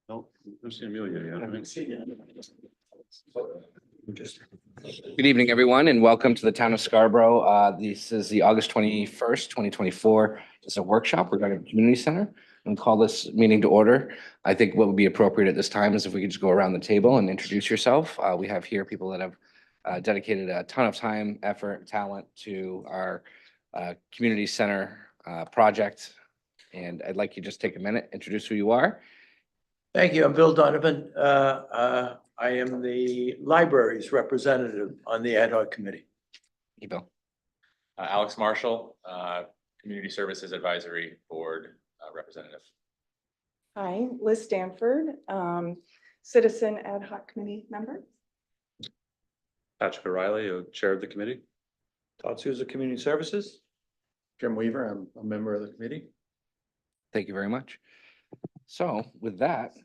No, don't see Amelia yet. Good evening, everyone, and welcome to the town of Scarborough. This is the August 21st, 2024. It's a workshop regarding the community center and call this meeting to order. I think what would be appropriate at this time is if we could just go around the table and introduce yourself. We have here people that have dedicated a ton of time, effort, talent to our community center project. And I'd like you to just take a minute, introduce who you are. Thank you. I'm Bill Donovan. I am the library's representative on the ad hoc committee. Thank you, Bill. Alex Marshall, Community Services Advisory Board Representative. Hi, Liz Stanford, Citizen Ad Hoc Committee member. Patrick O'Reilly, Chair of the committee. Todd Souza, Community Services. Jim Weaver, I'm a member of the committee. Thank you very much. So with that,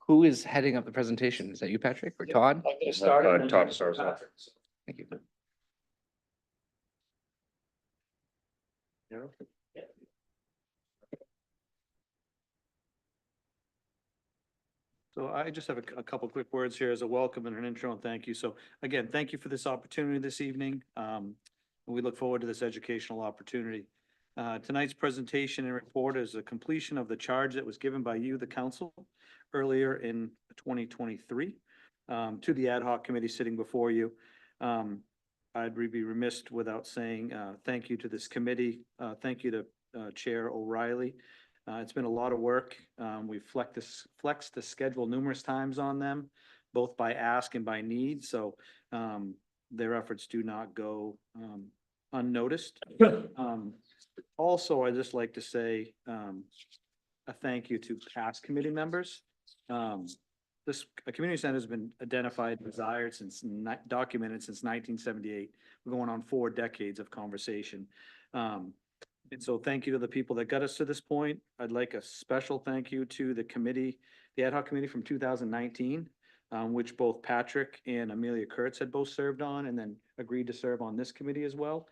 who is heading up the presentation? Is that you, Patrick, or Todd? I'm going to start. it and then Todd starts off. Patrick. Thank you. So I just have a couple quick words here as a welcome and an intro and thank you. So again, thank you for this opportunity this evening. We look forward to this educational opportunity. Tonight's presentation and report is a completion of the charge that was given by you, the council, earlier in 2023 to the ad hoc committee sitting before you. I'd be remiss without saying thank you to this committee. Thank you to Chair O'Reilly. It's been a lot of work. We've flexed the schedule numerous times on them, both by ask and by need. So their efforts do not go unnoticed. Also, I'd just like to say a thank you to past committee members. This community center has been identified, desired documented since 1978. We're going on 4 decades of conversation. And so thank you to the people that got us to this point. I'd like a special thank you to the committee, the ad hoc committee from 2019, which both Patrick and Amelia Kurtz had both served on and then agreed to serve on this committee as well.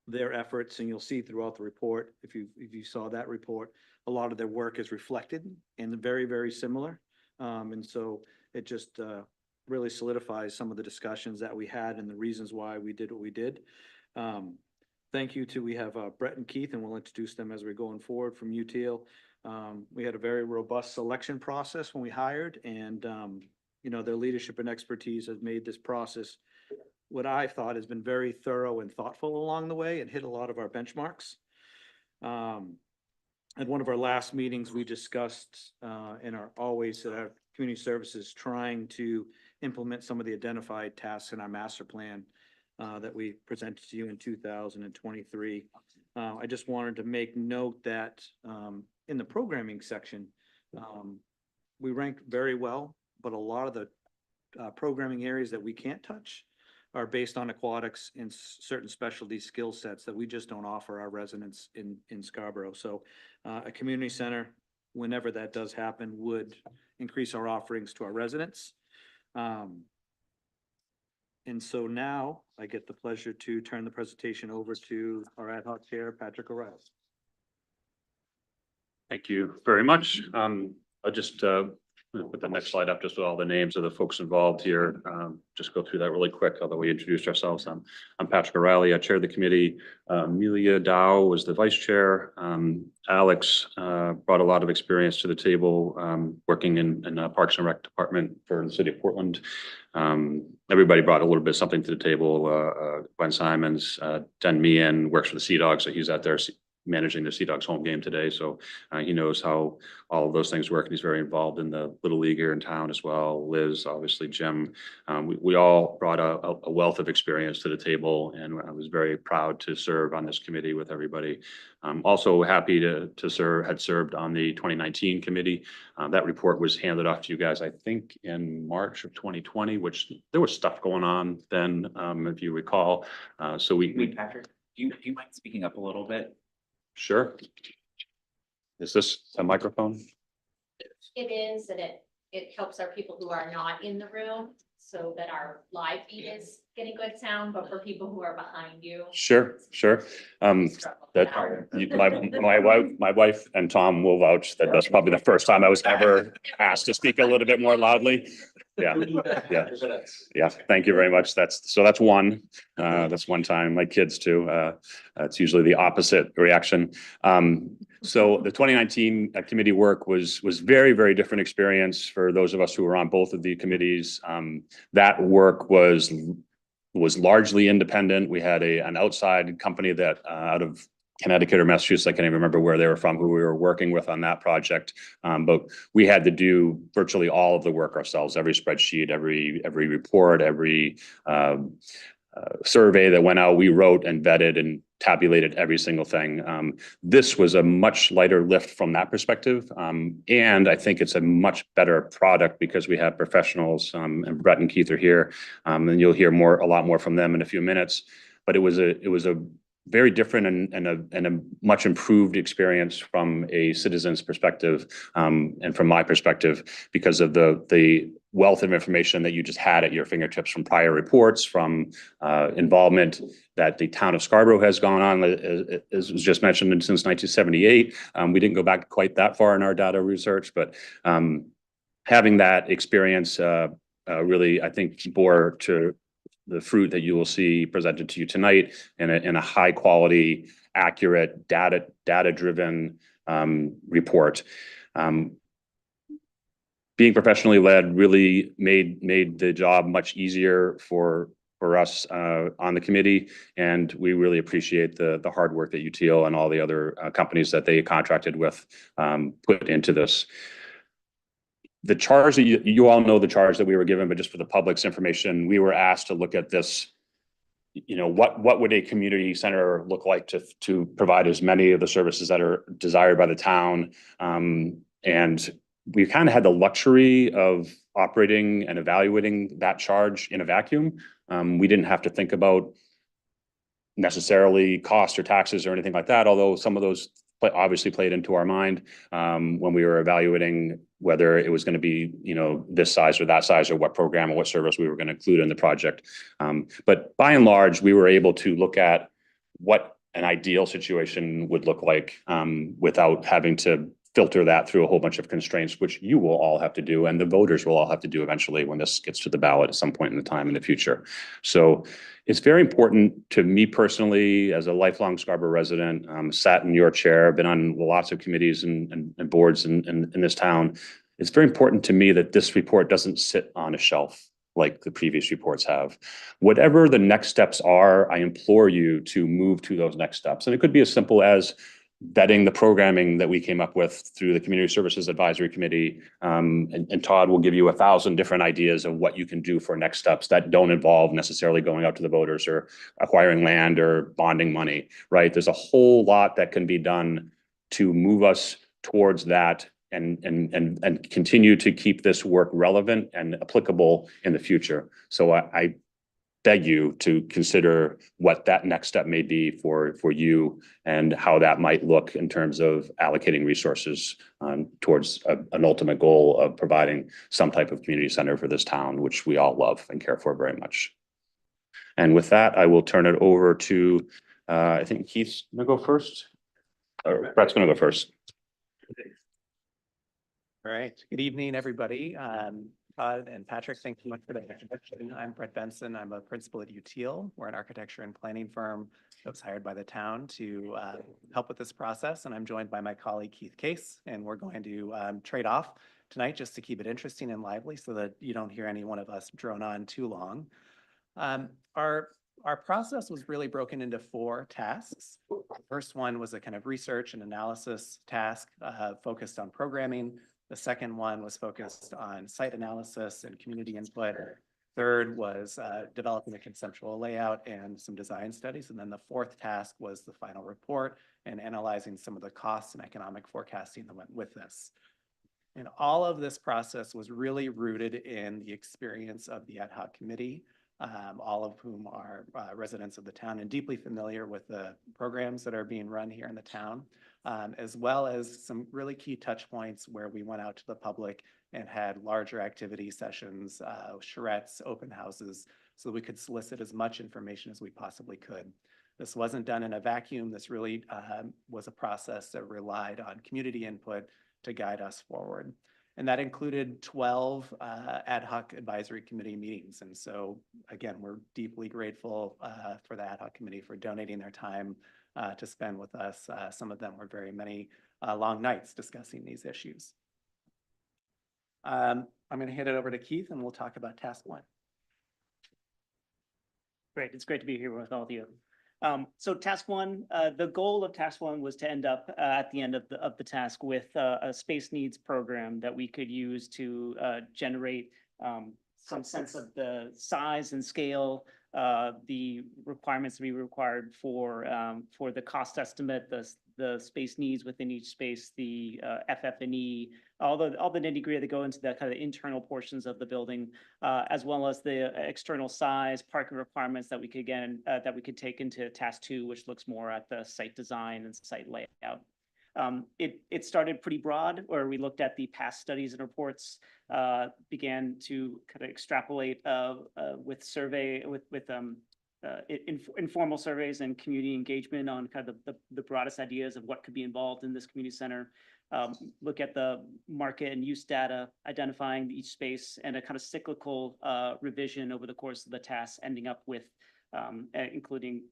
Their efforts, and you'll see throughout the report, if you saw that report, a lot of their work is reflected and very, very similar. And so it just really solidifies some of the discussions that we had and the reasons why we did what we did. Thank you to, we have Brett and Keith, and we'll introduce them as we're going forward from UTIL. We had a very robust selection process when we hired, and their leadership and expertise has made this process what I thought has been very thorough and thoughtful along the way and hit a lot of our benchmarks. At one of our last meetings, we discussed and are always at our community services trying to implement some of the identified tasks in our master plan that we presented to you in 2023. I just wanted to make note that in the programming section, we ranked very well, but a lot of the programming areas that we can't touch are based on aquatics and certain specialty skill sets that we just don't offer our residents in Scarborough. So a community center, whenever that does happen, would increase our offerings to our residents. And so now I get the pleasure to turn the presentation over to our ad hoc chair, Patrick O'Reilly. Thank you very much. I'll just put the next slide up just with all the names of the folks involved here. Just go through that really quick, although we introduced ourselves. I'm Patrick O'Reilly. I chair the committee. Amelia Dow was the vice chair. Alex brought a lot of experience to the table, working in Parks and Rec department for the city of Portland. Everybody brought a little bit something to the table. Glenn Simons, Den Meehan works for the Sea Dogs, so he's out there managing the Sea Dogs home game today. So he knows how all of those things work. And he's very involved in the Little League here in town as well. Liz, obviously, Jim. We all brought a wealth of experience to the table, and I was very proud to serve on this committee with everybody. I'm also happy to had served on the 2019 committee. That report was handed off to you guys, I think, in March of 2020, which there was stuff going on then, if you recall. So Wait, Patrick, do you mind speaking up a little bit? Sure. Is this a microphone? It is, and it helps our people who are not in the room. so that our live feed is getting good sound, but for people who are behind you. Sure. My wife and Tom will vouch that that's probably the first time I was ever asked to speak a little bit more loudly. Yeah. Thank you very much. That's one. That's one time. My kids too. It's usually the opposite reaction. So the 2019 committee work was very, very different experience for those of us who were on both of the committees. That work was largely independent. We had an outside company that out of Connecticut or Massachusetts, I can't even remember where they were from, who we were working with on that project. But we had to do virtually all of the work ourselves, every spreadsheet, every report, every survey that went out, we wrote and vetted and tabulated every single thing. This was a much lighter lift from that perspective. And I think it's a much better product because we have professionals, and Brett and Keith are here. And you'll hear a lot more from them in a few minutes. But it was a very different and a much improved experience from a citizen's perspective, and from my perspective, because of the wealth of information that you just had at your fingertips from prior reports, from involvement that the town of Scarborough has gone on, as was just mentioned, since 1978. We didn't go back quite that far in our data research, but having that experience really, I think, bore to the fruit that you will see presented to you tonight in a high quality, accurate, data-driven report. Being professionally led really made the job much easier for us on the committee, and we really appreciate the hard work that UTL and all the other companies that they contracted with put into this. The charge that you all know the charge that we were given, but just for the public's information, we were asked to look at this. What would a community center look like to provide as many of the services that are desired by the town? And we kind of had the luxury of operating and evaluating that charge in a vacuum. We didn't have to think about necessarily cost or taxes or anything like that, although some of those obviously played into our mind when we were evaluating whether it was going to be, this size or that size, or what program or what service we were going to include in the project. But by and large, we were able to look at what an ideal situation would look like without having to filter that through a whole bunch of constraints, which you will all have to do, and the voters will all have to do eventually when this gets to the ballot at some point in the time in the future. So it's very important to me personally, as a lifelong Scarborough resident, sat in your chair, been on lots of committees and boards in this town. It's very important to me that this report doesn't sit on a shelf like the previous reports have. Whatever the next steps are, I implore you to move to those next steps. And it could be as simple as vetting the programming that we came up with through the Community Services Advisory Committee. And Todd will give you 1,000 different ideas of what you can do for next steps that don't involve necessarily going out to the voters or acquiring land or bonding money, right? There's a whole lot that can be done to move us towards that and continue to keep this work relevant and applicable in the future. So I beg you to consider what that next step may be for you and how that might look in terms of allocating resources towards an ultimate goal of providing some type of community center for this town, which we all love and care for very much. And with that, I will turn it over to, I think Keith's gonna go first, or Brett's gonna go first. All right. Good evening, everybody. Todd and Patrick, thank you much for the introduction. I'm Brett Benson. I'm a principal at UTL. We're an architecture and planning firm that was hired by the town to help with this process. And I'm joined by my colleague, Keith Case. And we're going to trade off tonight just to keep it interesting and lively so that you don't hear any one of us drone on too long. Our process was really broken into 4 tasks. The first one was a kind of research and analysis task focused on programming. The second one was focused on site analysis and community input. Third was developing a conceptual layout and some design studies. And then the fourth task was the final report and analyzing some of the costs and economic forecasting that went with this. And all of this process was really rooted in the experience of the ad hoc committee, all of whom are residents of the town and deeply familiar with the programs that are being run here in the town. as well as some really key touch points where we went out to the public and had larger activity sessions, charrettes, open houses, so that we could solicit as much information as we possibly could. This wasn't done in a vacuum. This really was a process that relied on community input to guide us forward. And that included 12 ad hoc advisory committee meetings. And so, again, we're deeply grateful for the ad hoc committee for donating their time to spend with us. Some of them were very many long nights discussing these issues. I'm going to hand it over to Keith and we'll talk about task one. Great, it's great to be here with all of you. So task one, the goal of task one was to end up at the end of the task with a space needs program that we could use to generate some sense of the size and scale, the requirements to be required for the cost estimate, the space needs within each space, the FF&E, all the nitty-gritty that go into the kind of internal portions of the building, as well as the external size, parking requirements that we could that we could take into task two, which looks more at the site design and site layout. It started pretty broad, where we looked at the past studies and reports, began to kind of extrapolate with informal surveys and community engagement on kind of the broadest ideas of what could be involved in this community center. Look at the market and use data, identifying each space, and a kind of cyclical revision over the course of the task, ending up with including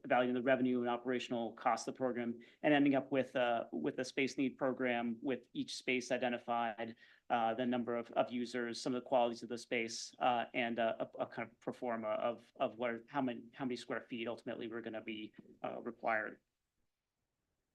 evaluating the revenue and operational cost of the program, and ending up with a space need program with each space identified, the number of users, some of the qualities of the space, and a kind of pro forma of how many square feet ultimately we're going to be required.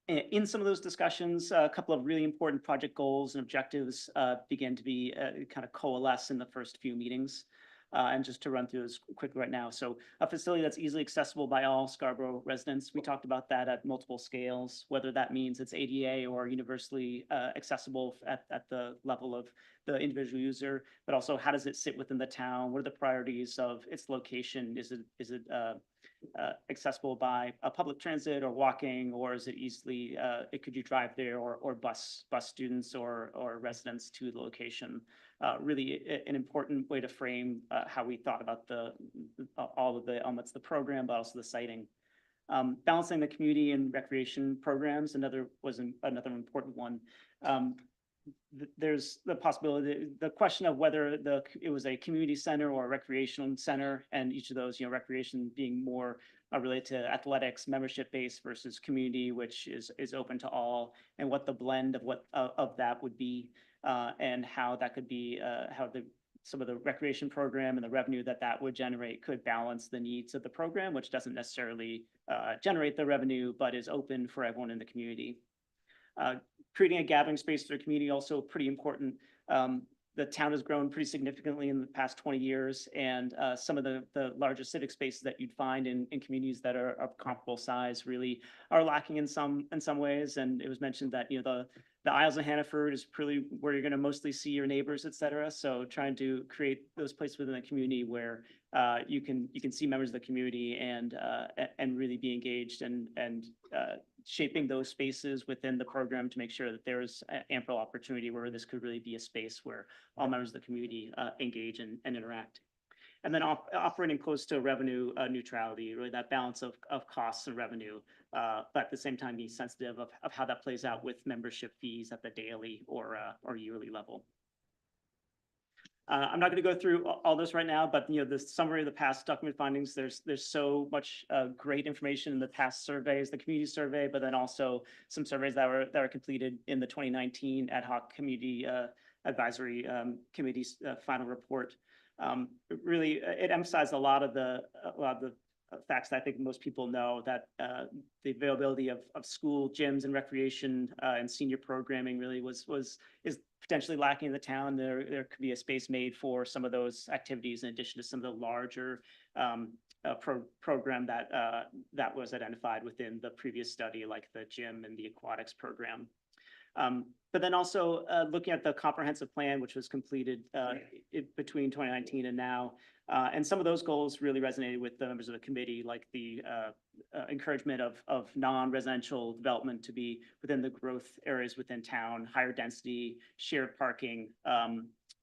In some of those discussions, a couple of really important project goals and objectives began to be kind of coalesce in the first few meetings. And just to run through this quickly right now. So a facility that's easily accessible by all Scarborough residents. We talked about that at multiple scales, whether that means it's ADA or universally accessible at the level of the individual user, but also how does it sit within the town? What are the priorities of its location? Is it accessible by a public transit or walking, or is it easily, could you drive there or bus students or residents to the location? Really an important way to frame how we thought about all of the elements of the program, but also the siting. Balancing the community and recreation programs, another important one. There's the possibility, the question of whether it was a community center or a recreational center, and each of those, recreation being more related to athletics, membership based versus community, which is open to all, and what the blend of that would be, and how that could be, some of the recreation program and the revenue that would generate could balance the needs of the program, which doesn't necessarily generate the revenue, but is open for everyone in the community. Creating a gathering space for the community, also pretty important. The town has grown pretty significantly in the past 20 years, and some of the largest civic spaces that you'd find in communities that are of comparable size really are lacking in some ways. And it was mentioned that the Isles of Hannaford is really where you're going to mostly see your neighbors, et cetera. So trying to create those places within the community where you can see members of the community and really be engaged and shaping those spaces within the program to make sure that there is ample opportunity where this could really be a space where all members of the community engage and interact. And then operating close to revenue neutrality, really that balance of costs and revenue, but at the same time be sensitive of how that plays out with membership fees at the daily or yearly level. I'm not going to go through all this right now, but the summary of the past document findings, there's so much great information in the past surveys, the community survey, but then also some surveys that were completed in the 2019 ad hoc community advisory committee's final report. Really, it emphasized a lot of the facts that I think most people know, that the availability of school gyms and recreation and senior programming really is potentially lacking in the town. There could be a space made for some of those activities in addition to some of the larger program that was identified within the previous study, like the gym and the aquatics program. But then also looking at the comprehensive plan, which was completed between 2019 and now. And some of those goals really resonated with the members of the committee, like the encouragement of non-residential development to be within the growth areas within town, higher density, shared parking,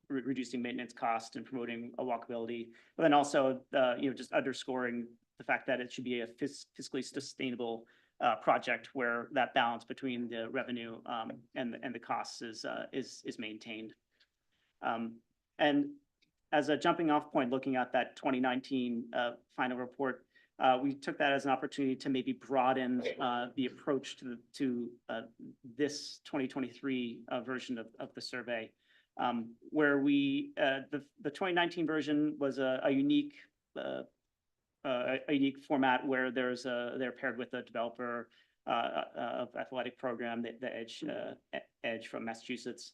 reducing maintenance cost and promoting a walkability. But then also, just underscoring the fact that it should be a fiscally sustainable project where that balance between the revenue and the costs is maintained. And as a jumping off point, looking at that 2019 final report, we took that as an opportunity to maybe broaden the approach to this 2023 version of the survey, where the 2019 version was a unique format where they're paired with a developer of athletic program, the Edge from Massachusetts.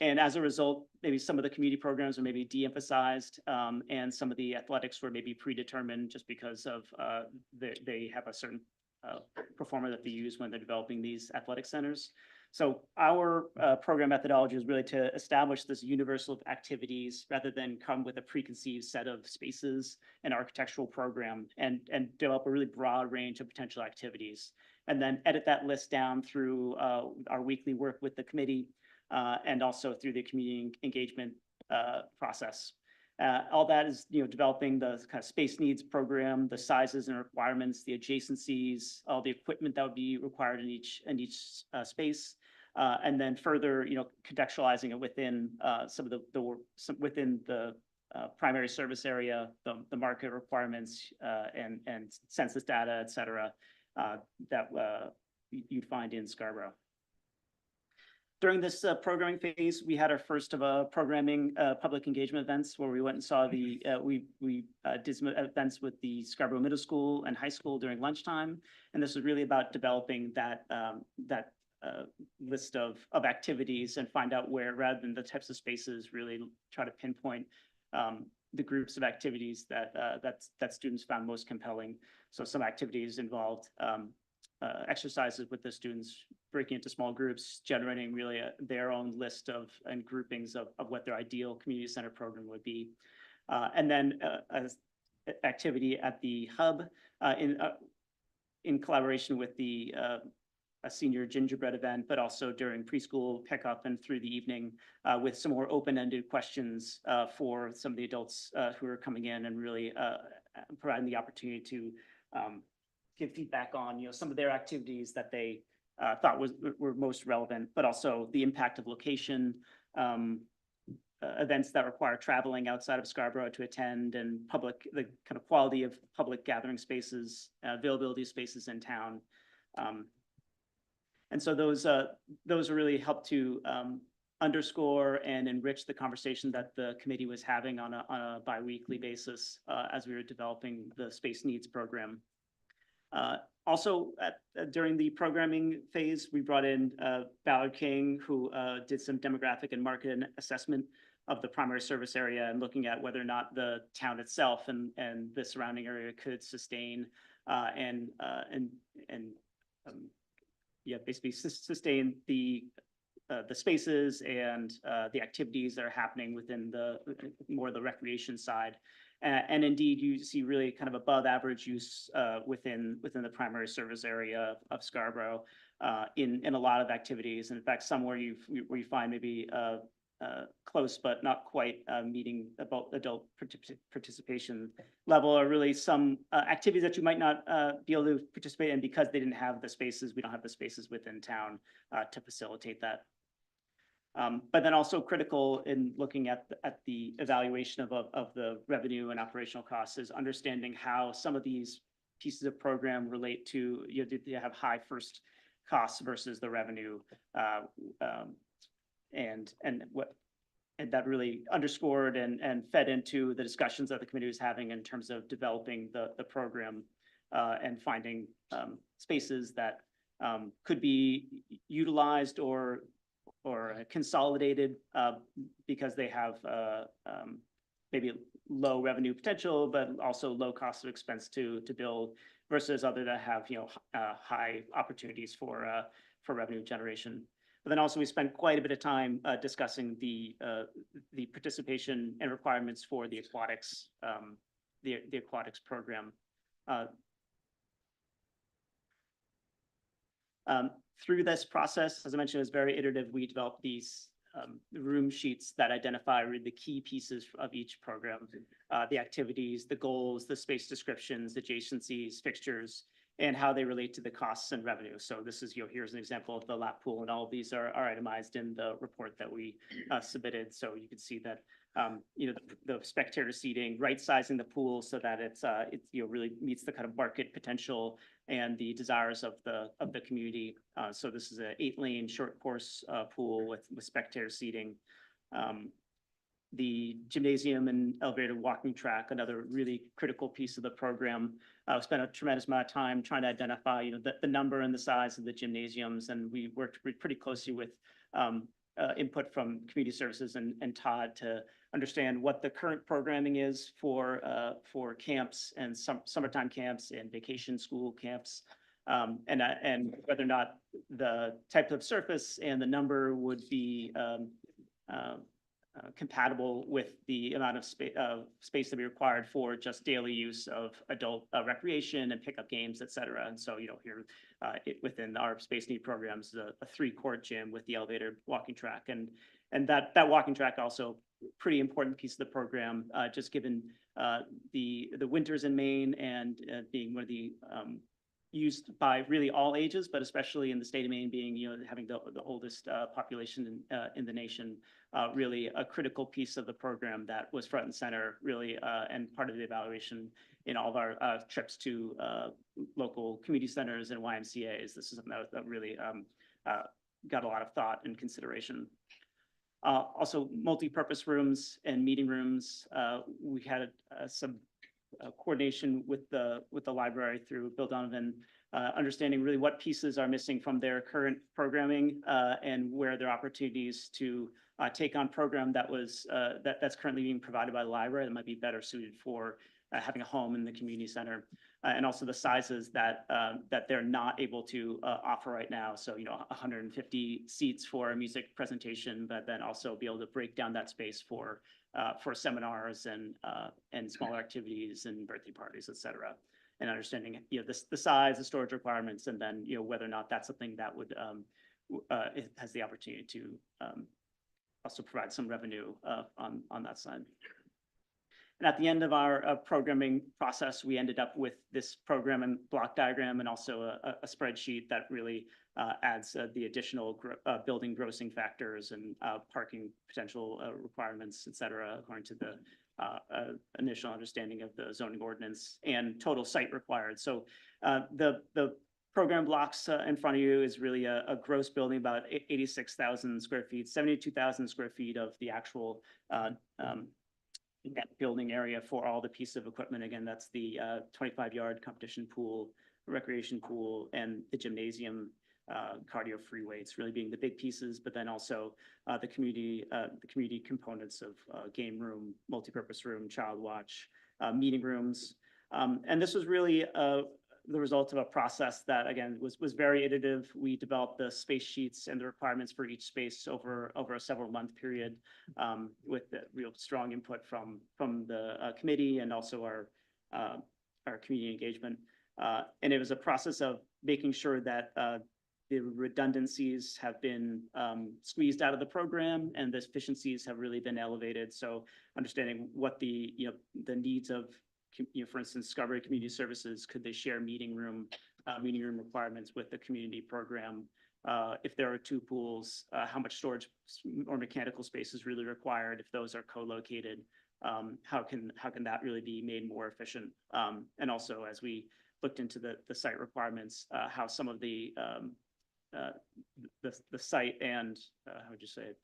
And as a result, maybe some of the community programs are maybe de-emphasized, and some of the athletics were maybe predetermined just because of they have a certain performer that they use when they're developing these athletic centers. So our program methodology is really to establish this universal of activities rather than come with a preconceived set of spaces and architectural program and develop a really broad range of potential activities. And then edit that list down through our weekly work with the committee and also through the community engagement process. All that is, developing the kind of space needs program, the sizes and requirements, the adjacencies, all the equipment that would be required in each space, and then further, contextualizing it within within the primary service area, the market requirements, and census data, et cetera, that you'd find in Scarborough. During this programming phase, we had our first of a programming public engagement events where we went and saw we did some events with the Scarborough Middle School and High School during lunchtime. And this was really about developing that list of activities and find out where, rather than the types of spaces, really try to pinpoint the groups of activities that students found most compelling. So some activities involved exercises with the students, breaking into small groups, generating really their own list of and groupings of what their ideal community center program would be. And then as activity at the hub in collaboration with the a senior gingerbread event, but also during preschool pickup and through the evening with some more open-ended questions for some of the adults who are coming in and really providing the opportunity to give feedback on some of their activities that they thought were most relevant, but also the impact of location, events that require traveling outside of Scarborough to attend, and the kind of quality of public gathering spaces, availability of spaces in town. And so those really help to underscore and enrich the conversation that the committee was having on a bi-weekly basis as we were developing the space needs program. Also, during the programming phase, we brought in Ballard King, who did some demographic and market assessment of the primary service area and looking at whether or not the town itself and the surrounding area could sustain basically sustain the spaces and the activities that are happening within more of the recreation side. And indeed, you see really kind of above average use within the primary service area of Scarborough in a lot of activities. And in fact, some where you find maybe close but not quite meeting adult participation level are really some activities that you might not be able to participate in because they didn't have the spaces. We don't have the spaces within town to facilitate that. But then also critical in looking at the evaluation of the revenue and operational costs is understanding how some of these pieces of program relate to, you have high first costs versus the revenue, and that really underscored and fed into the discussions that the committee was having in terms of developing the program and finding spaces that could be utilized or consolidated because they have maybe low revenue potential, but also low cost of expense to build, versus other that have, high opportunities for revenue generation. But then also we spent quite a bit of time discussing the participation and requirements for the aquatics, the aquatics program. Through this process, as I mentioned, it's very iterative. We developed these room sheets that identify really the key pieces of each program, the activities, the goals, the space descriptions, adjacencies, fixtures, and how they relate to the costs and revenue. So this is, here's an example of the lap pool, and all of these are itemized in the report that we submitted. So you can see that, the spectator seating, right sizing the pool so that it's really meets the kind of market potential and the desires of the community. So this is an 8-lane short course pool with spectator seating. The gymnasium and elevated walking track, another really critical piece of the program. We spent a tremendous amount of time trying to identify, the number and the size of the gymnasiums, and we worked pretty closely with input from community services and Todd to understand what the current programming is for camps and summertime camps and vacation school camps. And whether or not the type of surface and the number would be compatible with the amount of space that we required for just daily use of adult recreation and pickup games, et cetera. And so, here within our space need programs, a 3-court gym with the elevated walking track, and that walking track also pretty important piece of the program, just given the winters in Maine and being one of the used by really all ages, but especially in the state of Maine being, having the oldest population in the nation, really a critical piece of the program that was front and center, really, and part of the evaluation in all of our trips to local community centers and YMCA's. This is something that really got a lot of thought and consideration. Also, multi-purpose rooms and meeting rooms. We had some coordination with the library through Bill Donovan, understanding really what pieces are missing from their current programming and where there are opportunities to take on program that's currently being provided by the library that might be better suited for having a home in the community center, and also the sizes that they're not able to offer right now. So 150 seats for a music presentation, but then also be able to break down that space for seminars and smaller activities and birthday parties, et cetera. And understanding the size, the storage requirements, and then whether or not that's something that would it has the opportunity to also provide some revenue on that side. And at the end of our programming process, we ended up with this program and block diagram and also a spreadsheet that really adds the additional building grossing factors and parking potential requirements, et cetera, according to the initial understanding of the zoning ordinance and total site required. So the program blocks in front of you is really a gross building, about 86,000 square feet, 72,000 square feet of the actual net building area for all the pieces of equipment. Again, that's the 25-yard competition pool, recreation pool, and the gymnasium, cardio free weights really being the big pieces, but then also the community components of game room, multipurpose room, child watch, meeting rooms. And this was really the result of a process that, again, was very iterative. We developed the space sheets and the requirements for each space over a several-month period, with the real strong input from the committee and also our community engagement. And it was a process of making sure that the redundancies have been squeezed out of the program and the efficiencies have really been elevated. So understanding what the needs of, for instance, Scarborough Community Services, could they share meeting room requirements with the community program? If there are 2 pools, how much storage or mechanical space is really required if those are co-located? How can that really be made more efficient? And also, as we looked into the site requirements, how some of the site and how would you say it?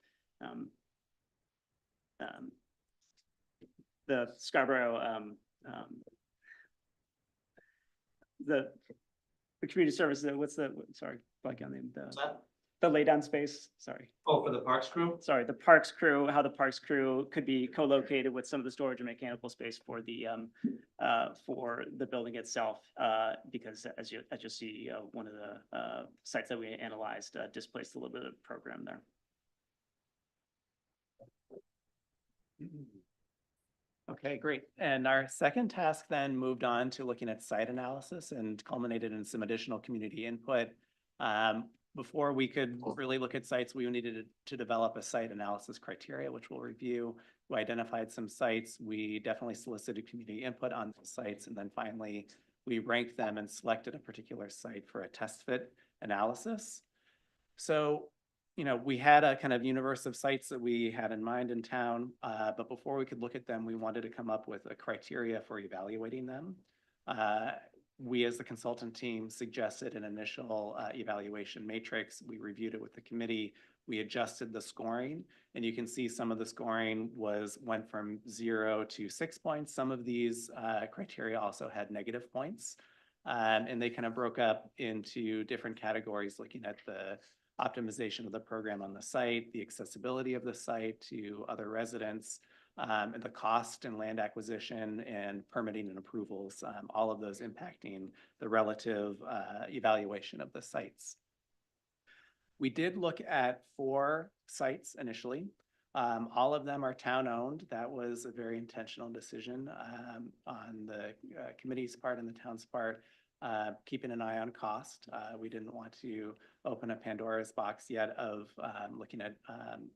The Scarborough the community services. Sorry, like on the the laydown space, sorry. Oh, for the Parks crew? Sorry, the parks crew, how the parks crew could be co-located with some of the storage and mechanical space for the building itself. Because as you'll see, one of the sites that we analyzed displaced a little bit of the program there. Okay, great. And our second task then moved on to looking at site analysis and culminated in some additional community input. Before we could really look at sites, we needed to develop a site analysis criteria, which we'll review. We identified some sites. We definitely solicited community input on those sites. And then finally, we ranked them and selected a particular site for a test fit analysis. So, you know, we had a kind of universe of sites that we had in mind in town, but before we could look at them, we wanted to come up with a criteria for evaluating them. We, as the consultant team, suggested an initial evaluation matrix. We reviewed it with the committee. We adjusted the scoring, and you can see some of the scoring went from 0 to 6 points. Some of these criteria also had negative points, and they kind of broke up into different categories, looking at the optimization of the program on the site, the accessibility of the site to other residents, and the cost and land acquisition and permitting and approvals, all of those impacting the relative evaluation of the sites. We did look at 4 sites initially. All of them are town-owned. That was a very intentional decision on the committee's part and the town's part, keeping an eye on cost. We didn't want to open a Pandora's box yet of looking at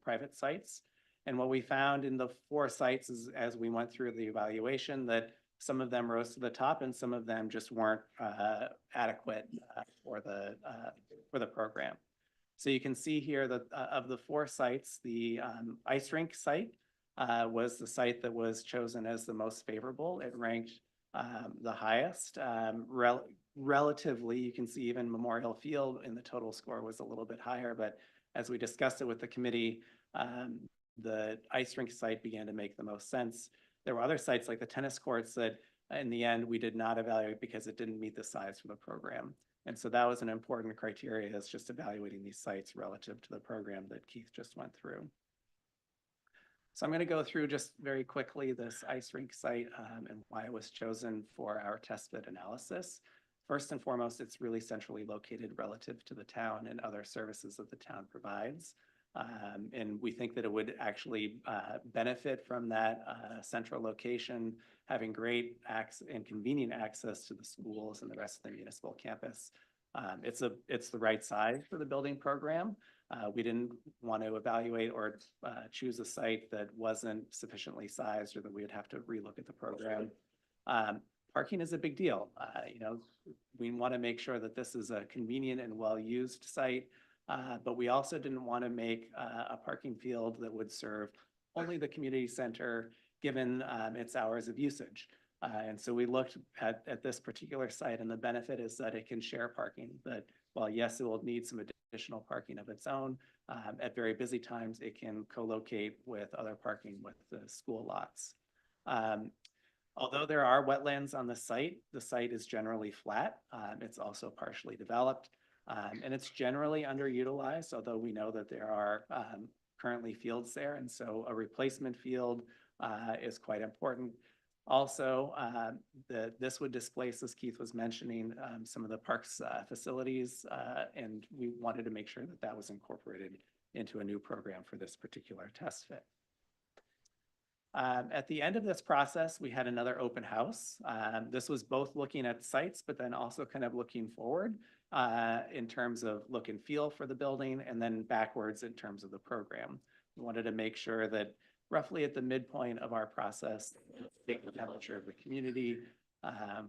private sites. And what we found in the 4 sites is, as we went through the evaluation, that some of them rose to the top and some of them just weren't adequate for the program. So you can see here that of the 4 sites, the ice rink site was the site that was chosen as the most favorable. It ranked the highest. Relatively, you can see even Memorial Field in the total score was a little bit higher, but as we discussed it with the committee, the ice rink site began to make the most sense. There were other sites like the tennis courts that in the end we did not evaluate because it didn't meet the size for the program. And so that was an important criteria, is just evaluating these sites relative to the program that Keith just went through. So I'm going to go through just very quickly this ice rink site and why it was chosen for our test fit analysis. First and foremost, it's really centrally located relative to the town and other services that the town provides. And we think that it would actually benefit from that central location, having great and convenient access to the schools and the rest of the municipal campus. It's the right size for the building program. We didn't want to evaluate or choose a site that wasn't sufficiently sized or that we would have to relook at the program. Parking is a big deal. You know, we want to make sure that this is a convenient and well-used site. But we also didn't want to make a parking field that would serve only the community center, given its hours of usage. And so we looked at this particular site, and the benefit is that it can share parking. But while yes, it will need some additional parking of its own, at very busy times, it can co-locate with other parking with the school lots. Although there are wetlands on the site is generally flat. It's also partially developed. And it's generally underutilized, although we know that there are currently fields there. And so a replacement field is quite important. Also, this would displace, as Keith was mentioning, some of the parks facilities, and we wanted to make sure that that was incorporated into a new program for this particular test fit. At the end of this process, we had another open house. This was both looking at sites, but then also kind of looking forward in terms of look and feel for the building, and then backwards in terms of the program. We wanted to make sure that roughly at the midpoint of our process, take the temperature of the community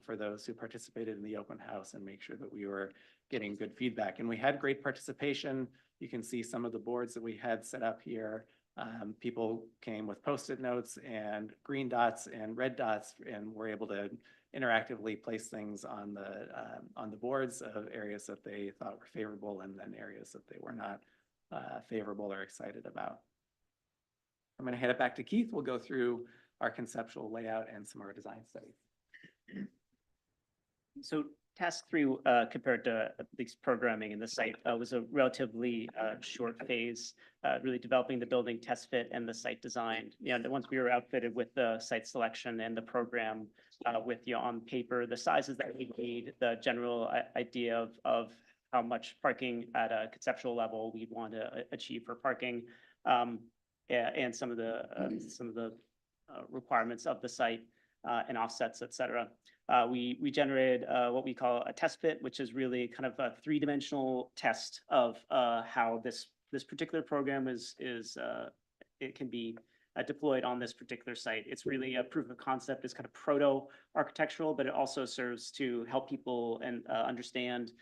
for those who participated in the open house and make sure that we were getting good feedback. And we had great participation. You can see some of the boards that we had set up here. People came with Post-it notes and green dots and red dots, and were able to interactively place things on the boards of areas that they thought were favorable, and then areas that they were not favorable or excited about. I'm going to hand it back to Keith. We'll go through our conceptual layout and some of our design studies. So Task three, compared to at least programming in the site, was a relatively short phase, really developing the building test fit and the site design. Once we were outfitted with the site selection and the program, with, on paper, the sizes that we need, the general idea of how much parking at a conceptual level we'd want to achieve for parking, and some of the requirements of the site, and offsets, et cetera. We generated what we call a test fit, which is really kind of a three-dimensional test of how this particular program it can be deployed on this particular site. It's really a proof of concept. It's kind of proto-architectural, but it also serves to help people and understand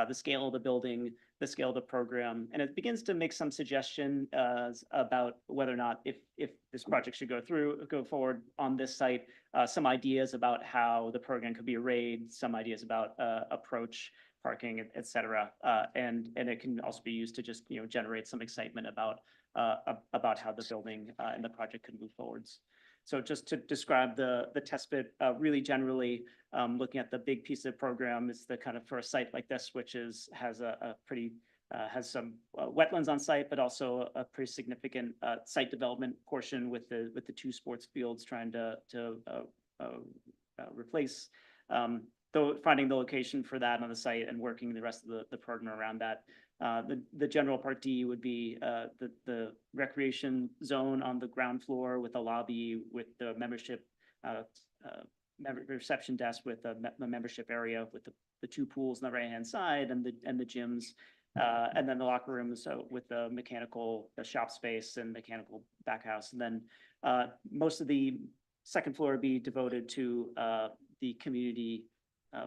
the scale of the building, the scale of the program, and it begins to make some suggestion about whether or not if this project should go forward on this site, some ideas about how the program could be arrayed, some ideas about approach, parking, et cetera. And it can also be used to just, generate some excitement about how the building and the project could move forwards. So just to describe the test bit, really generally, looking at the big piece of program is the kind of, for a site like this, which has some wetlands on site, but also a pretty significant site development portion with the two sports fields trying to replace. Though finding the location for that on the site and working the rest of the program around that. The general part D would be the recreation zone on the ground floor with a lobby with the membership reception desk with the membership area with the two pools on the right-hand side and the gyms. And then the locker rooms with the shop space and mechanical back house. And then most of the second floor would be devoted to the community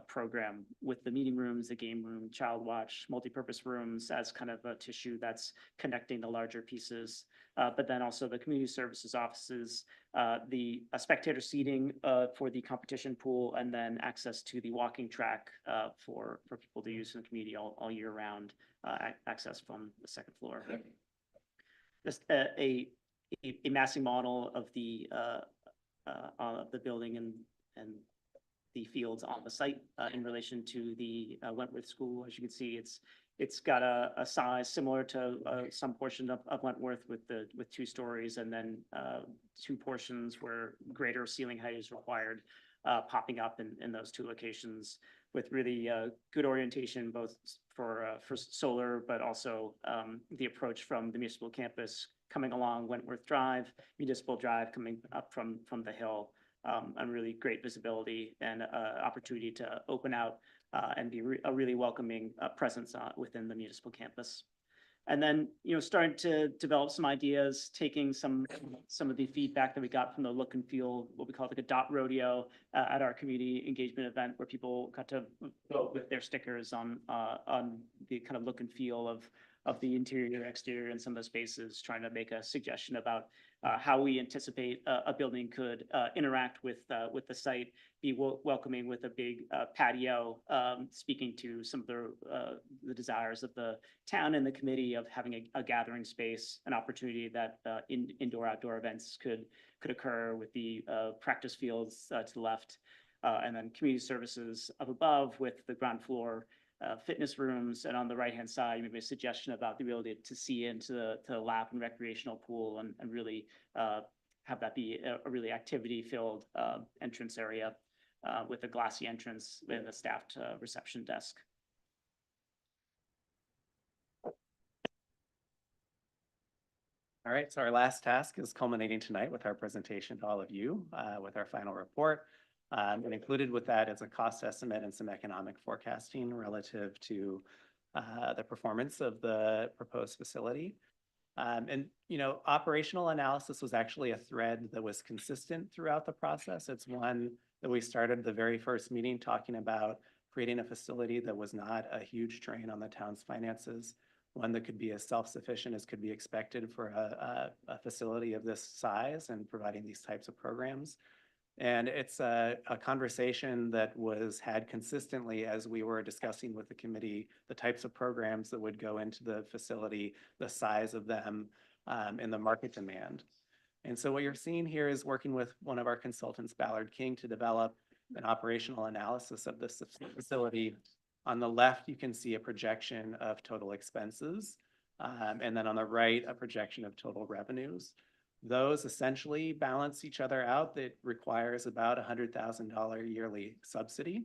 program with the meeting rooms, the game room, child watch, multipurpose rooms as kind of a tissue that's connecting the larger pieces. But then also the community services offices, the spectator seating for the competition pool, and then access to the walking track for people to use in the community all year round, access from the second floor. Just a massing model of the building and the fields on the site in relation to the Wentworth School. As you can see, it's got a size similar to some portion of Wentworth with two stories, and then two portions where greater ceiling height is required, popping up in those two locations with really good orientation both for solar, but also the approach from the municipal campus coming along Wentworth Drive, Municipal Drive coming up from the hill. And really great visibility and opportunity to open out and be a really welcoming presence within the municipal campus. And then, starting to develop some ideas, taking some of the feedback that we got from the look and feel, what we call like a dot rodeo at our community engagement event, where people got to vote with their stickers on the kind of look and feel of the interior, exterior, and some of the spaces, trying to make a suggestion about how we anticipate a building could interact with the site, be welcoming with a big patio, speaking to some of the desires of the town and the committee of having a gathering space, an opportunity that indoor-outdoor events could occur with the practice fields to the left, and then community services up above with the ground floor fitness rooms, and on the right-hand side, maybe a suggestion about the ability to see into the lap and recreational pool and really have that be a really activity-filled entrance area with a glassy entrance and a staffed reception desk. All right, so our last task is culminating tonight with our presentation to all of you with our final report. And included with that is a cost estimate and some economic forecasting relative to the performance of the proposed facility. And, operational analysis was actually a thread that was consistent throughout the process. It's one that we started the very first meeting talking about creating a facility that was not a huge drain on the town's finances, one that could be as self-sufficient as could be expected for a facility of this size and providing these types of programs. And it's a conversation that was had consistently as we were discussing with the committee the types of programs that would go into the facility, the size of them, and the market demand. And so what you're seeing here is working with one of our consultants, Ballard King, to develop an operational analysis of this facility. On the left, you can see a projection of total expenses. And then on the right, a projection of total revenues. Those essentially balance each other out. That requires about $100,000 yearly subsidy,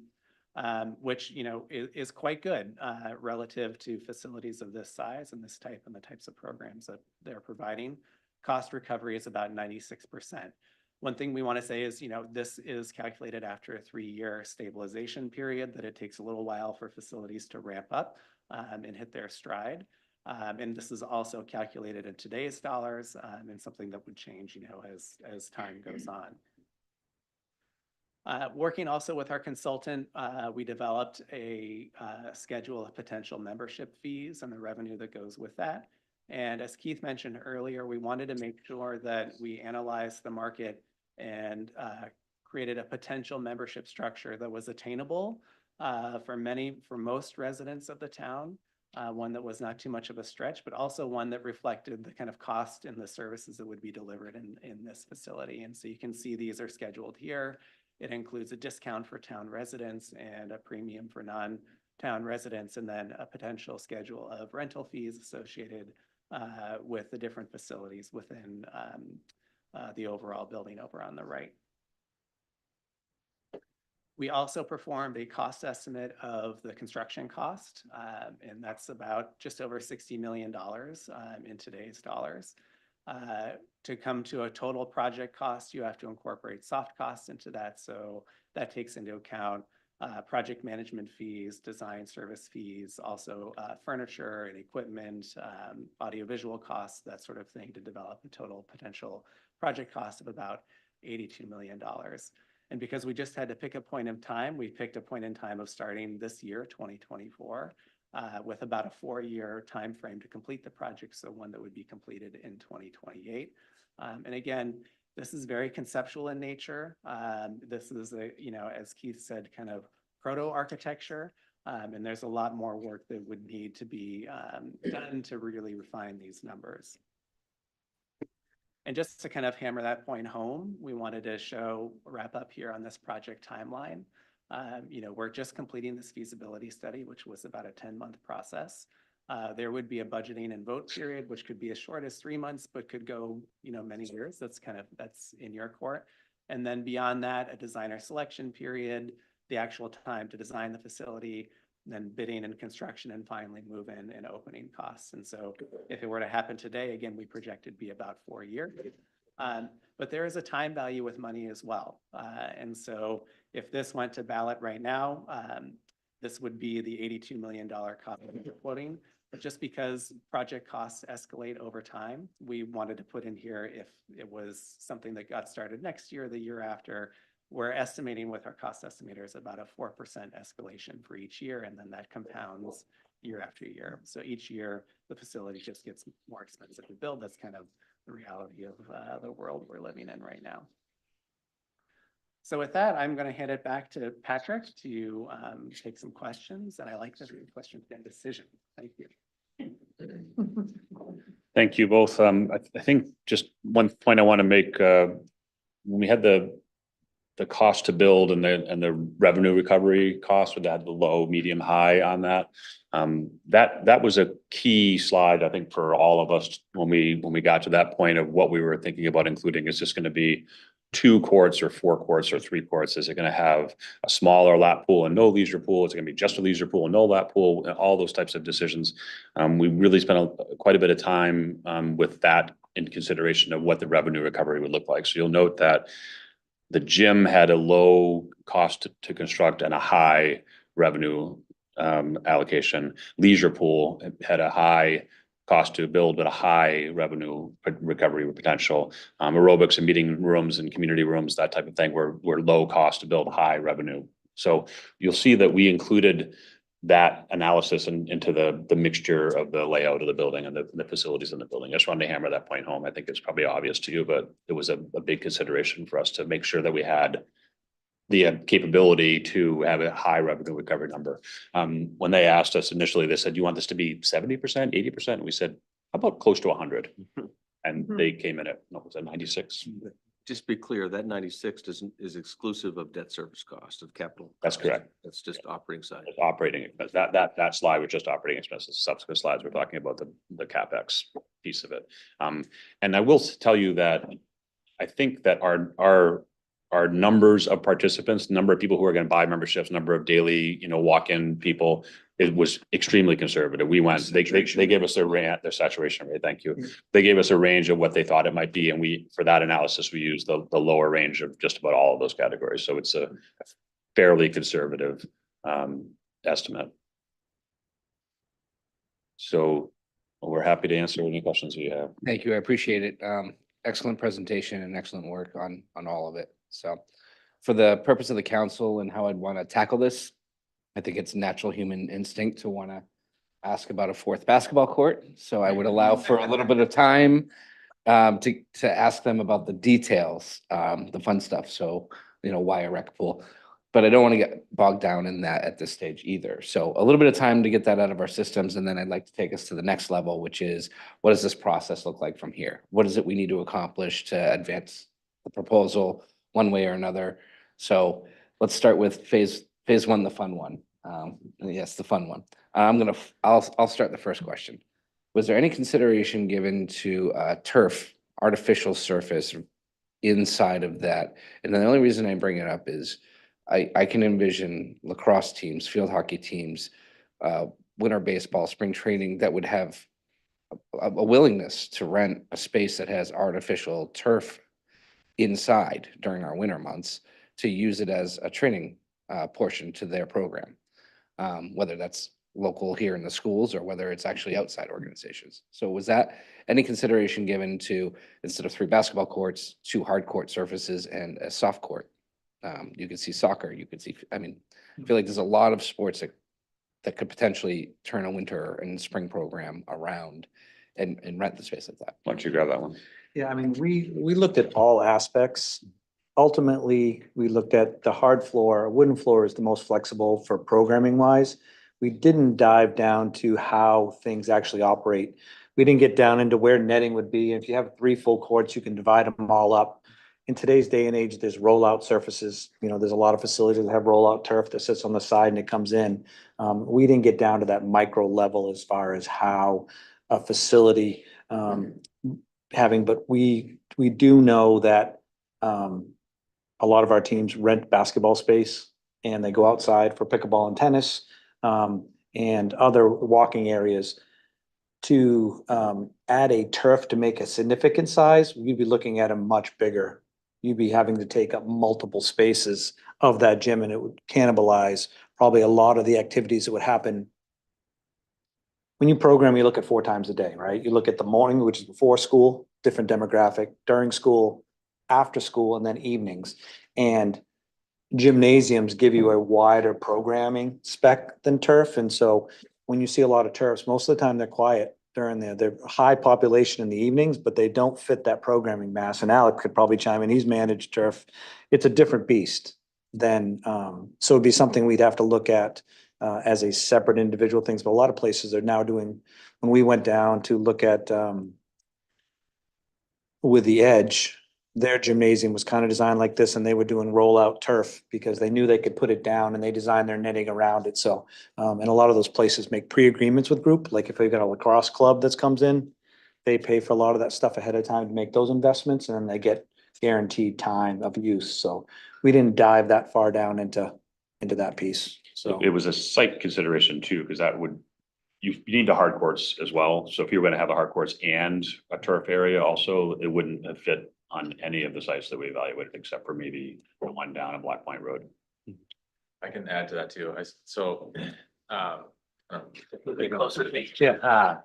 which, you know, is quite good relative to facilities of this size and this type and the types of programs that they're providing. Cost recovery is about 96%. One thing we want to say is, you know, this is calculated after a 3-year stabilization period, that it takes a little while for facilities to ramp up and hit their stride. And this is also calculated in today's dollars, and something that would change, you know, as time goes on. Working also with our consultant, we developed a schedule of potential membership fees and the revenue that goes with that. And as Keith mentioned earlier, we wanted to make sure that we analyzed the market and created a potential membership structure that was attainable for most residents of the town. One that was not too much of a stretch, but also one that reflected the kind of cost and the services that would be delivered in this facility. And so you can see these are scheduled here. It includes a discount for town residents and a premium for non-town residents, and then a potential schedule of rental fees associated with the different facilities within the overall building over on the right. We also performed a cost estimate of the construction cost, and that's about just over $60 million in today's dollars. To come to a total project cost, you have to incorporate soft costs into that. So that takes into account project management fees, design service fees, also furniture and equipment, audiovisual costs, that sort of thing, to develop a total potential project cost of about $82 million. And because we just had to pick a point in time, we picked a point in time of starting this year, 2024, with about a 4-year time frame to complete the project, so one that would be completed in 2028. And again, this is very conceptual in nature. This is a, you know, as Keith said, kind of proto-architecture, and there's a lot more work that would need to be done to really refine these numbers. And just to kind of hammer that point home, we wanted to wrap up here on this project timeline. You know, we're just completing this feasibility study, which was about a 10-month process. There would be a budgeting and vote period, which could be as short as 3 months, but could go, you know, many years. That's in your court. And then beyond that, a designer selection period, the actual time to design the facility, then bidding and construction, and finally move in and opening costs. And so if it were to happen today, again, we project it'd be about 4 years. But there is a time value with money as well. And so if this went to ballot right now, this would be the $82 million cost we're quoting. But just because project costs escalate over time, we wanted to put in here, if it was something that got started next year, the year after, we're estimating with our cost estimators about a 4% escalation for each year, and then that compounds year after year. So each year, the facility just gets more expensive to build. That's kind of the reality of the world we're living in right now. So with that, I'm going to hand it back to Patrick to take some questions, and I like the questions and decision. Thank you. Thank you both. I think just one point I want to make, when we had the cost to build and the revenue recovery cost, with that the low, medium, high on that, that was a key slide, I think, for all of us when we got to that point of what we were thinking about including. Is this going to be 2 courts or 4 courts or 3 courts? Is it going to have a smaller lap pool and no leisure pool? Is it going to be just a leisure pool and no lap pool? All those types of decisions. We really spent quite a bit of time with that in consideration of what the revenue recovery would look like. So you'll note that the gym had a low cost to construct and a high revenue allocation. Leisure pool had a high cost to build, but a high revenue recovery potential. Aerobics and meeting rooms and community rooms, that type of thing, were low cost to build, high revenue. So you'll see that we included that analysis into the mixture of the layout of the building and the facilities in the building. I just wanted to hammer that point home. I think it's probably obvious to you, but it was a big consideration for us to make sure that we had the capability to have a high revenue recovery number. When they asked us initially, they said, "You want this to be 70%, 80%?" We said, "How about close to 100?" And they came in at, what was it, 96? just be clear, that 96 is exclusive of debt service cost of capital. That's cost. correct. That's just operating side. Operating expense, that slide was just operating expenses. Subsequent slides, we're talking about the CapEx piece of it. And I will tell you that I think that our numbers of participants, number of people who are going to buy memberships, number of daily, walk-in people, it was extremely conservative. We went, they gave us their saturation rate. Thank you. They gave us a range of what they thought it might be. And for that analysis, we used the lower range of just about all of those categories. So it's a fairly conservative estimate. So we're happy to answer any questions you have. Thank you. I appreciate it. Excellent presentation and excellent work on all of it. So for the purpose of the council and how I'd want to tackle this, I think it's natural human instinct to want to ask about a fourth basketball court. So I would allow for a little bit of time to ask them about the details, the fun stuff. So, why a rec pool? But I don't want to get bogged down in that at this stage either. So a little bit of time to get that out of our systems. And then I'd like to take us to the next level, which is what does this process look like from here? What is it we need to accomplish to advance the proposal one way or another? So let's start with phase one, the fun one. Yes, the fun one. I'll start the first question. Was there any consideration given to turf, artificial surface inside of that? And the only reason I bring it up is I can envision lacrosse teams, field hockey teams, winter baseball, spring training that would have a willingness to rent a space that has artificial turf inside during our winter months to use it as a training portion to their program, whether that's local here in the schools or whether it's actually outside organizations. So was that any consideration given to, instead of 3 basketball courts, 2 hard court surfaces and a soft court? You could see soccer, you could see, I feel like there's a lot of sports that could potentially turn a winter and spring program around and rent the space like that. Why don't you grab that one? Yeah, we looked at all aspects. Ultimately, we looked at the hard floor. Wooden floor is the most flexible for programming wise. We didn't dive down to how things actually operate. We didn't get down into where netting would be. If you have 3 full courts, you can divide them all up. In today's day and age, there's rollout surfaces. There's a lot of facilities that have rollout turf that sits on the side and it comes in. We didn't get down to that micro level as far as how a facility but we do know that a lot of our teams rent basketball space and they go outside for pickleball and tennis and other walking areas. To add a turf to make a significant size, we'd be looking at a much bigger. You'd be having to take up multiple spaces of that gym and it would cannibalize probably a lot of the activities that would happen. When you program, you look at 4 times a day, right? You look at the morning, which is before school, different demographic, during school, after school, and then evenings. And gymnasiums give you a wider programming spec than turf. And so when you see a lot of turfs, most of the time they're quiet during they're high population in the evenings, but they don't fit that programming mass. And Alec could probably chime in. He's managed turf. It's a different beast than, so it'd be something we'd have to look at as a separate individual things. But a lot of places are now doing, when we went down to look at with the Edge, their gymnasium was kind of designed like this and they were doing rollout turf because they knew they could put it down and they designed their netting around it. So, and a lot of those places make pre-agreements with group, like if they've got a lacrosse club that comes in, they pay for a lot of that stuff ahead of time to make those investments and then they get guaranteed time of use. So we didn't dive that far down into that piece. So It was a site consideration too, because you need the hard courts as well. So if you were going to have the hard courts and a turf area also, it wouldn't have fit on any of the sites that we evaluated, except for maybe one down on Black Point Road. I can add to that too. Closer to me. Yeah.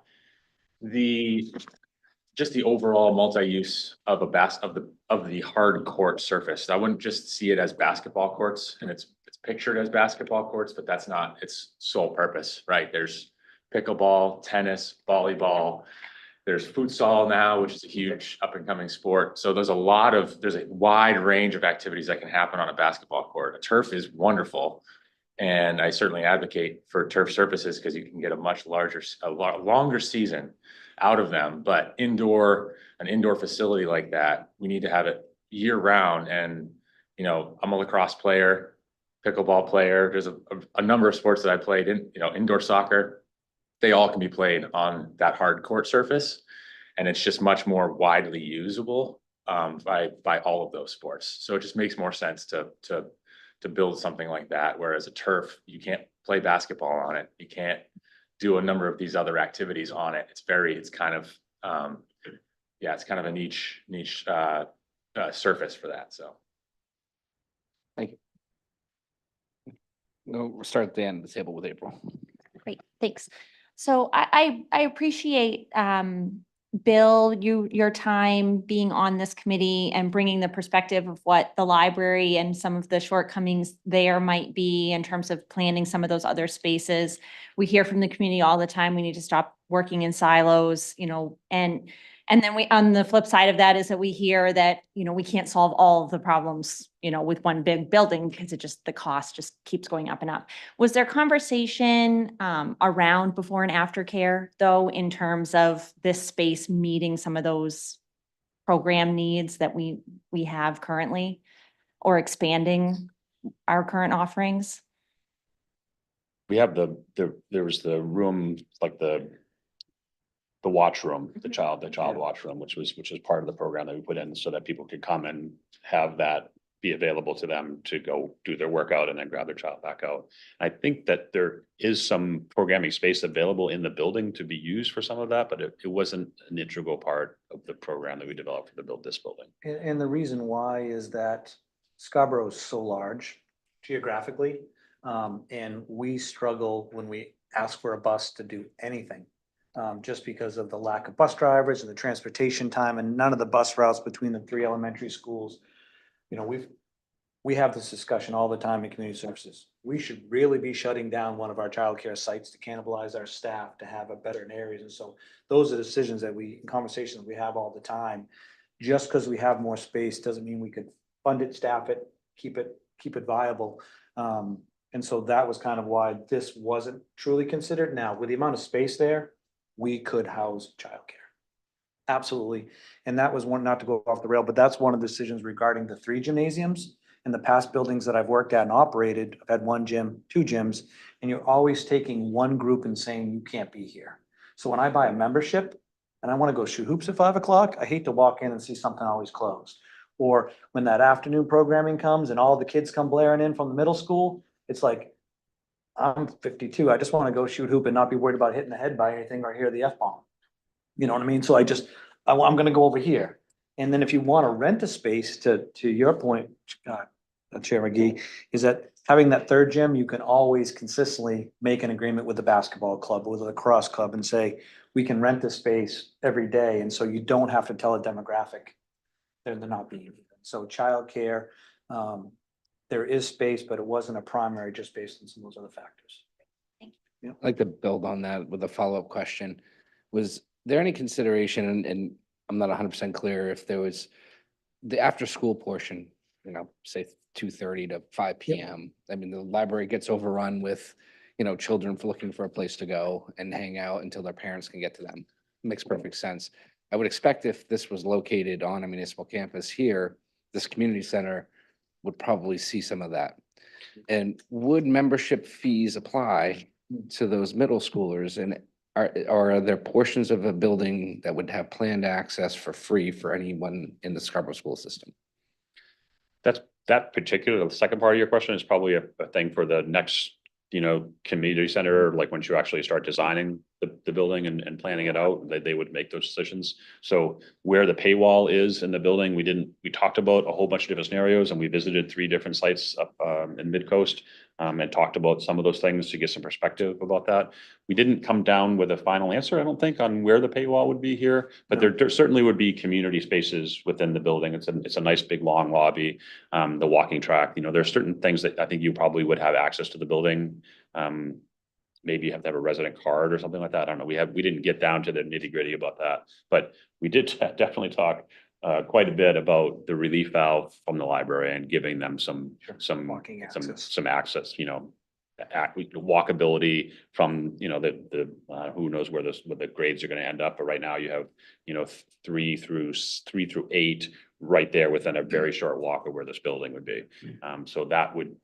Just the overall multi-use of the hard court surface. I wouldn't just see it as basketball courts and it's pictured as basketball courts, but that's not its sole purpose, right? There's pickleball, tennis, volleyball. There's futsal now, which is a huge up and coming sport. So there's a wide range of activities that can happen on a basketball court. A turf is wonderful. And I certainly advocate for turf surfaces because you can get a longer season out of them. But an indoor facility like that, we need to have it year round and, you know, I'm a lacrosse player, pickleball player. There's a number of sports that I played in, you know, indoor soccer. They all can be played on that hard court surface. And it's just much more widely usable by all of those sports. So it just makes more sense to build something like that. Whereas a turf, you can't play basketball on it. You can't do a number of these other activities on it. It's kind of it's kind of a niche surface for that. So. No, we'll start at the end of the table with April. Great, thanks. So I appreciate, Bill, your time being on this committee and bringing the perspective of what the library and some of the shortcomings there might be in terms of planning some of those other spaces. We hear from the community all the time, we need to stop working in silos, you know, and then on the flip side of that is that we hear that, you know, we can't solve all of the problems, you know, with one big building because the cost just keeps going up and up. Was there conversation around before and after care though, in terms of this space meeting some of those program needs that we have currently or expanding our current offerings? We have there was the room, like the watch room, the child watch room, which was part of the program that we put in so that people could come and have that be available to them to go do their workout and then grab their child back out. I think that there is some programming space available in the building to be used for some of that, but it wasn't an integral part of the program that we developed to build this building. And the reason why is that Scarborough is so large geographically, and we struggle when we ask for a bus to do anything. Just because of the lack of bus drivers and the transportation time and none of the bus routes between the 3 elementary schools. You know, we have this discussion all the time in community services. We should really be shutting down one of our childcare sites to cannibalize our staff to have a better in areas. And so those are decisions that conversations we have all the time. Just because we have more space doesn't mean we could fund it, staff it, keep it viable. And so that was kind of why this wasn't truly considered. Now, with the amount of space there, we could house childcare. Absolutely. And that was one, not to go off the rail, but that's one of the decisions regarding the 3 gymnasiums. In the past buildings that I've worked at and operated, I've had 1 gym, 2 gyms, and you're always taking one group and saying, you can't be here. So when I buy a membership and I want to go shoot hoops at 5 o'clock, I hate to walk in and see something always closed. Or when that afternoon programming comes and all the kids come blaring in from the middle school, it's like, I'm 52. I just want to go shoot hoop and not be worried about hitting the head by anything or hear the F-bomb. You know what I mean? So I'm going to go over here. And then if you want to rent a space, to your point, Chair McGee, is that having that 3rd gym, you can always consistently make an agreement with the basketball club, with the lacrosse club and say, we can rent this space every day. And so you don't have to tell a demographic they're not being. So childcare, there is space, but it wasn't a primary just based on some of those other factors. Thank I'd like to build on that with a follow-up question. Was there any consideration, and I'm not 100% clear if there was the after-school portion, you know, say 2:30 to 5 p.m. I mean, the library gets overrun with, you know, children looking for a place to go and hang out until their parents can get to them. Makes perfect sense. I would expect if this was located on a municipal campus here, this community center would probably see some of that. And would membership fees apply to those middle schoolers? And are there portions of a building that would have planned access for free for anyone in the Scarborough school system? That particular, the second part of your question is probably a thing for the next, you know, community center, like once you actually start designing the building and planning it out, they would make those decisions. So where the paywall is in the building, we talked about a whole bunch of different scenarios and we visited 3 different sites up in Midcoast and talked about some of those things to get some perspective about that. We didn't come down with a final answer, I don't think, on where the paywall would be here, but there certainly would be community spaces within the building. It's a nice big long lobby, the walking track, you know, there's certain things that I think you probably would have access to the building. Maybe you have to have a resident card or something like that. I don't know. We didn't get down to the nitty gritty about that, but we did definitely talk quite a bit about the relief valve from the library and giving them some Walking access. access, you know, walkability from, who knows where the grades are gonna end up, but right now you have, 3 through 8 right there within a very short walk of where this building would be. So that would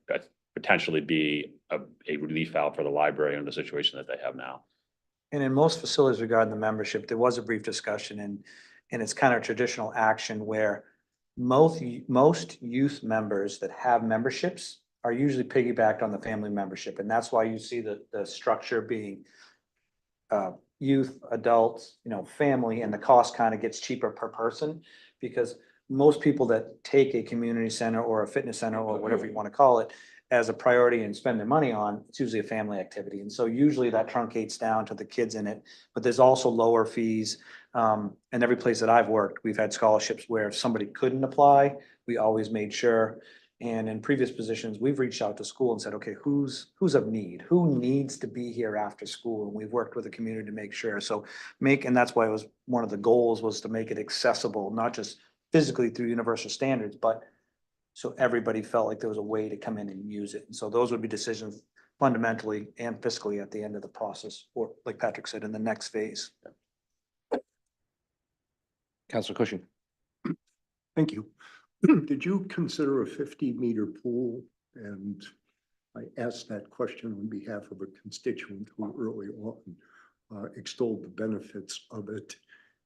potentially be a relief valve for the library in the situation that they have now. And in most facilities regarding the membership, there was a brief discussion and it's kind of traditional action where most youth members that have memberships are usually piggybacked on the family membership. And that's why you see the structure being youth, adults, family, and the cost kind of gets cheaper per person. Because most people that take a community center or a fitness center or whatever you want to call it as a priority and spend their money on, it's usually a family activity. And so usually that truncates down to the kids in it, but there's also lower fees. And every place that I've worked, we've had scholarships where if somebody couldn't apply, we always made sure. And in previous positions, we've reached out to school and said, okay, who's of need? Who needs to be here after school? And we've worked with the community to make sure. So and that's why it was one of the goals was to make it accessible, not just physically through universal standards, but so everybody felt like there was a way to come in and use it. And so those would be decisions fundamentally and fiscally at the end of the process, or like Patrick said, in the next phase. Councilor Cushing. Thank you. Did you consider a 50-meter pool? And I asked that question on behalf of a constituent who early on extolled the benefits of it.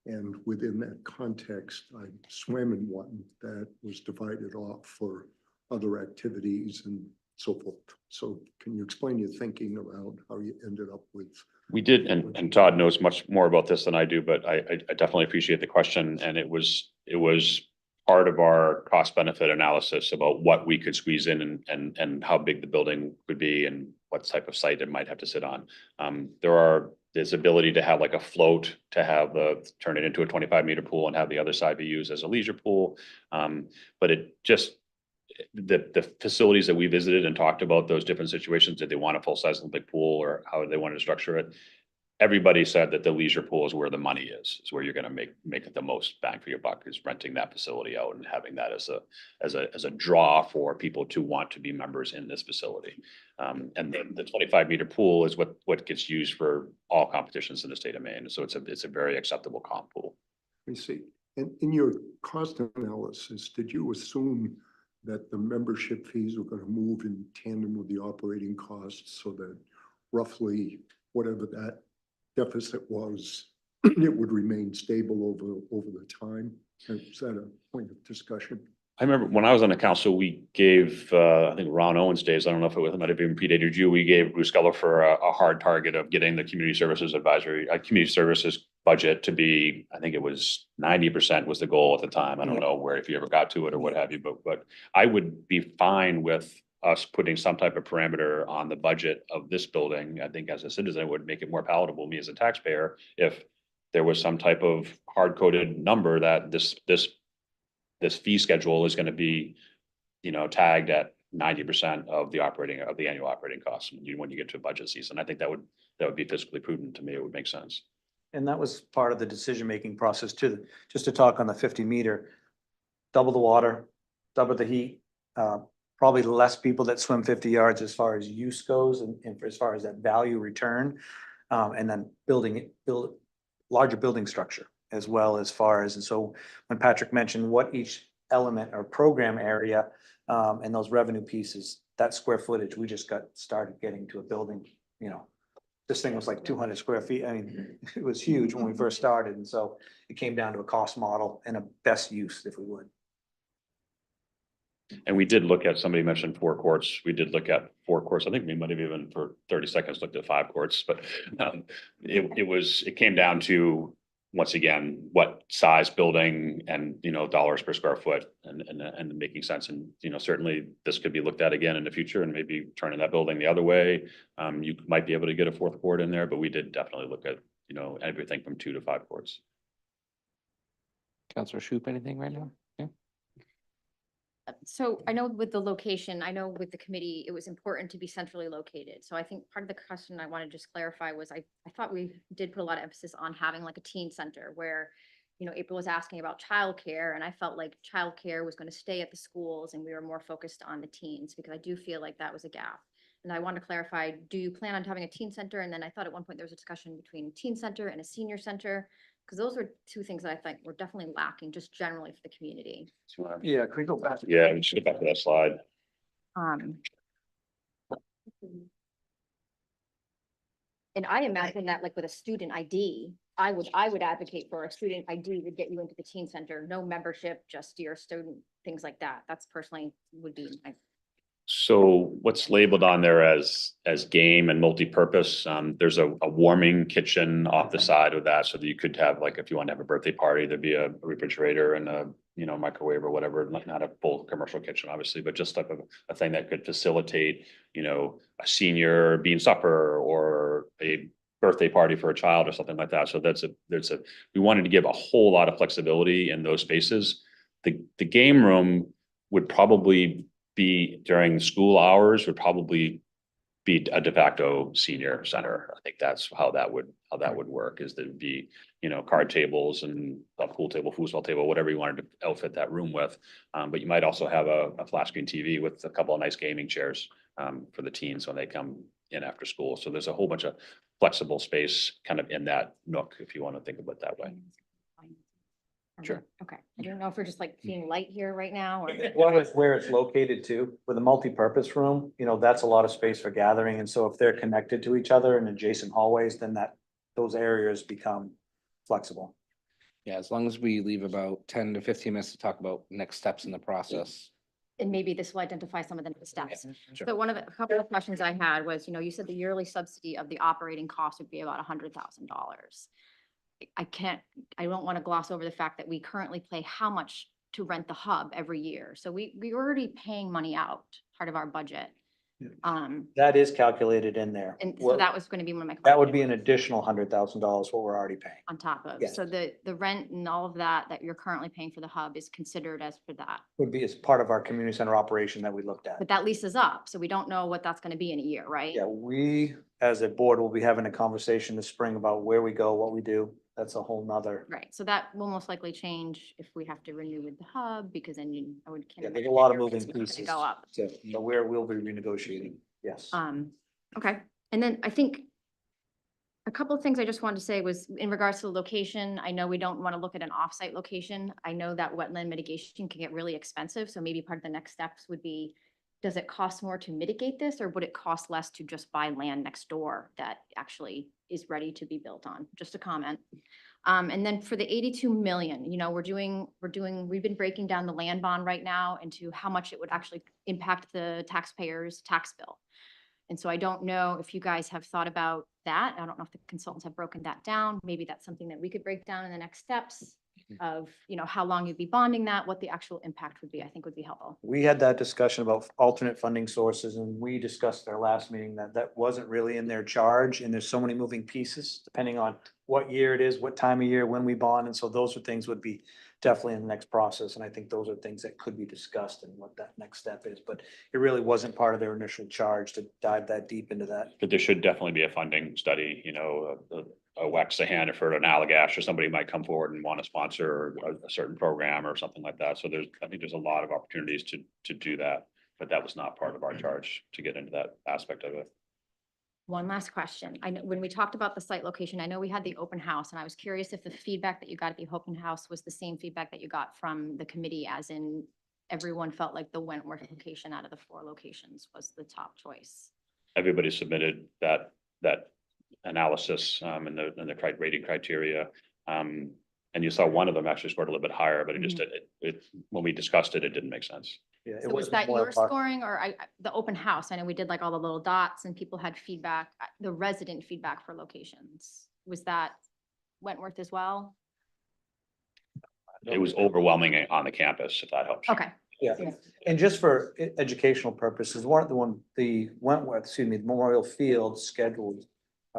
And within that context, I swam in one that was divided off for other activities and so forth. So can you explain your thinking around how you ended up with? We did, and Todd knows much more about this than I do, but I definitely appreciate the question. And it was part of our cost benefit analysis about what we could squeeze in and how big the building would be and what type of site it might have to sit on. There's ability to have like a float to turn it into a 25-meter pool and have the other side be used as a leisure pool. But the facilities that we visited and talked about those different situations, did they want a full-size Olympic pool or how they wanted to structure it? Everybody said that the leisure pool is where the money is where you're going to make it the most bang for your buck, is renting that facility out and having that as a draw for people to want to be members in this facility. And then the 25-meter pool is what gets used for all competitions in the state of Maine. So it's a very acceptable comp pool. I see. And in your cost analysis, did you assume that the membership fees were going to move in tandem with the operating costs so that roughly whatever that deficit was, it would remain stable over the time? Is that a point of discussion? I remember when I was on the council, we gave, I think Ron Owens days, I don't know if it might have even predated you, we gave Bruce Geller for a hard target of getting the community services community services budget to be, I think it was 90% was the goal at the time. I don't know if you ever got to it or what have you, but I would be fine with us putting some type of parameter on the budget of this building. I think as a citizen, it would make it more palatable, me as a taxpayer, if there was some type of hard-coded number that this fee schedule is going to be, tagged at 90% of the annual operating costs when you get to a budget season. I think that would be fiscally prudent to me. It would make sense. And that was part of the decision-making process too. Just to talk on the 50-meter, double the water, double the heat, probably less people that swim 50 yards as far as use goes and as far as that value return. And then build larger building structure as well as far as, and so when Patrick mentioned what each element or program area and those revenue pieces, that square footage, we just started getting to a building, this thing was like 200 square feet. I mean, it was huge when we first started. And so it came down to a cost model and a best use, if we would. And we did look at, somebody mentioned 4 courts. We did look at 4 courts. I think we might have even for 30 seconds looked at 5 courts, but it came down to, once again, what size building and, dollars per square foot and making sense. And, certainly this could be looked at again in the future and maybe turning that building the other way. You might be able to get a 4th court in there, but we did definitely look at, everything from 2 to 5 courts. Councilor Shoup, anything right now? Yeah. So I know with the location, I know with the committee, it was important to be centrally located. So I think part of the question I want to just clarify was I thought we did put a lot of emphasis on having like a teen center where, April was asking about childcare, and I felt like childcare was going to stay at the schools and we were more focused on the teens because I do feel like that was a gap. and I want to clarify, do you plan on having a teen center? And then I thought at one point there was a discussion between a teen center and a senior center. Because those are two things that I think were definitely lacking just generally for the community. Yeah, can we go back? Yeah, we should get back to that slide. And I imagine that like with a student ID, I would advocate for a student ID to get you into the teen center, no membership, just your student, things like that. That's personally would be my. So what's labeled on there as game and multi-purpose, there's a warming kitchen off the side of that, so that you could have, like, if you want to have a birthday party, there'd be a refrigerator and a, you know, microwave or whatever, not a full commercial kitchen, obviously, but just type of a thing that could facilitate, you know, a senior bean supper or a birthday party for a child or something like that. So we wanted to give a whole lot of flexibility in those spaces. The game room would probably be during school hours, would probably be a de facto senior center. I think that's how that would work, is there'd be, you know, card tables and a pool table, foosball table, whatever you wanted to outfit that room with. But you might also have a flat screen TV with a couple of nice gaming chairs for the teens when they come in after school. So there's a whole bunch of flexible space kind of in that nook, if you want to think of it that way. Sure. Okay. I don't know if we're just like being light here right now or. Well, with where it's located too, with a multi-purpose room, you know, that's a lot of space for gathering. And so if they're connected to each other in adjacent hallways, then those areas become flexible. Yeah, as long as we leave about 10 to 15 minutes to talk about next steps in the process. And maybe this will identify some of the next steps. Sure. So a couple of questions I had was, you know, you said the yearly subsidy of the operating cost would be about $100,000. I don't want to gloss over the fact that we currently pay how much to rent the hub every year. So we're already paying money out, part of our budget. That is calculated in there. And so that was going to be one of my questions. That would be an additional $100,000 what we're already paying. On top of, Yes. so the rent and all of that you're currently paying for the hub is considered as for that. Would be as part of our community center operation that we looked at. But that leases up, so we don't know what that's going to be in a year, right? Yeah, we, as a board, will be having a conversation this spring about where we go, what we do. That's a whole nother. Right, so that will most likely change if we have to renew with the hub, because then I would. can't Yeah, there's a imagine lot of your moving rates are gonna pieces. Go up. So we'll be renegotiating, yes. Okay, and then I think a couple of things I just wanted to say was in regards to the location, I know we don't want to look at an offsite location. I know that wetland mitigation can get really expensive, so maybe part of the next steps would be, does it cost more to mitigate this, or would it cost less to just buy land next door that actually is ready to be built on? Just a comment. And then for the 82 million, you know, we've been breaking down the land bond right now into how much it would actually impact the taxpayers' tax bill. And so I don't know if you guys have thought about that. I don't know if the consultants have broken that down. Maybe that's something that we could break down in the next steps of, you know, how long you'd be bonding that, what the actual impact would be, I think would be helpful. We had that discussion about alternate funding sources, and we discussed at our last meeting that wasn't really in their charge, and there's so many moving pieces depending on what year it is, what time of year, when we bond, and so those are things would be definitely in the next process, and I think those are things that could be discussed and what that next step is, but it really wasn't part of their initial charge to dive that deep into that. But there should definitely be a funding study, you know, a WEX, a Hannaford, an Allagash, or somebody might come forward and want to sponsor a certain program or something like that. So I think there's a lot of opportunities to do that, but that was not part of our charge to get into that aspect of it. One last question. I know when we talked about the site location, I know we had the open house, and I was curious if the feedback that you got at the open house was the same feedback that you got from the committee, as in everyone felt like the Wentworth location out of the 4 locations was the top choice. Everybody submitted that analysis and the rating criteria. And you saw one of them actually scored a little bit higher, but when we discussed it, it didn't make sense. Yeah, it So was wasn't that more your about- scoring or the open house? I know we did like all the little dots and people had feedback, the resident feedback for locations. Was that Wentworth as well? It was overwhelming on the campus, if that helps. Okay. Yeah, and just for educational purposes, the Wentworth, Memorial Field scheduled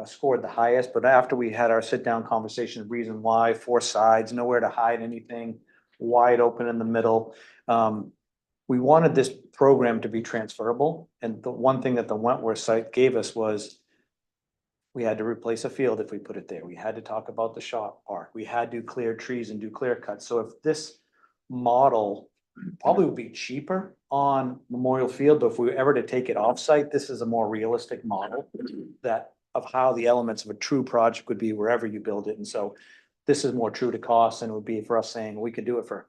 scored the highest, but after we had our sit-down conversation, the reason why, 4 sides, nowhere to hide anything, wide open in the middle. We wanted this program to be transferable, and the one thing that the Wentworth site gave us was we had to replace a field if we put it there. We had to talk about the shop park. We had to clear trees and do clear cuts. So if this model probably would be cheaper on Memorial Field, but if we were ever to take it off-site, this is a more realistic model that of how the elements of a true project would be wherever you build it. And so this is more true to cost and it would be for us saying we could do it for,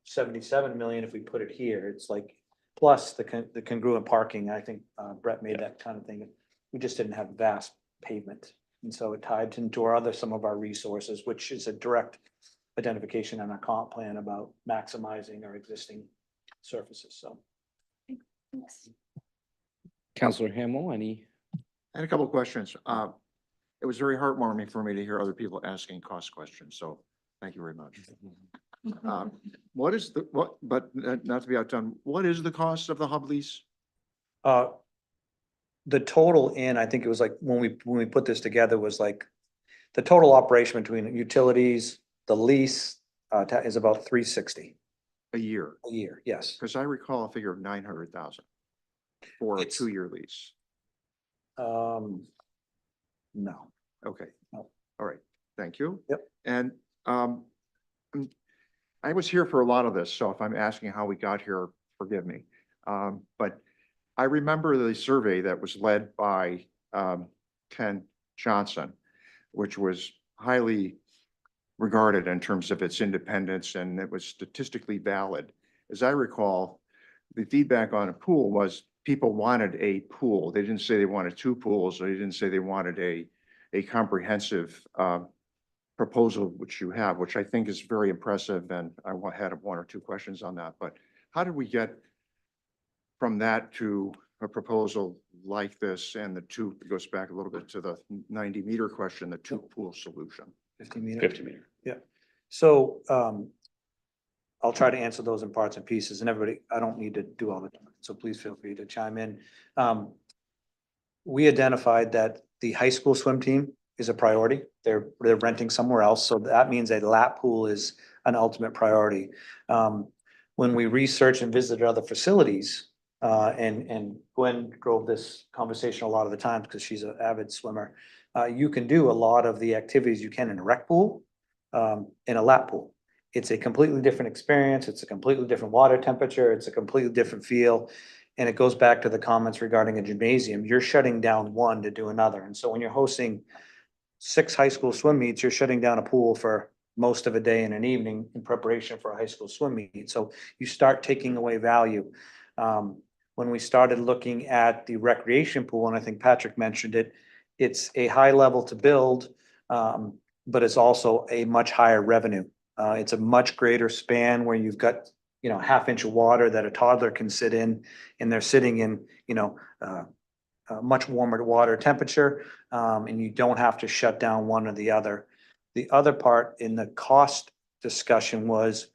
77 million if we put it here. It's like, plus the congruent parking. I think Brett made that kind of thing. We just didn't have vast pavement. And so it tied into some of our resources, which is a direct identification on our comp plan about maximizing our existing surfaces. So. Counselor Hamel, any? I had a couple of questions. It was very heartwarming for me to hear other people asking cost questions, so thank you very much. What is but not to be outdone, what is the cost of the hub lease? The total I think it was like, when we put this together was like, the total operation between utilities, the lease, is about 360 A year? a year, yes. Because I recall a figure of 900,000 for a It's- 2-year lease. No. Okay. No. All right. Thank you. Yep. And I was here for a lot of this, so if I'm asking how we got here, forgive me. But I remember the survey that was led by Ken Johnson, which was highly regarded in terms of its independence, and it was statistically valid. As I recall, the feedback on a pool was people wanted a pool. They didn't say they wanted 2 pools, or they didn't say they wanted a comprehensive proposal, which you have, which I think is very impressive. And I had 1 or 2 questions on that. But how did we get from that to a proposal like this, and it goes back a little bit to the 90-meter question, the 2-pool solution? 50 meter. 50 meter. Yeah. So I'll try to answer those in parts and pieces, and everybody, I don't need to do all the time, so please feel free to chime in. We identified that the high school swim team is a priority. They're renting somewhere else, so that means a lap pool is an ultimate priority. When we researched and visited other facilities, and Gwen drove this conversation a lot of the times because she's an avid swimmer, you can do a lot of the activities you can in a rec pool, in a lap pool. It's a completely different experience. It's a completely different water temperature. It's a completely different feel. And it goes back to the comments regarding a gymnasium. You're shutting down one to do another. And so when you're hosting 6 high school swim meets, you're shutting down a pool for most of a day and an evening in preparation for a high school swim meet. So you start taking away value. When we started looking at the recreation pool, and I think Patrick mentioned it, it's a high level to build, but it's also a much higher revenue. It's a much greater span where you've got, half-inch of water that a toddler can sit in, and they're sitting in, a much warmer water temperature, and you don't have to shut down one or the other. The other part in the cost discussion was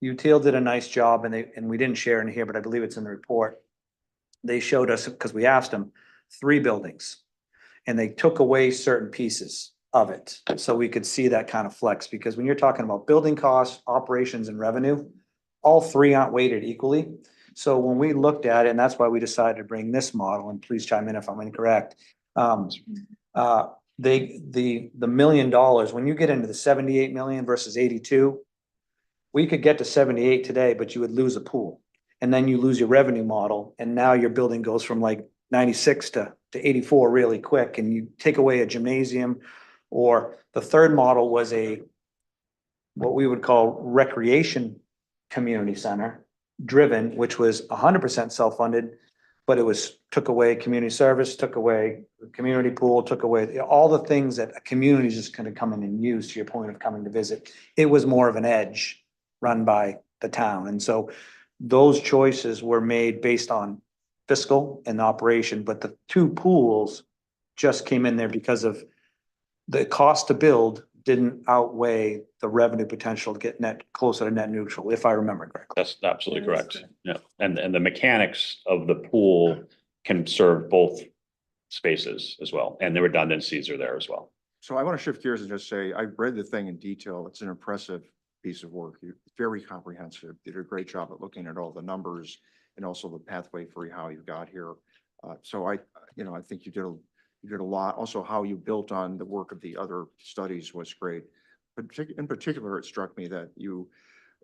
UTIL did a nice job, and we didn't share in here, but I believe it's in the report. They showed us, because we asked them, 3 buildings, and they took away certain pieces of it. So we could see that kind of flex, because when you're talking about building costs, operations, and revenue, all 3 aren't weighted equally. So when we looked at it, and that's why we decided to bring this model, and please chime in if I'm incorrect. The $1 million, when you get into the 78 million versus 82, we could get to 78 today, but you would lose a pool. And then you lose your revenue model. And now your building goes from like 96 to 84 really quick. And you take away a gymnasium, or the third model was what we would call recreation community center driven, which was 100% self-funded, but it took away community service, took away the community pool, took away all the things that a community is just going to come in and use, to your point of coming to visit. It was more of an edge run by the town. And so those choices were made based on fiscal and operation, but the 2 pools just came in there because of the cost to build didn't outweigh the revenue potential to get closer to net neutral, if I remember correctly. That's absolutely correct. Yeah. And the mechanics of the pool can serve both spaces as well. And the redundancies are there as well. So I want to shift gears and just say, I read the thing in detail. It's an impressive piece of work. You're very comprehensive. Did a great job at looking at all the numbers and also the pathway for how you got here. So I think you did a lot. Also, how you built on the work of the other studies was great. But in particular, it struck me that you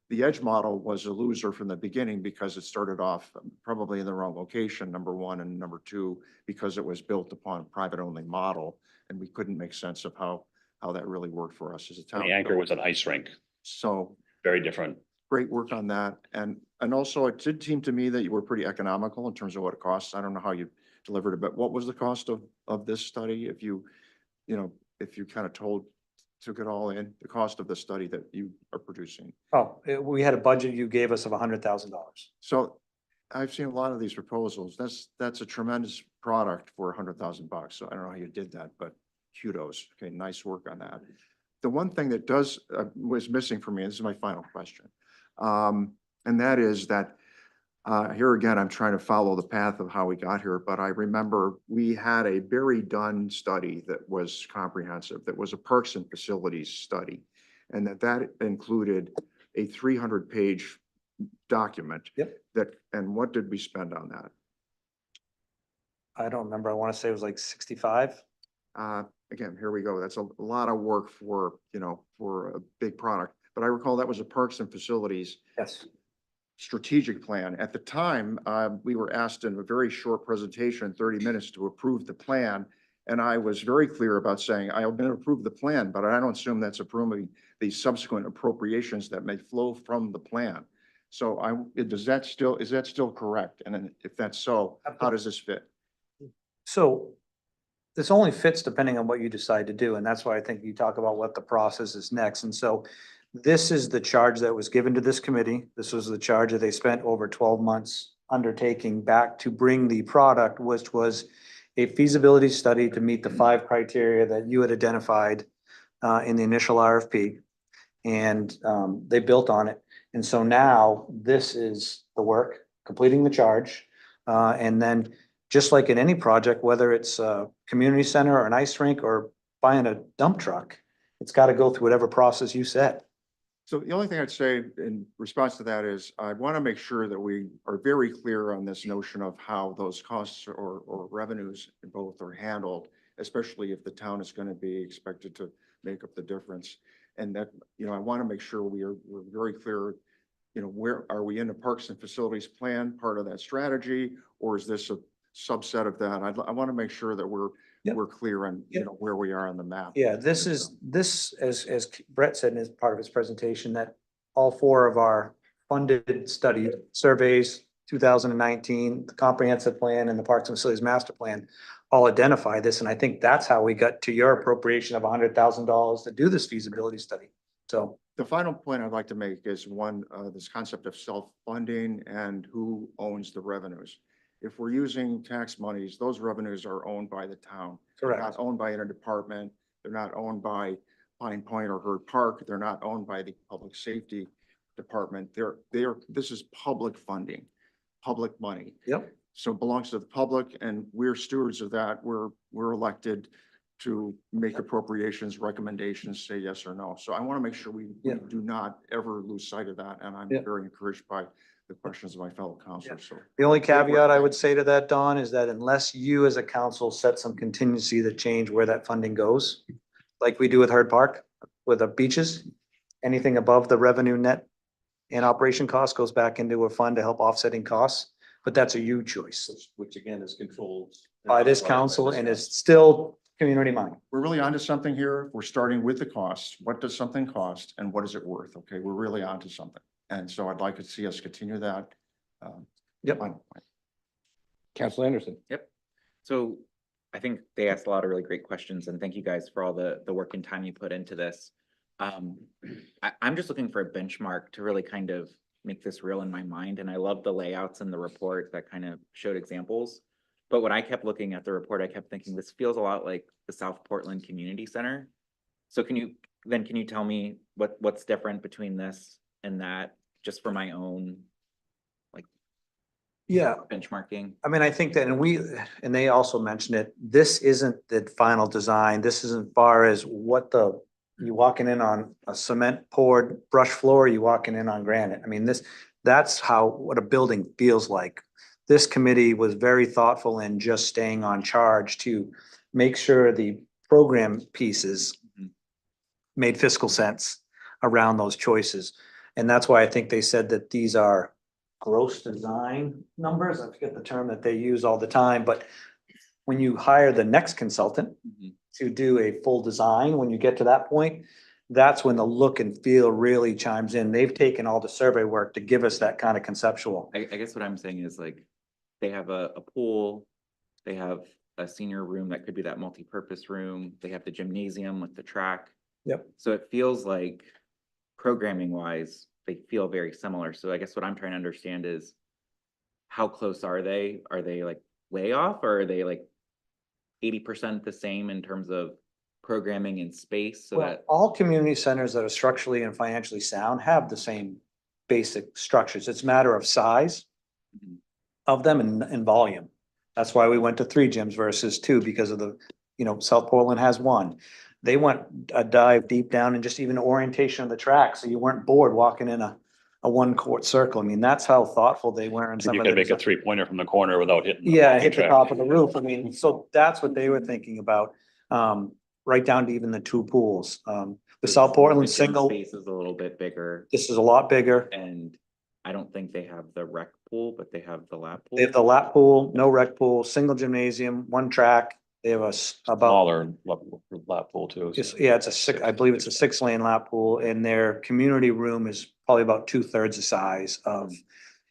the Edge model was a loser from the beginning because it started off probably in the wrong location, number one, and number two, because it was built upon a private-only model, and we couldn't make sense of how that really worked for us as a town. The anchor was an ice rink, So very different. great work on that. And also it did seem to me that you were pretty economical in terms of what it costs. I don't know how you delivered it, but what was the cost of this study? If you kind of took it all in, the cost of the study that you are producing. Oh, we had a budget you gave us of $100,000. So I've seen a lot of these proposals. That's a tremendous product for $100,000. So I don't know how you did that, but kudos. Okay, nice work on that. The one thing that was missing for me, and this is my final question, and that is that here again, I'm trying to follow the path of how we got here, but I remember we had a Barry Dunn study that was comprehensive, that was a parks and facilities study, and that included a 300-page document. Yep. And what did we spend on that? I don't remember. I want to say it was like 65. Again, here we go. That's a lot of work for a big product, but I recall that was a parks and facilities Yes. strategic plan. At the time, we were asked in a very short presentation, 30 minutes, to approve the plan. And I was very clear about saying, I'm going to approve the plan, but I don't assume that's approving the subsequent appropriations that may flow from the plan. So is that still correct? And then if that's so, how does this fit? So this only fits depending on what you decide to do. And that's why I think you talk about what the process is next. And so this is the charge that was given to this committee. This was the charge that they spent over 12 months undertaking back to bring the product, which was a feasibility study to meet the 5 criteria that you had identified in the initial RFP. And they built on it. And so now this is the work, completing the charge. And then just like in any project, whether it's a community center or an ice rink or buying a dump truck, it's got to go through whatever process you set. So the only thing I'd say in response to that is I want to make sure that we are very clear on this notion of how those costs or revenues both are handled, especially if the town is going to be expected to make up the difference. And that, I want to make sure we're very clear, where are we in the parks and facilities plan, part of that strategy, or is this a subset of that? I want to make sure that we're clear on, where we are on the map. Yeah, this, as Brett said in his part of his presentation, that all 4 of our funded study surveys, 2019, the comprehensive plan and the Parks and Facilities Master Plan all identify this. And I think that's how we got to your appropriation of $100,000 to do this feasibility study. So the final point I'd like to make is this concept of self-funding and who owns the revenues. If we're using tax monies, those revenues are owned by the town. Correct. They're not owned by a department. They're not owned by Pine Point or Herd Park. They're not owned by the public safety department. This is public funding, public money. Yep. So it belongs to the public, and we're stewards of that. We're elected to make appropriations, recommendations, say yes or no. So I want to make sure we do not ever lose sight of that. And I'm very encouraged by the questions of my fellow counselors. So the only caveat I would say to that, Don, is that unless you as a council set some contingency to change where that funding goes, like we do with Herd Park, with the beaches, anything above the revenue net and operation cost goes back into a fund to help offsetting costs. But that's a you choice. Which again is controlled By this council and is still community money. we're really onto something here. We're starting with the cost. What does something cost and what is it worth? Okay, we're really onto something. And so I'd like to see us continue that. Yep. Councilor Anderson. Yep. So I think they asked a lot of really great questions, and thank you guys for all the work and time you put into this. I'm just looking for a benchmark to really kind of make this real in my mind. And I love the layouts in the report that kind of showed examples. But when I kept looking at the report, I kept thinking this feels a lot like the South Portland Community Center. So can you tell me what's different between this and that, just for my own benchmarking? I mean, I think that, and they also mentioned it, this isn't the final design. This isn't far as you walking in on a cement poured brush floor, you walking in on granite. I mean, that's what a building feels like. This committee was very thoughtful in just staying on charge to make sure the program pieces made fiscal sense around those choices. And that's why I think they said that these are gross design numbers. I forget the term that they use all the time, but when you hire the next consultant to do a full design, when you get to that point, that's when the look and feel really chimes in. They've taken all the survey work to give us that kind of conceptual. I guess what I'm saying is like, they have a pool, they have a senior room that could be that multi-purpose room, they have the gymnasium with the track. Yep. So it feels like programming wise, they feel very similar. So I guess what I'm trying to understand is how close are they? Are they like way off, or are they like 80% the same in terms of programming and space so Well, that? all community centers that are structurally and financially sound have the same basic structures. It's a matter of size of them and volume. That's why we went to 3 gyms versus 2 because of the, South Portland has 1. They went a dive deep down and just even orientation of the track, so you weren't bored walking in a 1-court circle. I mean, that's how thoughtful they were in some You of the. can make a 3-pointer from the corner without hitting. Yeah, hit the top of the roof. I mean, so that's what they were thinking about, right down to even the 2 pools. The South Portland gym single, Space is a little bit bigger, this is a lot bigger. and I don't think they have the rec pool, but they have the lap pool. They have the lap pool, no rec pool, single gymnasium, 1 track. They have about, Smaller lap pool too. so. I believe it's a 6-lane lap pool, and their community room is probably about 2/3 the size of,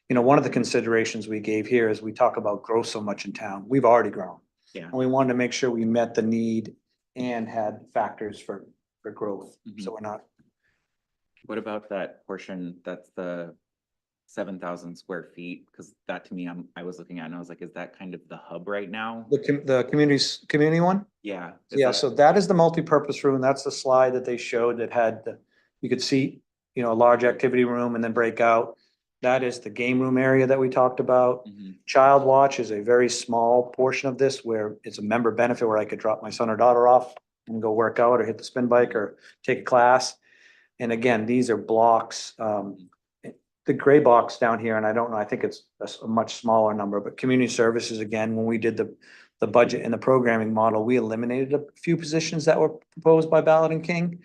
one of the considerations we gave here is we talk about growth so much in town. We've already grown. Yeah. And we wanted to make sure we met the need and had factors for growth. So we're not. What about that portion that's the 7,000 square feet? Because that to me, I was looking at and I was like, is that kind of the hub right now? The community one? Yeah. Yeah, so that is the multipurpose room. That's the slide that they showed that had, you could see, a large activity room and then break out. That is the game room area that we talked about. Child Watch is a very small portion of this where it's a member benefit where I could drop my son or daughter off and go work out or hit the spin bike or take a class. And again, these are blocks. The gray box down here, and I don't know, I think it's a much smaller number, but community services, again, when we did the budget and the programming model, we eliminated a few positions that were proposed by Ballard and King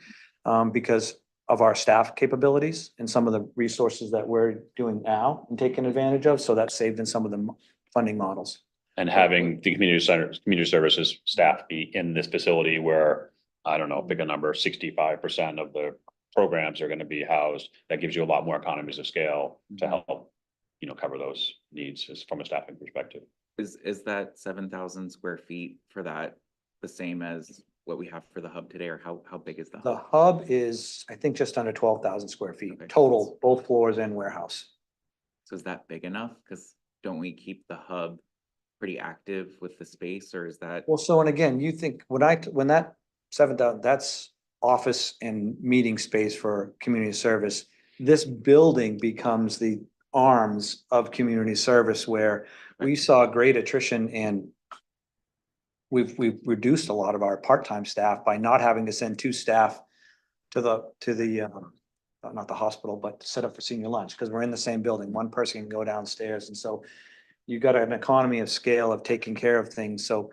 because of our staff capabilities and some of the resources that we're doing now and taking advantage of. So that saved in some of the funding models. And having the community services staff be in this facility where, I don't know, pick a number, 65% of the programs are going to be housed, that gives you a lot more economies of scale to help, cover those needs from a staffing perspective. Is that 7,000 square feet for that the same as what we have for the hub today, or how big is the hub? The hub is, I think, just under 12,000 square feet total, both floors and warehouse. So is that big enough? Because don't we keep the hub pretty active with the space, or is that? Well, so, and again, you think when that 7,000, that's office and meeting space for community service. This building becomes the arms of community service where we saw great attrition, and we've reduced a lot of our part-time staff by not having to send 2 staff to the not the hospital, but to set up for senior lunch, because we're in the same building. 1 person can go downstairs. And so you got an economy of scale of taking care of things. So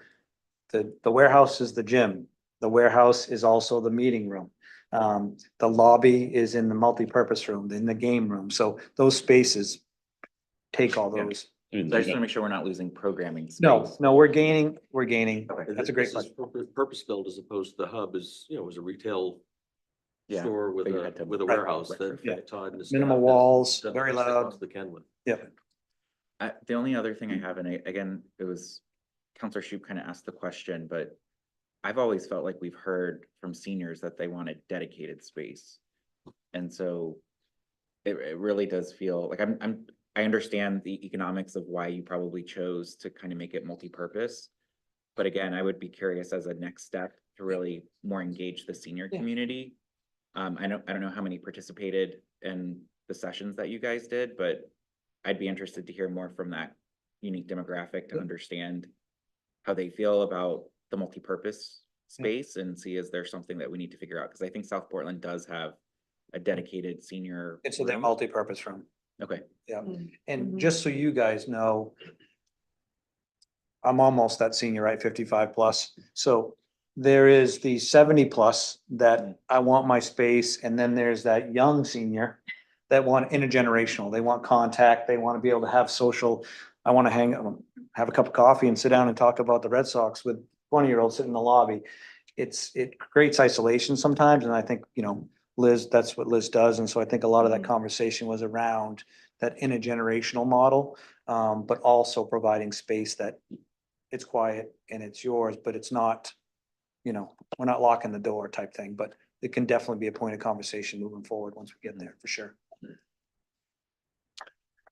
the warehouse is the gym. The warehouse is also the meeting room. The lobby is in the multipurpose room, in the game room. So those spaces take all those. So I just want to make sure we're not losing programming space. No, we're gaining. That's a great This is question. Purpose-built as opposed to the hub is, was a retail Yeah, store with but you had to- a Right. warehouse that Yeah. Todd and his Minimal staff has walls, done the very best they loud. possibly can with. Yep. The only other thing I have, and again, it was Counselor Shoup kind of asked the question, but I've always felt like we've heard from seniors that they wanted dedicated space. And so it really does feel like I understand the economics of why you probably chose to kind of make it multi-purpose. But again, I would be curious as a next step to really more engage the senior community. I don't know how many participated in the sessions that you guys did, but I'd be interested to hear more from that unique demographic to understand how they feel about the multi-purpose space and see, is there something that we need to figure out? Because I think South Portland does have a dedicated senior. It's their room. multi-purpose room. Okay. Yeah. Mhm. And just so you guys know, I'm almost that senior, right? 55 plus. So there is the 70 plus that I want my space. And then there's that young senior that want intergenerational. They want contact. They want to be able to have social. I want to have a cup of coffee and sit down and talk about the Red Sox with 20-year-olds sitting in the lobby. It creates isolation sometimes. And I think, Liz, that's what Liz does. And so I think a lot of that conversation was around that intergenerational model, but also providing space that it's quiet and it's yours, but it's not, we're not locking the door type thing, but it can definitely be a point of conversation moving forward once we get there, for sure.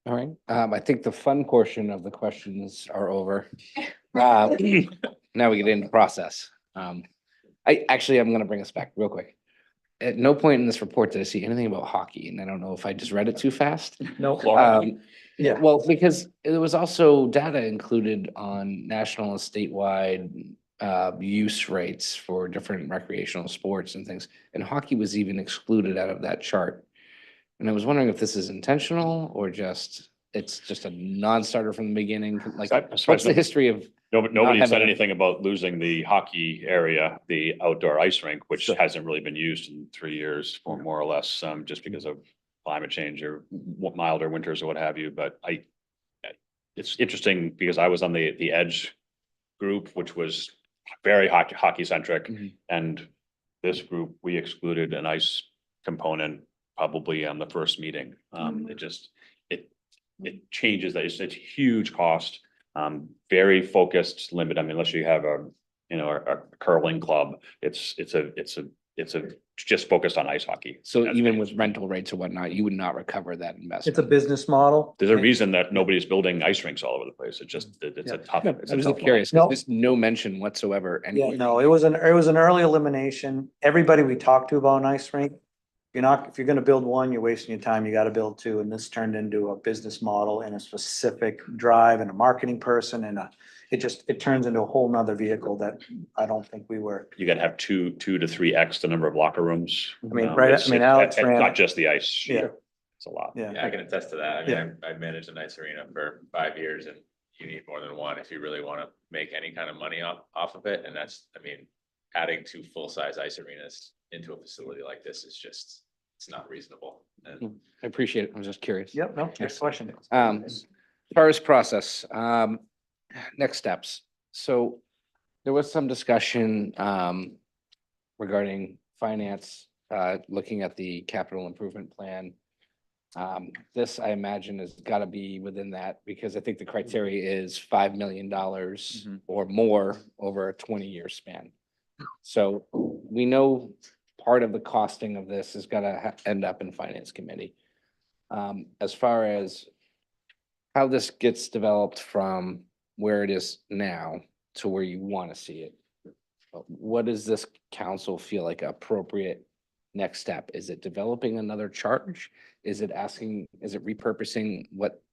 All right, I think the fun portion of the questions are over. Now we get into process. I'm gonna bring us back real quick. At no point in this report did I see anything about hockey, and I don't know if I just read it too fast. No. Yeah, well, because there was also data included on national and statewide use rates for different recreational sports and things, and hockey was even excluded out of that chart. And I was wondering if this is intentional or it's just a non-starter from the beginning, like, what's the history of? Nobody not said having- anything about losing the hockey area, the outdoor ice rink, which hasn't really been used in 3 years or more or less, just because of climate change or milder winters or what have you. But it's interesting because I was on the Edge group, which was very hockey centric. And this group, we excluded an ice component probably on the first meeting. It changes that. It's a huge cost, very focused limit. I mean, unless you have a curling club, it's just focused on ice hockey. So even with rental rates or whatnot, you would not recover that investment. It's a business model. There's a reason that nobody's building ice rinks all over the place. It's just, it's a tough. it's a I'm tough just curious, No. there's no mention whatsoever. Yeah, no, it was an early elimination. Everybody we talked to about an ice rink, if you're gonna build one, you're wasting your time. You gotta build two. And this turned into a business model and a specific drive and a marketing person and it turns into a whole nother vehicle that I don't think we were. You gotta have 2 to 3x the number of locker rooms. Alex ran. Not just the ice. Yeah. It's a lot. Yeah. Yeah, I can attest to that. I mean, Yeah. I managed an ice arena for 5 years and you need more than one if you really want to make any kind of money off of it. And that's, I mean, adding 2 full-size ice arenas into a facility like this is just, it's not reasonable. And I appreciate it. I'm just curious. Yep, no, next question. As far as process, next steps. So there was some discussion regarding finance, looking at the capital improvement plan. This, I imagine, has got to be within that because I think the criteria is $5 million or more over a 20-year span. So we know part of the costing of this is gonna end up in finance committee. As far as how this gets developed from where it is now to where you want to see it, what does this council feel like appropriate next step? Is it developing another charge? Is it repurposing what,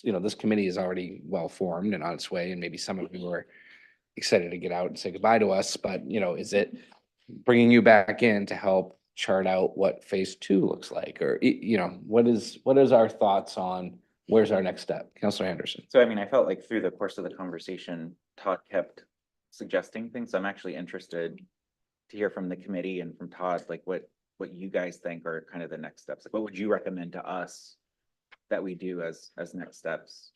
this committee is already well formed and on its way, and maybe some of you are excited to get out and say goodbye to us, but is it bringing you back in to help chart out what phase 2 looks like? Or, what is our thoughts on where's our next step? Councilor Anderson. So I mean, I felt like through the course of the conversation, Todd kept suggesting things. I'm actually interested to hear from the committee and from Todd, like what you guys think are kind of the next steps. Like, what would you recommend to us that we do as next steps,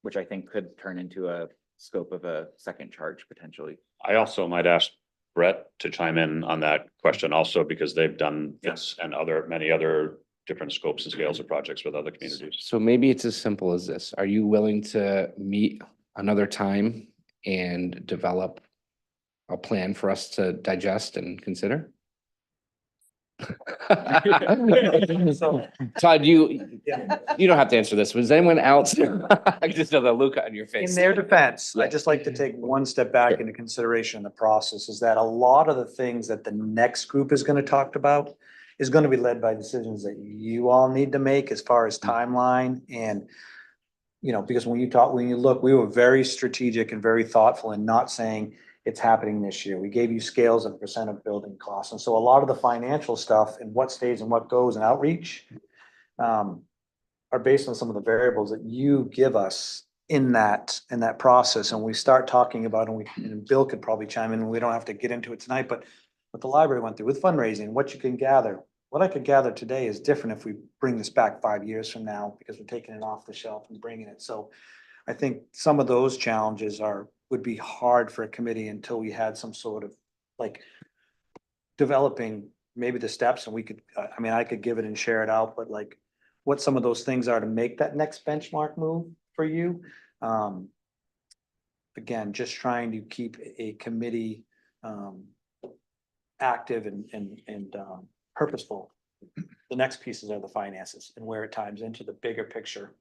which I think could turn into a scope of a second charge potentially. I also might ask Brett to chime in on that question also, because they've done this and many other different scopes and scales of projects with other communities. So maybe it's as simple as this. Are you willing to meet another time and develop a plan for us to digest and consider? Todd, you don't have to answer this. Was anyone else? I just know the look on your face. In their defense, I just like to take one step back into consideration in the process is that a lot of the things that the next group is going to talk about is going to be led by decisions that you all need to make as far as timeline and, because when you look, we were very strategic and very thoughtful in not saying it's happening this year. We gave you scales of percent of building costs. And so a lot of the financial stuff and what stays and what goes and outreach are based on some of the variables that you give us in that process. And we start talking about, and Bill could probably chime in, and we don't have to get into it tonight, but what the library went through with fundraising, what you can gather. what I could gather today is different if we bring this back 5 years from now, because we're taking it off the shelf and bringing it. So I think some of those challenges would be hard for a committee until we had some sort of like developing maybe the steps, and we could, I mean, I could give it and share it out, but like what some of those things are to make that next benchmark move for you. Again, just trying to keep a committee active and purposeful. The next pieces are the finances and where it ties into the bigger picture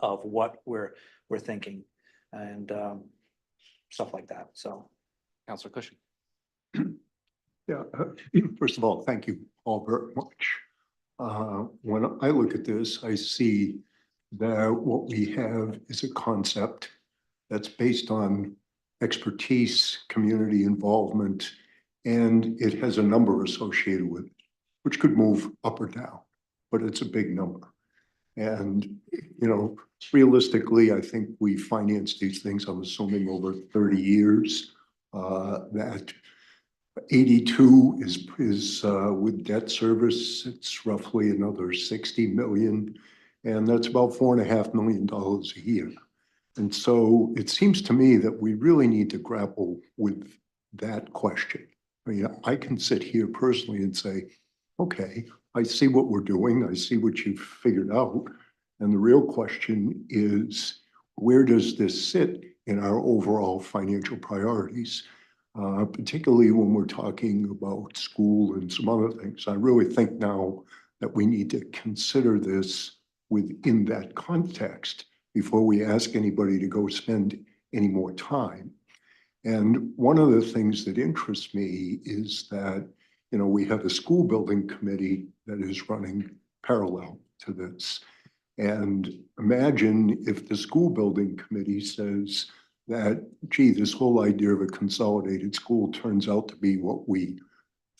of what we're thinking and stuff like that. So. Counselor Cushing. Yeah, first of all, thank you all very much. When I look at this, I see that what we have is a concept that's based on expertise, community involvement, and it has a number associated with it, which could move up or down, but it's a big number. And, you know, realistically, I think we financed these things, I'm assuming over 30 years, that 82 is with debt service, it's roughly another 60 million. And that's about $4.5 million a year. And so it seems to me that we really need to grapple with that question. I mean, I can sit here personally and say, okay, I see what we're doing. I see what you've figured out. And the real question is, where does this sit in our overall financial priorities? Particularly when we're talking about school and some other things. I really think now that we need to consider this within that context before we ask anybody to go spend any more time. And one of the things that interests me is that, you know, we have a school building committee that is running parallel to this. And imagine if the school building committee says that, gee, this whole idea of a consolidated school turns out to be what we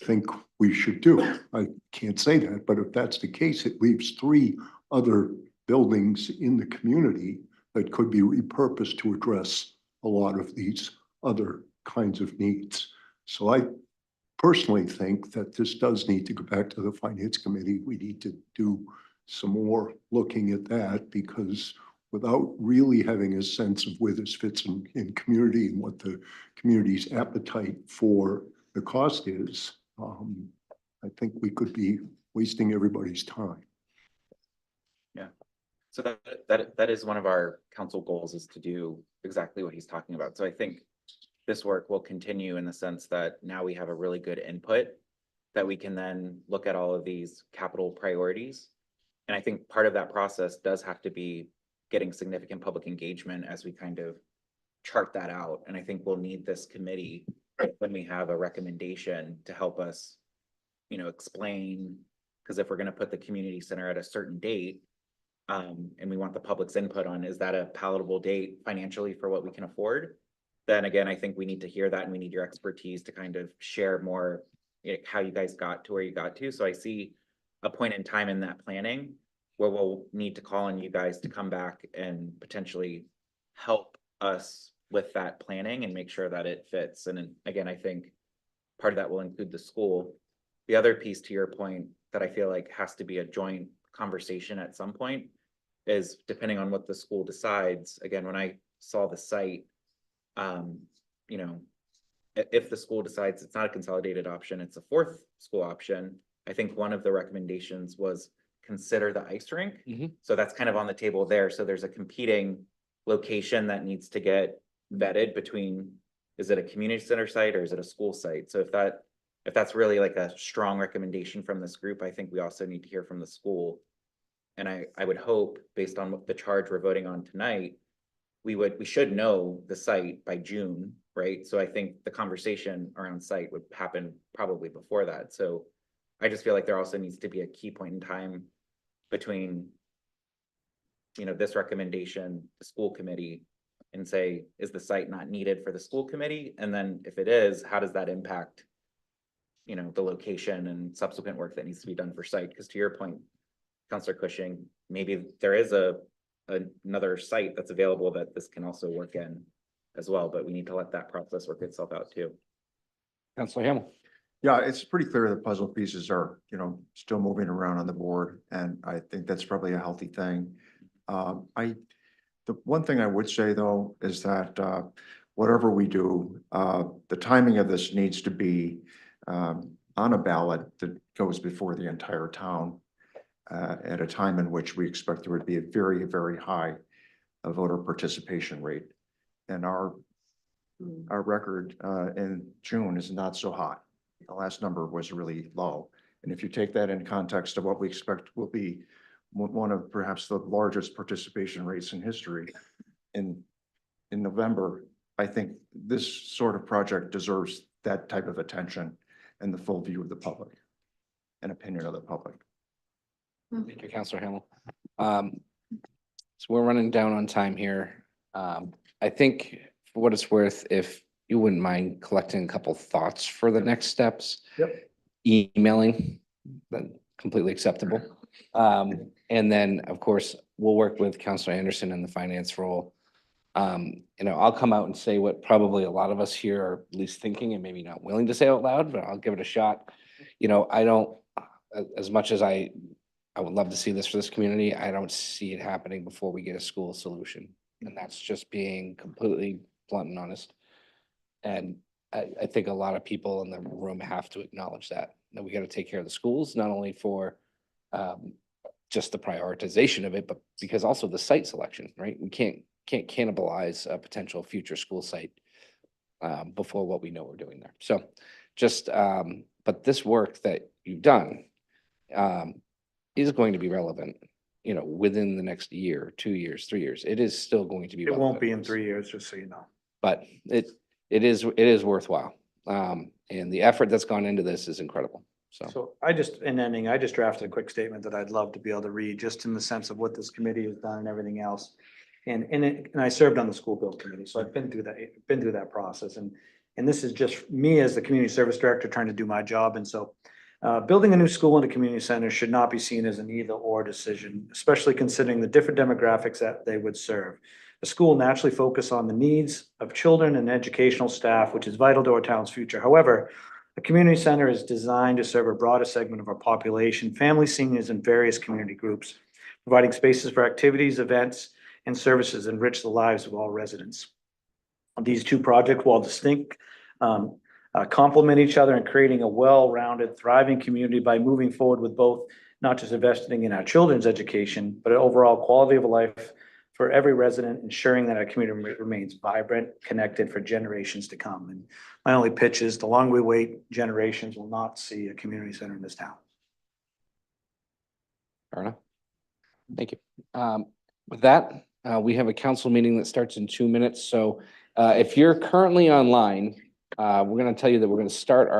think we should do. I can't say that, but if that's the case, it leaves 3 other buildings in the community that could be repurposed to address a lot of these other kinds of needs. So I personally think that this does need to go back to the finance committee. We need to do some more looking at that, because without really having a sense of where this fits in community and what the community's appetite for the cost is, I think we could be wasting everybody's time. Yeah. So that is one of our council goals, is to do exactly what he's talking about. So I think this work will continue in the sense that now we have a really good input that we can then look at all of these capital priorities. And I think part of that process does have to be getting significant public engagement as we kind of chart that out. And I think we'll need this committee when we have a recommendation to help us, you know, explain, because if we're going to put the community center at a certain date, and we want the public's input on, is that a palatable date financially for what we can afford? Then again, I think we need to hear that, and we need your expertise to kind of share more, how you guys got to where you got to. So I see a point in time in that planning where we'll need to call on you guys to come back and potentially help us with that planning and make sure that it fits. And then, again, I think part of that will include the school. The other piece, to your point, that I feel like has to be a joint conversation at some point is, depending on what the school decides. Again, when I saw the site, you know, if the school decides it's not a consolidated option, it's a 4th school option, I think one of the recommendations was consider the ice rink. So that's kind of on the table there. So there's a competing location that needs to get vetted between, is it a community center site or is it a school site? So if that's really like a strong recommendation from this group, I think we also need to hear from the school. And I would hope, based on what the charge we're voting on tonight, we should know the site by June, right? So I think the conversation around site would happen probably before that. So I just feel like there also needs to be a key point in time between, you know, this recommendation, the school committee, and say, is the site not needed for the school committee? And then if it is, how does that impact, you know, the location and subsequent work that needs to be done for site? Because to your point, Councilor Cushing, maybe there is another site that's available that this can also work in as well, but we need to let that process work itself out too. Councilor Hamel. Yeah, it's pretty clear the puzzle pieces are, still moving around on the board, and I think that's probably a healthy thing. The one thing I would say though is that whatever we do, the timing of this needs to be on a ballot that goes before the entire town at a time in which we expect there would be a very, very high voter participation rate. And our record in June is not so hot. The last number was really low. And if you take that in context of what we expect will be one of perhaps the largest participation rates in history in November, I think this sort of project deserves that type of attention and the full view of the public and opinion of the public. Thank you, Counselor Hamel. So we're running down on time here. I think for what it's worth, if you wouldn't mind collecting a couple thoughts for the next steps. Yep. Emailing, then completely acceptable. And then, of course, we'll work with Counselor Anderson in the finance role. I'll come out and say what probably a lot of us here are at least thinking and maybe not willing to say out loud, but I'll give it a shot. I don't, as much as I would love to see this for this community, I don't see it happening before we get a school solution. And that's just being completely blunt and honest. And I think a lot of people in the room have to acknowledge that we got to take care of the schools, not only for just the prioritization of it, but because also the site selection, right? We can't cannibalize a potential future school site before what we know we're doing there. So just, but this work that you've done is going to be relevant, within the next year, 2 years, 3 years. It is still going to be. It won't relevant. be in 3 years, just so you know. But it is worthwhile. And the effort that's gone into this is incredible. So I just drafted a quick statement that I'd love to be able to read, just in the sense of what this committee has done and everything else. And I served on the school build committee, so I've been through that process. And this is just me as the community service director trying to do my job. And so building a new school in a community center should not be seen as an either or decision, especially considering the different demographics that they would serve. The school naturally focus on the needs of children and educational staff, which is vital to our town's future. However, a community center is designed to serve a broader segment of our population, families, seniors, and various community groups, providing spaces for activities, events, and services enrich the lives of all residents. These two projects, while distinct, complement each other in creating a well-rounded, thriving community by moving forward with both, not just investing in our children's education, but an overall quality of life for every resident, ensuring that our community remains vibrant, connected for generations to come. And my only pitch is, the longer we wait, generations will not see a community center in this town. Fair enough. Thank you. With that, we have a council meeting that starts in 2 minutes. So if you're currently online, we're going to tell you that we're going to start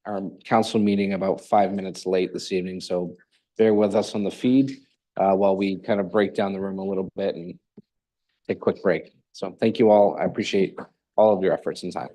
our council meeting about 5 minutes late this evening. So bear with us on the feed while we kind of break down the room a little bit and take a quick break. So thank you all. I appreciate all of your efforts and time.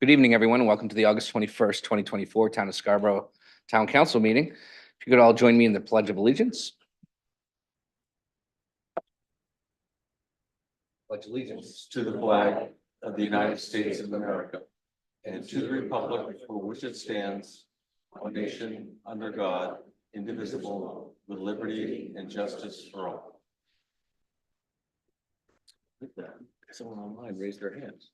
Good evening, everyone, and welcome to the August 21st, 2024 Town of Scarborough Town Council meeting. If you could all join me in the Pledge of Allegiance. Pledge allegiance To the flag of the United States of America and to the republic for which it stands, one nation under God, indivisible, with liberty and justice for all. With that, someone online raised their hands.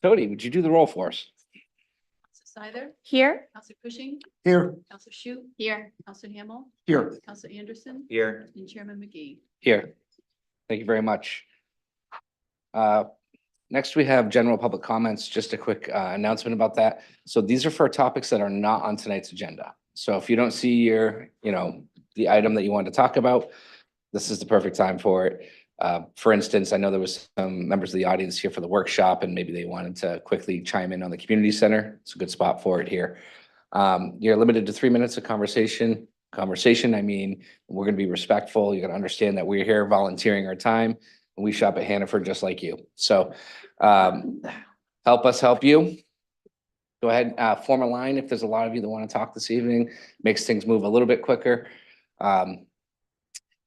Tony, would you do the roll for us? Counselor Snyder, Here? Counselor Cushing, Here. Counselor Shute. Here. Counselor Hamel, Here. Counselor Anderson, Here. and Chairman McGee. Here. Thank you very much. Next, we have general public comments. Just a quick announcement about that. So these are for topics that are not on tonight's agenda. So if you don't see your, the item that you want to talk about, this is the perfect time for it. For instance, I know there was some members of the audience here for the workshop and maybe they wanted to quickly chime in on the community center. It's a good spot for it here. You're limited to 3 minutes of conversation. I mean, we're going to be respectful. You're going to understand that we're here volunteering our time and we shop at Hannaford just like you. So help us help you. Go ahead, form a line if there's a lot of you that want to talk this evening. Makes things move a little bit quicker.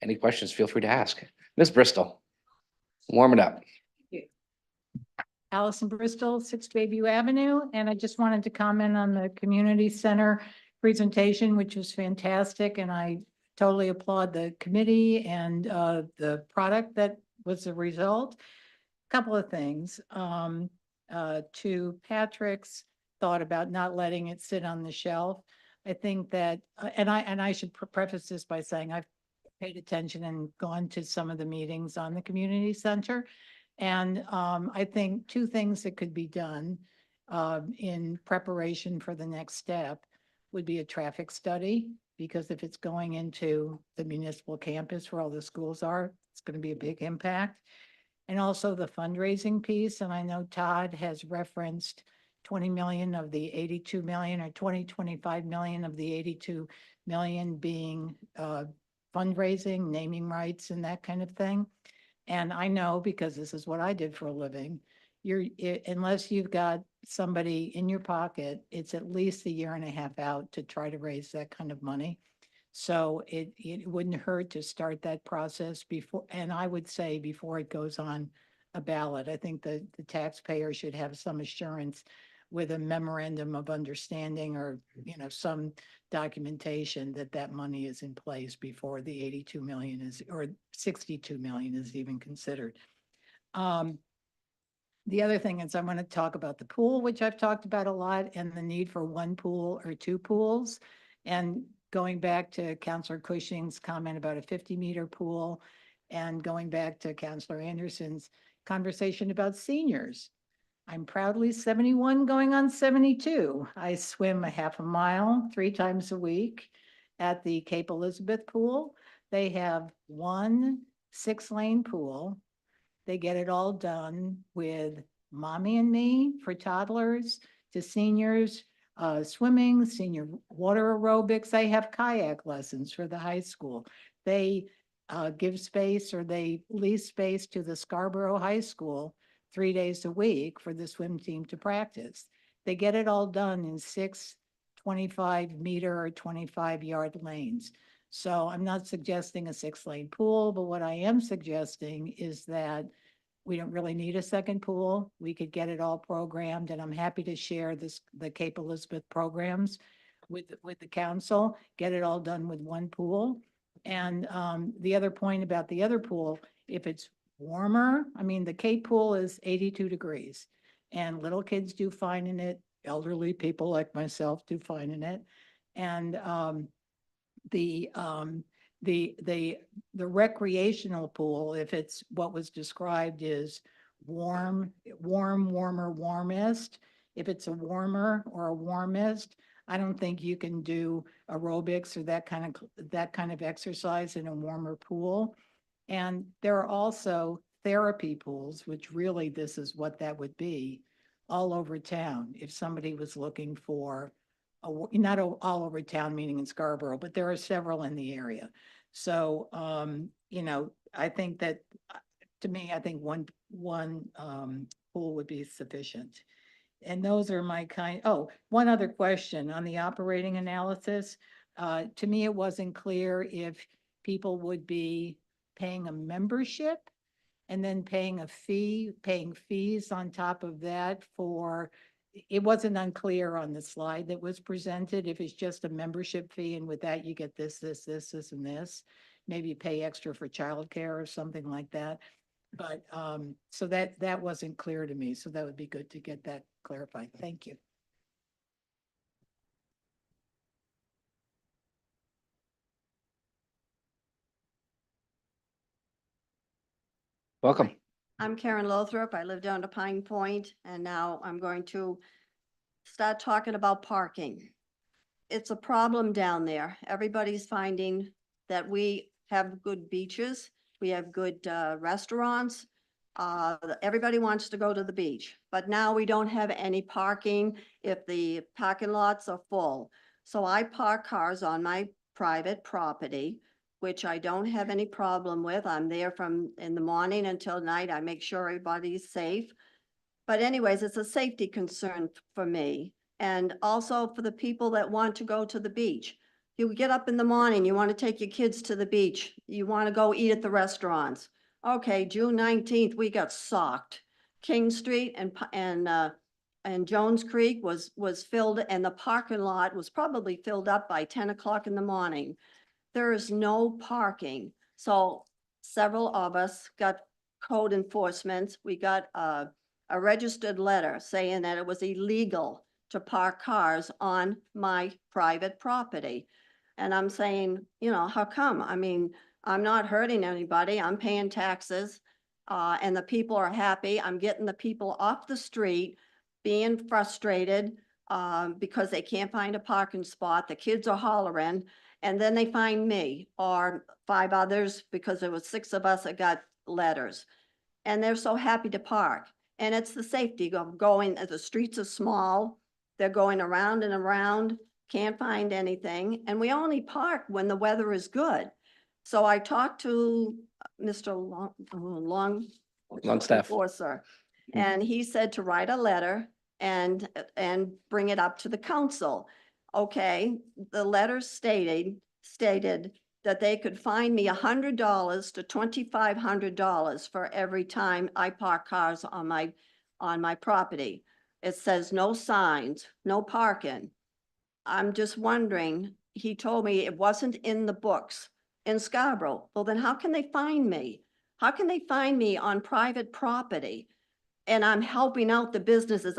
Any questions, feel free to ask. Ms. Bristol, warm it up. Allison Bristol, 6 Bayview Avenue, and I just wanted to comment on the community center presentation, which was fantastic, and I totally applaud the committee and the product that was the result. Couple of things. To Patrick's thought about not letting it sit on the shelf, I think that, and I should preface this by saying I've paid attention and gone to some of the meetings on the community center. And I think two things that could be done in preparation for the next step would be a traffic study, because if it's going into the municipal campus where all the schools are, it's going to be a big impact. And also the fundraising piece. And I know Todd has referenced 20 million of the 82 million or 25 million of the 82 million being fundraising, naming rights and that kind of thing. And I know, because this is what I did for a living, unless you've got somebody in your pocket, it's at least a year and a half out to try to raise that kind of money. So it wouldn't hurt to start that process before, and I would say before it goes on a ballot. I think the taxpayer should have some assurance with a memorandum of understanding or, some documentation that that money is in place before the 82 million is, or 62 million is even considered. The other thing is I want to talk about the pool, which I've talked about a lot, and the need for one pool or two pools. And going back to Councillor Cushing's comment about a 50-meter pool, and going back to Councillor Anderson's conversation about seniors. I'm proudly 71 going on 72. I swim a half a mile 3 times a week at the Cape Elizabeth pool. They have one 6-lane pool. They get it all done with mommy and me for toddlers to seniors, swimming, senior water aerobics. They have kayak lessons for the high school. They give space, or they lease space to the Scarborough High School 3 days a week for the swim team to practice. They get it all done in 6 25-meter or 25-yard lanes. So I'm not suggesting a 6-lane pool, but what I am suggesting is that we don't really need a second pool. We could get it all programmed, and I'm happy to share the Cape Elizabeth programs with the council, get it all done with one pool. And the other point about the other pool, if it's warmer, I mean, the Cape pool is 82 degrees and little kids do fine in it. Elderly people like myself do fine in it. And the recreational pool, if it's what was described is warmer, warmest. If it's a warmer or a warmest, I don't think you can do aerobics or that kind of exercise in a warmer pool. And there are also therapy pools, which really this is what that would be, all over town. If somebody was looking for, not all over town, meaning in Scarborough, but there are several in the area. So, I think that, to me, I think one pool would be sufficient. And those are my one other question on the operating analysis. To me, it wasn't clear if people would be paying a membership and then paying a fee, paying fees on top of that it wasn't unclear on the slide that was presented, if it's just a membership fee and with that you get this, and this. Maybe you pay extra for childcare or something like that. But, so that wasn't clear to me, so that would be good to get that clarified. Thank you. Welcome. I'm Karen Lothrop. I live down to Pine Point, and now I'm going to start talking about parking. It's a problem down there. Everybody's finding that we have good beaches, we have good restaurants. Everybody wants to go to the beach, but now we don't have any parking if the parking lots are full. So I park cars on my private property, which I don't have any problem with. I'm there from in the morning until night. I make sure everybody's safe. But anyways, it's a safety concern for me. And also for the people that want to go to the beach. You get up in the morning, you want to take your kids to the beach. You want to go eat at the restaurants. Okay, June 19th, we got socked. King Street and Jones Creek was filled, and the parking lot was probably filled up by 10 o'clock in the morning. There is no parking. So several of us got code enforcement. We got a registered letter saying that it was illegal to park cars on my private property. And I'm saying, you know, how come? I mean, I'm not hurting anybody. I'm paying taxes, and the people are happy. I'm getting the people off the street being frustrated because they can't find a parking spot. The kids are hollering. And then they find me or 5 others, because there was 6 of us that got letters. And they're so happy to park. And it's the safety of going, the streets are small. They're going around and around, can't find anything. And we only park when the weather is good. So I talked to Mr. Longstaff. And he said to write a letter and bring it up to the council. Okay, the letter stated that they could fine me $100 to $2,500 for every time I park cars on my property. It says no signs, no parking. I'm just wondering, he told me it wasn't in the books in Scarborough. Well, then how can they find me? How can they find me on private property? And I'm helping out the businesses.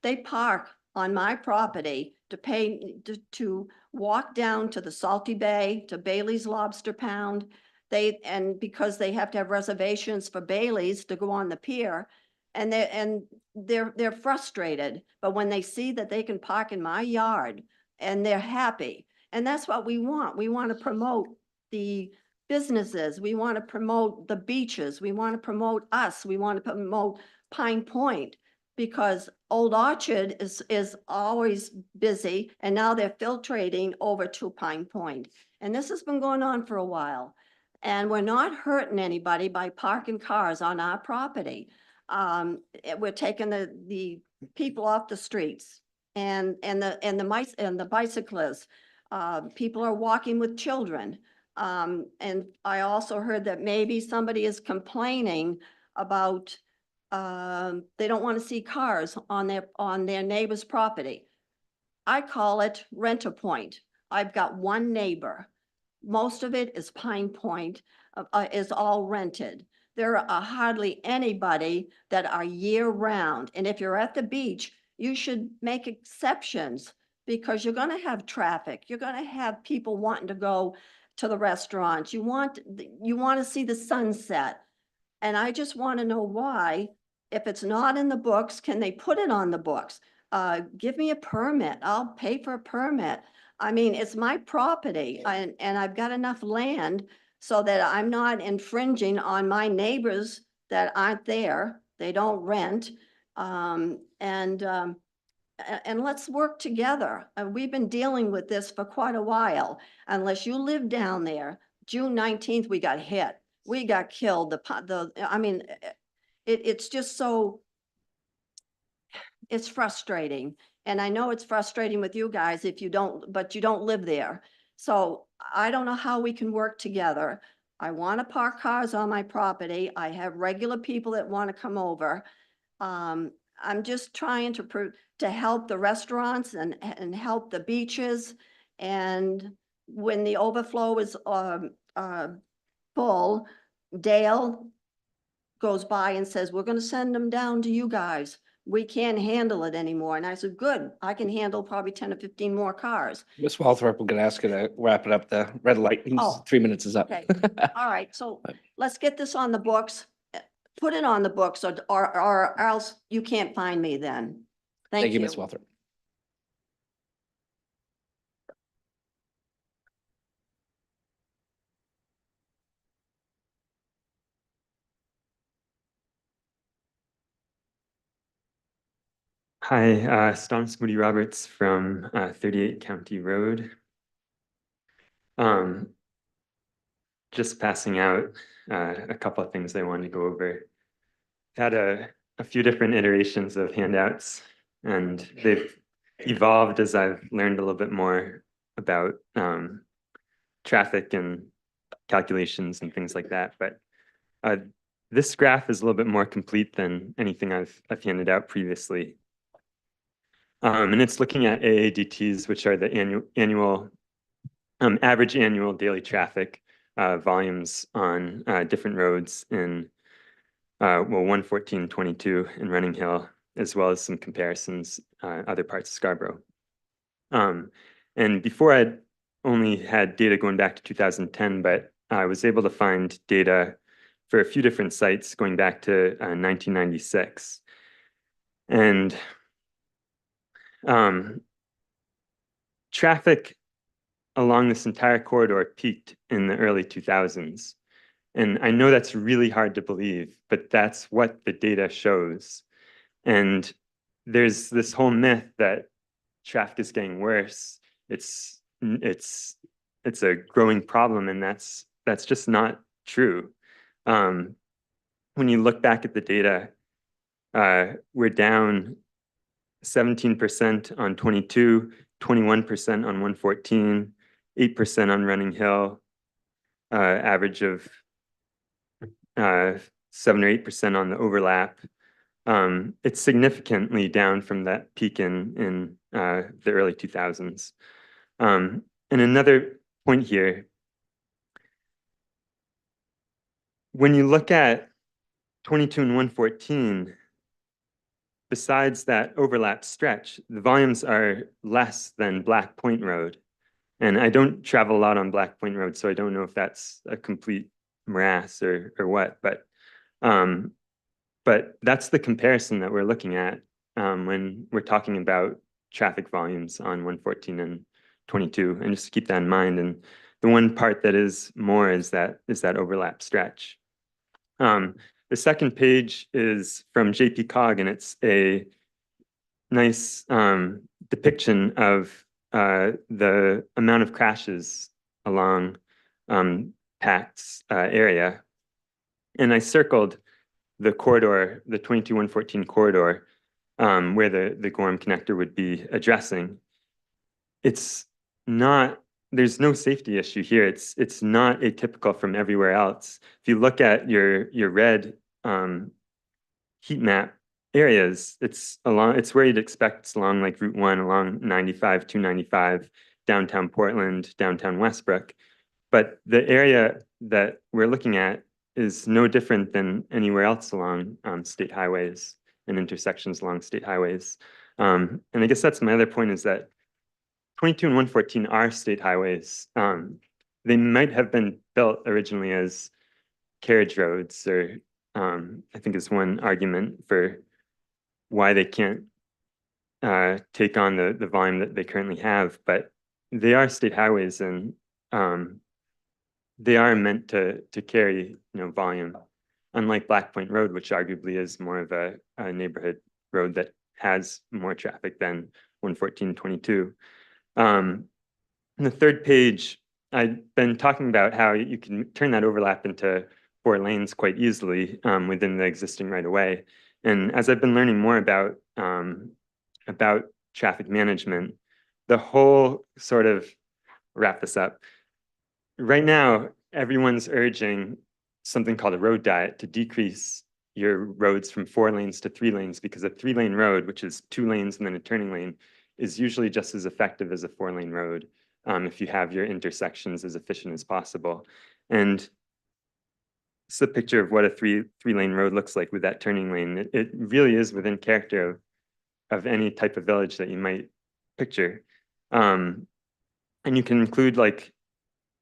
They park on my property to pay, to walk down to the Salty Bay, to Bailey's Lobster Pound. And because they have to have reservations for Bailey's to go on the pier, and they're frustrated. But when they see that they can park in my yard, and they're happy, and that's what we want. We want to promote the businesses. We want to promote the beaches. We want to promote us. We want to promote Pine Point, because Old Orchard is always busy, and now they're filtrating over to Pine Point. And this has been going on for a while. And we're not hurting anybody by parking cars on our property. We're taking the people off the streets and the bicyclists. People are walking with children. And I also heard that maybe somebody is complaining about they don't want to see cars on their neighbor's property. I call it rent-a-point. I've got one neighbor. Most of it is Pine Point, is all rented. There are hardly anybody that are year-round. And if you're at the beach, you should make exceptions, because you're going to have traffic. You're going to have people wanting to go to the restaurants. You want to see the sunset. And I just want to know why, if it's not in the books, can they put it on the books? Give me a permit. I'll pay for a permit. I mean, it's my property, and I've got enough land so that I'm not infringing on my neighbors that aren't there. They don't rent. And let's work together. We've been dealing with this for quite a while. Unless you live down there, June 19th, we got hit. We got killed. I mean, it's just so it's frustrating. And I know it's frustrating with you guys if you don't, but you don't live there. So I don't know how we can work together. I want to park cars on my property. I have regular people that want to come over. I'm just trying to help the restaurants and help the beaches. And when the overflow is full, Dale goes by and says, we're gonna send them down to you guys. We can't handle it anymore. And I said, good, I can handle probably 10 or 15 more cars. Ms. Walthrop, we're gonna ask you to wrap it up. The red light, Oh, 3 minutes is up. Okay, all right, so let's get this on the books. Put it on the books or else you can't find me then. Thank you, Ms. Walthrop. Hi, Stom Moody Roberts from 38 County Road. Just passing out a couple of things I wanted to go over. Had a few different iterations of handouts, and they've evolved as I've learned a little bit more about traffic and calculations and things like that. But this graph is a little bit more complete than anything I've handed out previously. And it's looking at AADTs, which are the annual average annual daily traffic volumes on different roads in 11422 in Running Hill, as well as some comparisons other parts of Scarborough. And before I'd only had data going back to 2010, but I was able to find data for a few different sites going back to 1996. And traffic along this entire corridor peaked in the early 2000s. And I know that's really hard to believe, but that's what the data shows. And there's this whole myth that traffic is getting worse. It's a growing problem, and that's just not true. When you look back at the data, we're down 17% on 22, 21% on 114, 8% on Running Hill, average of 7 or 8% on the overlap. It's significantly down from that peak in the early 2000s. And another point here, when you look at 22 and 114, besides that overlap stretch, the volumes are less than Black Point Road. And I don't travel a lot on Black Point Road, so I don't know if that's a complete morass or what, but that's the comparison that we're looking at when we're talking about traffic volumes on 114 and 22, and just to keep that in mind. And the one part that is more is that overlap stretch. The second page is from JPCog, and it's a nice depiction of the amount of crashes along PACT's area. And I circled the corridor, the 22-114 corridor, where the Gorham connector would be addressing. It's not, there's no safety issue here. It's not atypical from everywhere else. If you look at your red heat map areas, it's where you'd expect. It's along like Route 1, along 95, 295, downtown Portland, downtown Westbrook. But the area that we're looking at is no different than anywhere else along state highways and intersections along state highways. And I guess that's my other point, is that 22 and 114 are state highways. They might have been built originally as carriage roads, or I think is one argument for why they can't take on the volume that they currently have, but they are state highways, and they are meant to carry volume, unlike Black Point Road, which arguably is more of a neighborhood road that has more traffic than 114-22. On the third page, I've been talking about how you can turn that overlap into 4 lanes quite easily within the existing right of way. And as I've been learning more about about traffic management, the whole sort of wrap this up. Right now, everyone's urging something called a road diet to decrease your roads from 4 lanes to 3 lanes, because a 3-lane road, which is 2 lanes and then a turning lane, is usually just as effective as a 4-lane road if you have your intersections as efficient as possible. And it's a picture of what a three-lane road looks like with that turning lane. It really is within character of any type of village that you might picture. And you can include, like,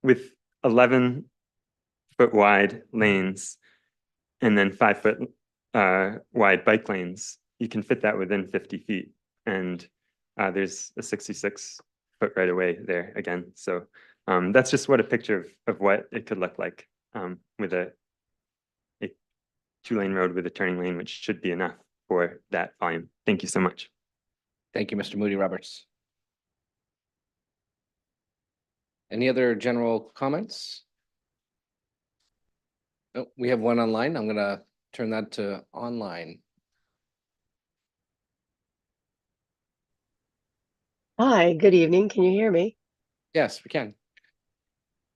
with 11-foot wide lanes and then 5-foot wide bike lanes, you can fit that within 50 feet. And there's a 66-foot right away there again. So that's just what a picture of what it could look like with a 2-lane road with a turning lane, which should be enough for that volume. Thank you so much. Thank you, Mr. Moody Roberts. Any other general comments? Oh, we have one online. I'm gonna turn that to online. Hi, good evening. Can you hear me? Yes, we can.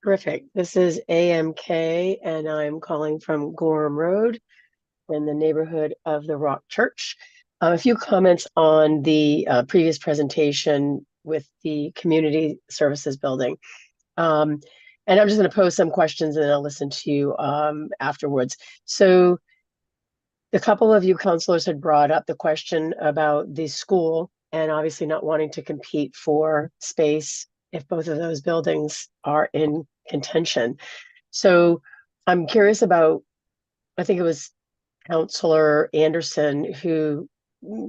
Terrific. This is AMK and I'm calling from Gorham Road in the neighborhood of the Rock Church. A few comments on the previous presentation with the community services building. And I'm just going to pose some questions and then I'll listen to you afterwards. So a couple of you counselors had brought up the question about the school and obviously not wanting to compete for space if both of those buildings are in contention. So I'm curious about, I think it was Councilor Anderson who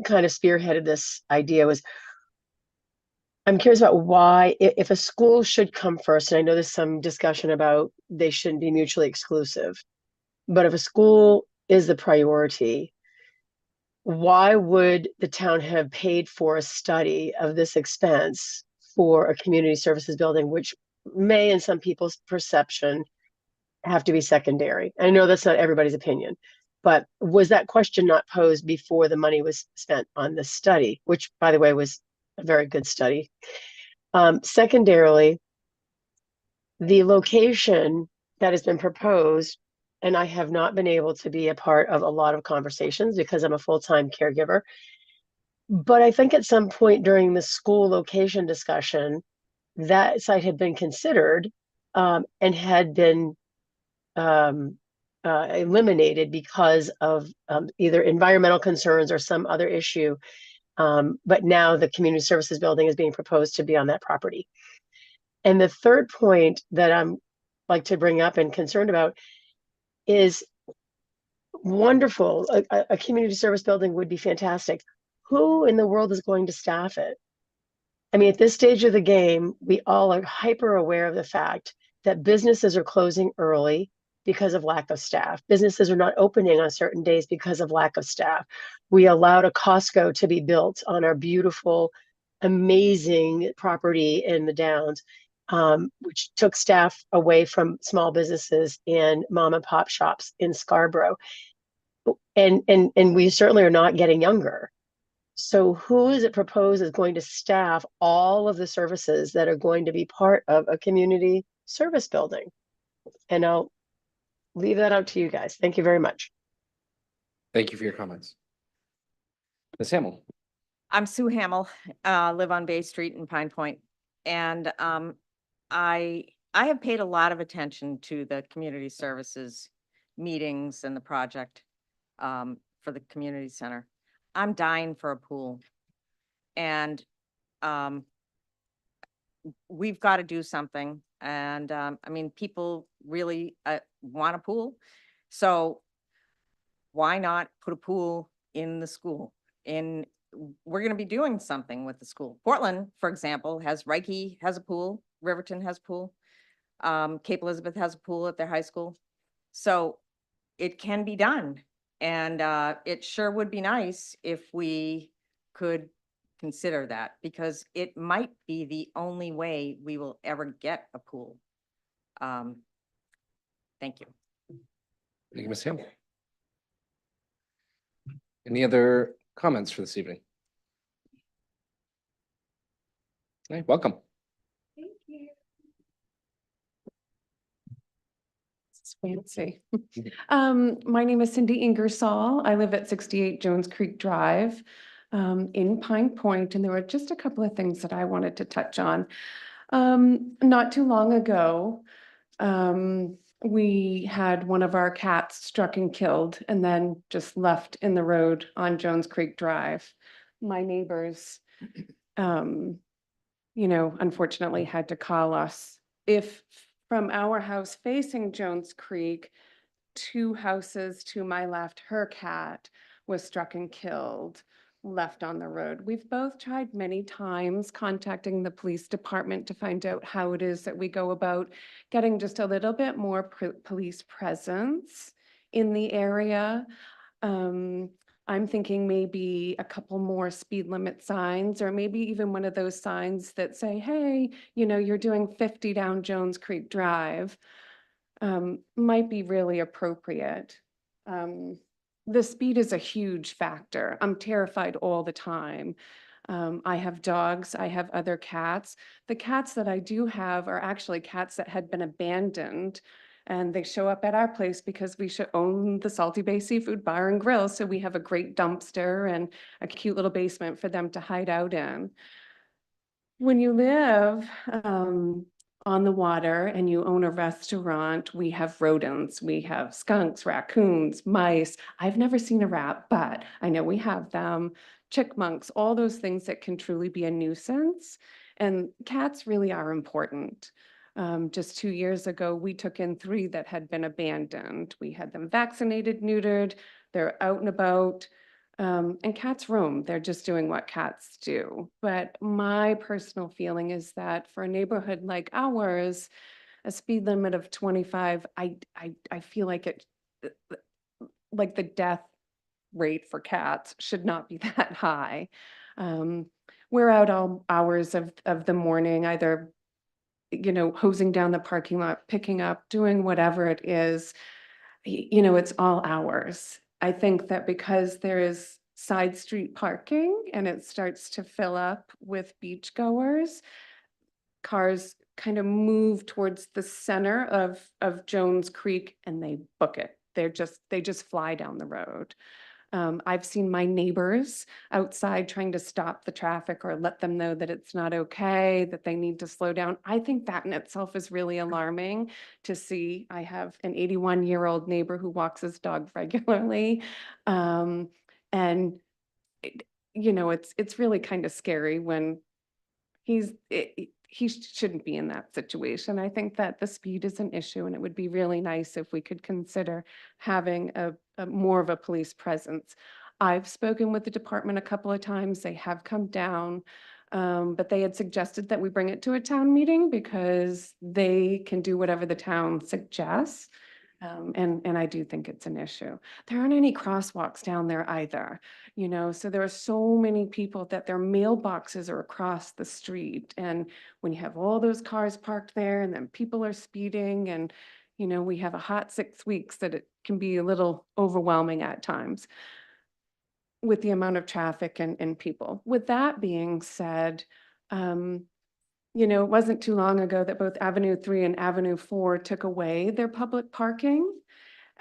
kind of spearheaded this idea. I'm curious about why, if a school should come first, and I know there's some discussion about they shouldn't be mutually exclusive, but if a school is the priority, why would the town have paid for a study of this expense for a community services building, which may, in some people's perception, have to be secondary? I know that's not everybody's opinion, but was that question not posed before the money was spent on the study, which, by the way, was a very good study? Secondarily, the location that has been proposed, and I have not been able to be a part of a lot of conversations because I'm a full-time caregiver, but I think at some point during the school location discussion, that site had been considered and had been eliminated because of either environmental concerns or some other issue. But now the community services building is being proposed to be on that property. And the third point that I'm like to bring up and concerned about is wonderful. A community service building would be fantastic. Who in the world is going to staff it? I mean, at this stage of the game, we all are hyper aware of the fact that businesses are closing early because of lack of staff. Businesses are not opening on certain days because of lack of staff. We allowed a Costco to be built on our beautiful, amazing property in the Downs, which took staff away from small businesses and mom and pop shops in Scarborough. And we certainly are not getting younger. So who is it proposed is going to staff all of the services that are going to be part of a community service building? And I'll leave that out to you guys. Thank you very much. Thank you for your comments. Ms. Hamel. I'm Sue Hamill, live on Bay Street in Pine Point. And I have paid a lot of attention to the community services meetings and the project for the community center. I'm dying for a pool. And we've got to do something. And I mean, people really want a pool. So why not put a pool in the school? We're going to be doing something with the school. Portland, for example, Reiki has a pool. Riverton has a pool. Cape Elizabeth has a pool at their high school. So it can be done. And it sure would be nice if we could consider that, because it might be the only way we will ever get a pool. Thank you. Thank you, Ms. Hamel. Any other comments for this evening? Hey, welcome. Thank you. It's fancy. My name is Cindy Ingersoll. I live at 68 Jones Creek Drive in Pine Point, and there were just a couple of things that I wanted to touch on. Not too long ago, we had one of our cats struck and killed and then just left in the road on Jones Creek Drive. My neighbors, unfortunately had to call us. If from our house facing Jones Creek, 2 houses to my left, her cat was struck and killed, left on the road. We've both tried many times contacting the police department to find out how it is that we go about getting just a little bit more police presence in the area. I'm thinking maybe a couple more speed limit signs, or maybe even one of those signs that say, hey, you're doing 50 down Jones Creek Drive, might be really appropriate. The speed is a huge factor. I'm terrified all the time. I have dogs, I have other cats. The cats that I do have are actually cats that had been abandoned. And they show up at our place because we should own the Salty Bay Seafood Bar and Grill. So we have a great dumpster and a cute little basement for them to hide out in. When you live on the water and you own a restaurant, we have rodents, we have skunks, raccoons, mice. I've never seen a rat, but I know we have them, chipmunks, all those things that can truly be a nuisance. And cats really are important. Just 2 years ago, we took in 3 that had been abandoned. We had them vaccinated, neutered, they're out and about. And cats roam, they're just doing what cats do. But my personal feeling is that for a neighborhood like ours, a speed limit of 25, I feel like like the death rate for cats should not be that high. We're out all hours of the morning, either hosing down the parking lot, picking up, doing whatever it is. It's all hours. I think that because there is side street parking and it starts to fill up with beachgoers, cars kind of move towards the center of Jones Creek and they book it. They just fly down the road. I've seen my neighbors outside trying to stop the traffic or let them know that it's not okay, that they need to slow down. I think that in itself is really alarming to see. I have an 81-year-old neighbor who walks his dog regularly. And it's really kind of scary when he shouldn't be in that situation. I think that the speed is an issue and it would be really nice if we could consider having a more of a police presence. I've spoken with the department a couple of times. They have come down, but they had suggested that we bring it to a town meeting because they can do whatever the town suggests. And I do think it's an issue. There aren't any crosswalks down there either, so there are so many people that their mailboxes are across the street. And when you have all those cars parked there and then people are speeding and, we have a hot 6 weeks that it can be a little overwhelming at times with the amount of traffic and people. With that being said, it wasn't too long ago that both Avenue 3 and Avenue 4 took away their public parking.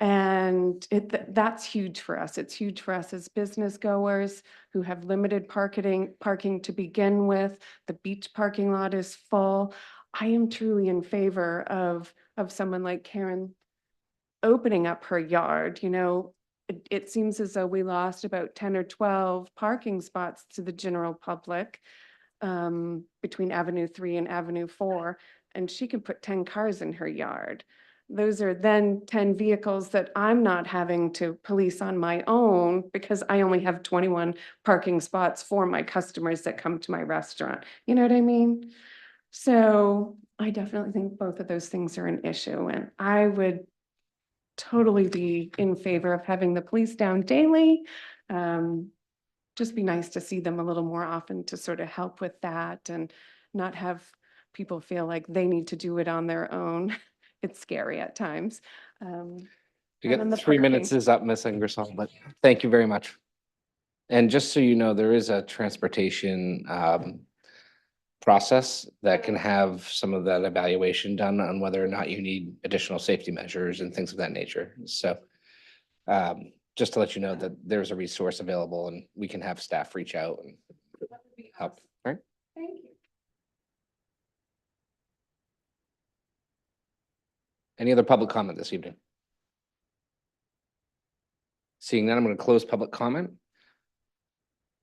And that's huge for us. It's huge for us as business goers who have limited parking to begin with. The beach parking lot is full. I am truly in favor of someone like Karen opening up her yard. It seems as though we lost about 10 or 12 parking spots to the general public between Avenue 3 and Avenue 4, and she can put 10 cars in her yard. Those are then 10 vehicles that I'm not having to police on my own because I only have 21 parking spots for my customers that come to my restaurant. You know what I mean? So I definitely think both of those things are an issue, and I would totally be in favor of having the police down daily. Just be nice to see them a little more often to sort of help with that and not have people feel like they need to do it on their own. It's scary at times. You And got then the 3 minutes parking. is up, Ms. Ingersoll, but thank you very much. And just so you know, there is a transportation process that can have some of that evaluation done on whether or not you need additional safety measures and things of that nature. So just to let you know that there's a resource available and we can have staff reach out and help, right? Thank you. Any other public comment this evening? Seeing none, I'm going to close public comment.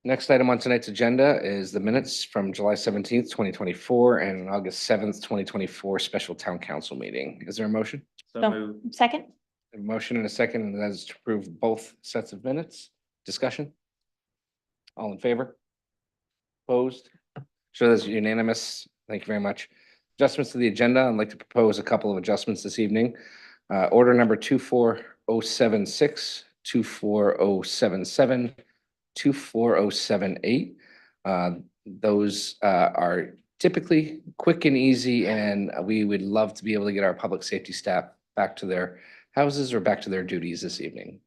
Next item on tonight's agenda is the minutes from July 17th, 2024 and August 7th, 2024 special town council meeting. Is there a motion? So, second? A motion and a second, and that is to approve both sets of minutes. Discussion? All in favor? Opposed? Sure, that's unanimous. Thank you very much. Adjustments to the agenda. I'd like to propose a couple of adjustments this evening. Order number 24076, 24077, 24078. Those are typically quick and easy, and we would love to be able to get our public safety staff back to their houses or back to their duties this evening.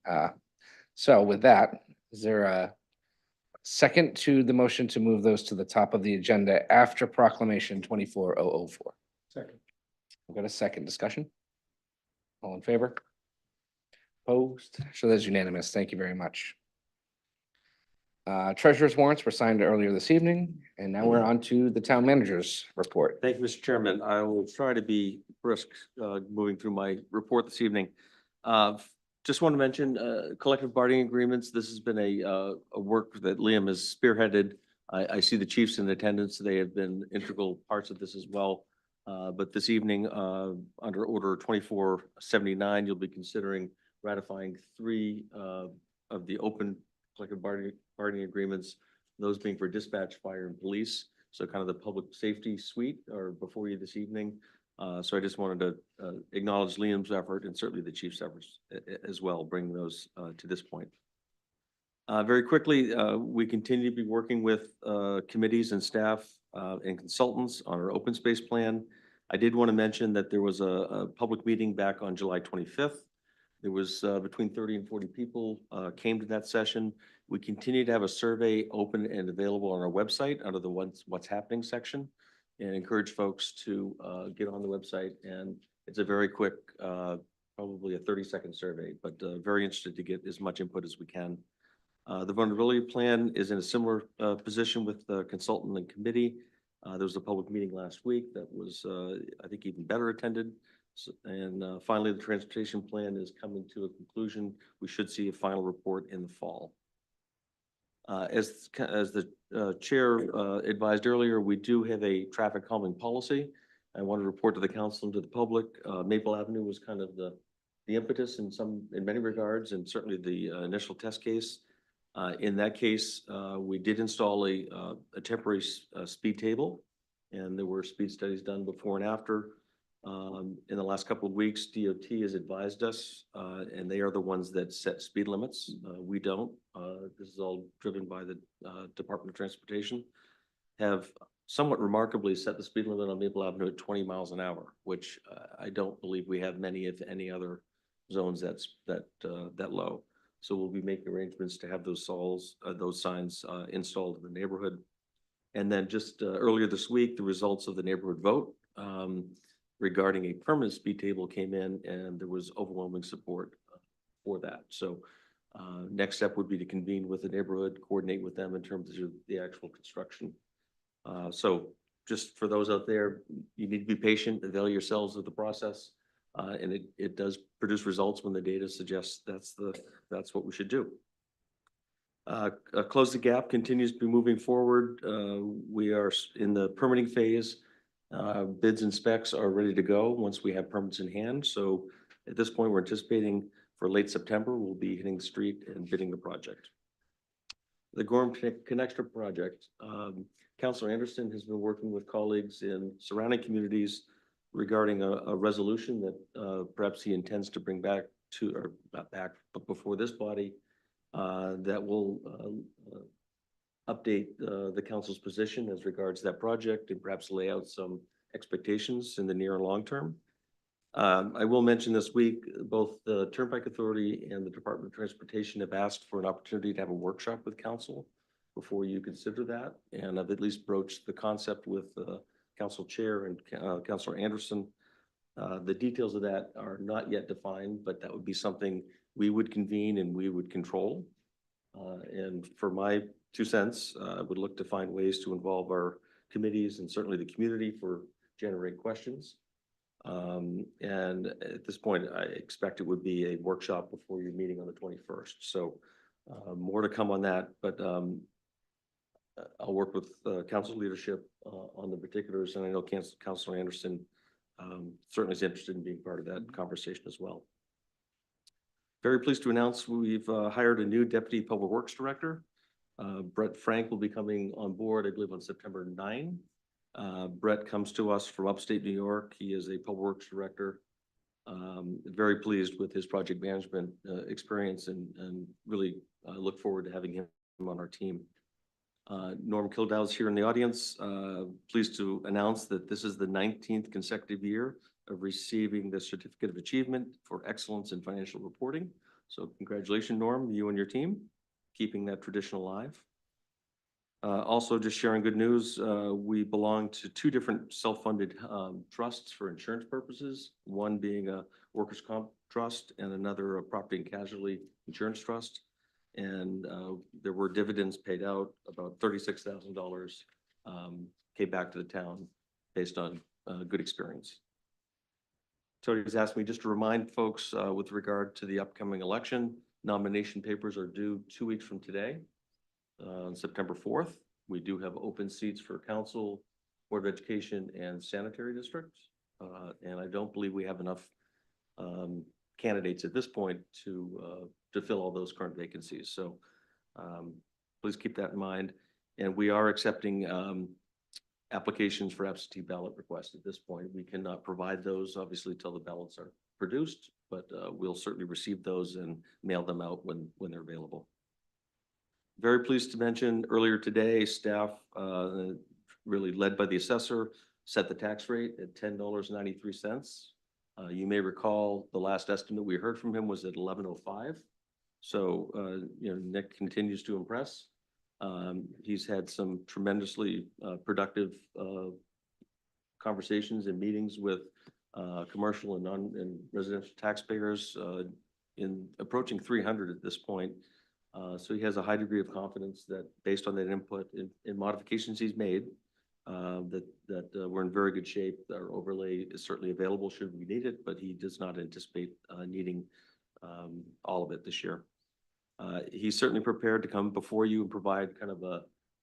So with that, is there a second to the motion to move those to the top of the agenda after proclamation 24004? Second. I've got a second. Discussion? All in favor? Opposed? So that's unanimous. Thank you very much. Treasurer's warrants were signed earlier this evening, and now we're on to the town manager's report. Thank you, Mr. Chairman. I will try to be brisk, moving through my report this evening. Just want to mention, collective bargaining agreements. This has been a work that Liam has spearheaded. I see the chiefs in attendance. They have been integral parts of this as well. But this evening, under order 2479, you'll be considering ratifying 3 of the open collective bargaining agreements, those being for dispatch, fire, and police. So kind of the public safety suite are before you this evening. So I just wanted to acknowledge Liam's effort and certainly the chief's efforts as well, bringing those to this point. Very quickly, we continue to be working with committees and staff and consultants on our open space plan. I did want to mention that there was a public meeting back on July 25th. There was between 30 and 40 people came to that session. We continue to have a survey open and available on our website under the what's happening section, and encourage folks to get on the website. And it's a very quick, probably a 30-second survey, but very interested to get as much input as we can. The vulnerability plan is in a similar position with the consultant and committee. There was a public meeting last week that was, I think, even better attended. And finally, the transportation plan is coming to a conclusion. We should see a final report in the fall. As the chair advised earlier, we do have a traffic calming policy. I want to report to the council and to the public. Maple Avenue was kind of the impetus in many regards, and certainly the initial test case. In that case, we did install a temporary speed table, and there were speed studies done before and after. In the last couple of weeks, DOT has advised us, and they are the ones that set speed limits. We don't. This is all driven by the Department of Transportation. Have somewhat remarkably set the speed limit on Maple Avenue at 20 miles an hour, which I don't believe we have many, if any, other zones that low. So we'll be making arrangements to have those signs installed in the neighborhood. And then just earlier this week, the results of the neighborhood vote regarding a permanent speed table came in, and there was overwhelming support for that. So next step would be to convene with the neighborhood, coordinate with them in terms of the actual construction. So just for those out there, you need to be patient, avail yourselves of the process. And it does produce results when the data suggests that's what we should do. Close the Gap continues to be moving forward. We are in the permitting phase. Bids and specs are ready to go once we have permits in hand. So at this point, we're anticipating for late September, we'll be hitting the street and bidding the project. The Gorham Connector project, Councilor Anderson has been working with colleagues in surrounding communities regarding a resolution that perhaps he intends to bring back to, or not back, but before this body, that will update the council's position as regards that project and perhaps lay out some expectations in the near and long term. I will mention this week, both the Turnpike Authority and the Department of Transportation have asked for an opportunity to have a workshop with council before you consider that. And I've at least broached the concept with Council Chair and Councilor Anderson. The details of that are not yet defined, but that would be something we would convene and we would control. And for my 2 cents, I would look to find ways to involve our committees and certainly the community for generate questions. And at this point, I expect it would be a workshop before your meeting on the 21st. So more to come on that, but I'll work with council leadership on the particulars, and I know Councilor Anderson certainly is interested in being part of that conversation as well. Very pleased to announce we've hired a new Deputy Public Works Director. Brett Frank will be coming on board, I believe, on September 9. Brett comes to us from upstate New York. He is a Public Works Director. Very pleased with his project management experience and really look forward to having him on our team. Norm Kildow is here in the audience. Pleased to announce that this is the 19th consecutive year of receiving the Certificate of Achievement for Excellence in Financial Reporting. So congratulations, Norm, you and your team, keeping that tradition alive. Also, just sharing good news, we belong to 2 different self-funded trusts for insurance purposes, one being a workers' comp trust and another a property and casualty insurance trust. And there were dividends paid out, about $36,000 came back to the town based on good experience. Tony has asked me just to remind folks with regard to the upcoming election, nomination papers are due 2 weeks from today, on September 4th. We do have open seats for council, board of education, and sanitary districts. And I don't believe we have enough candidates at this point to fill all those current vacancies. So please keep that in mind. And we are accepting applications for absentee ballot requests at this point. We cannot provide those obviously till the ballots are produced, but we'll certainly receive those and mail them out when they're available. Very pleased to mention earlier today, staff really led by the assessor set the tax rate at $10.93. You may recall the last estimate we heard from him was at $11.05. So Nick continues to impress. He's had some tremendously productive conversations and meetings with commercial and residential taxpayers in approaching 300 at this point. So he has a high degree of confidence that based on that input in modifications he's made, that we're in very good shape. Our overlay is certainly available should we need it, but he does not anticipate needing all of it this year. He's certainly prepared to come before you and provide kind of a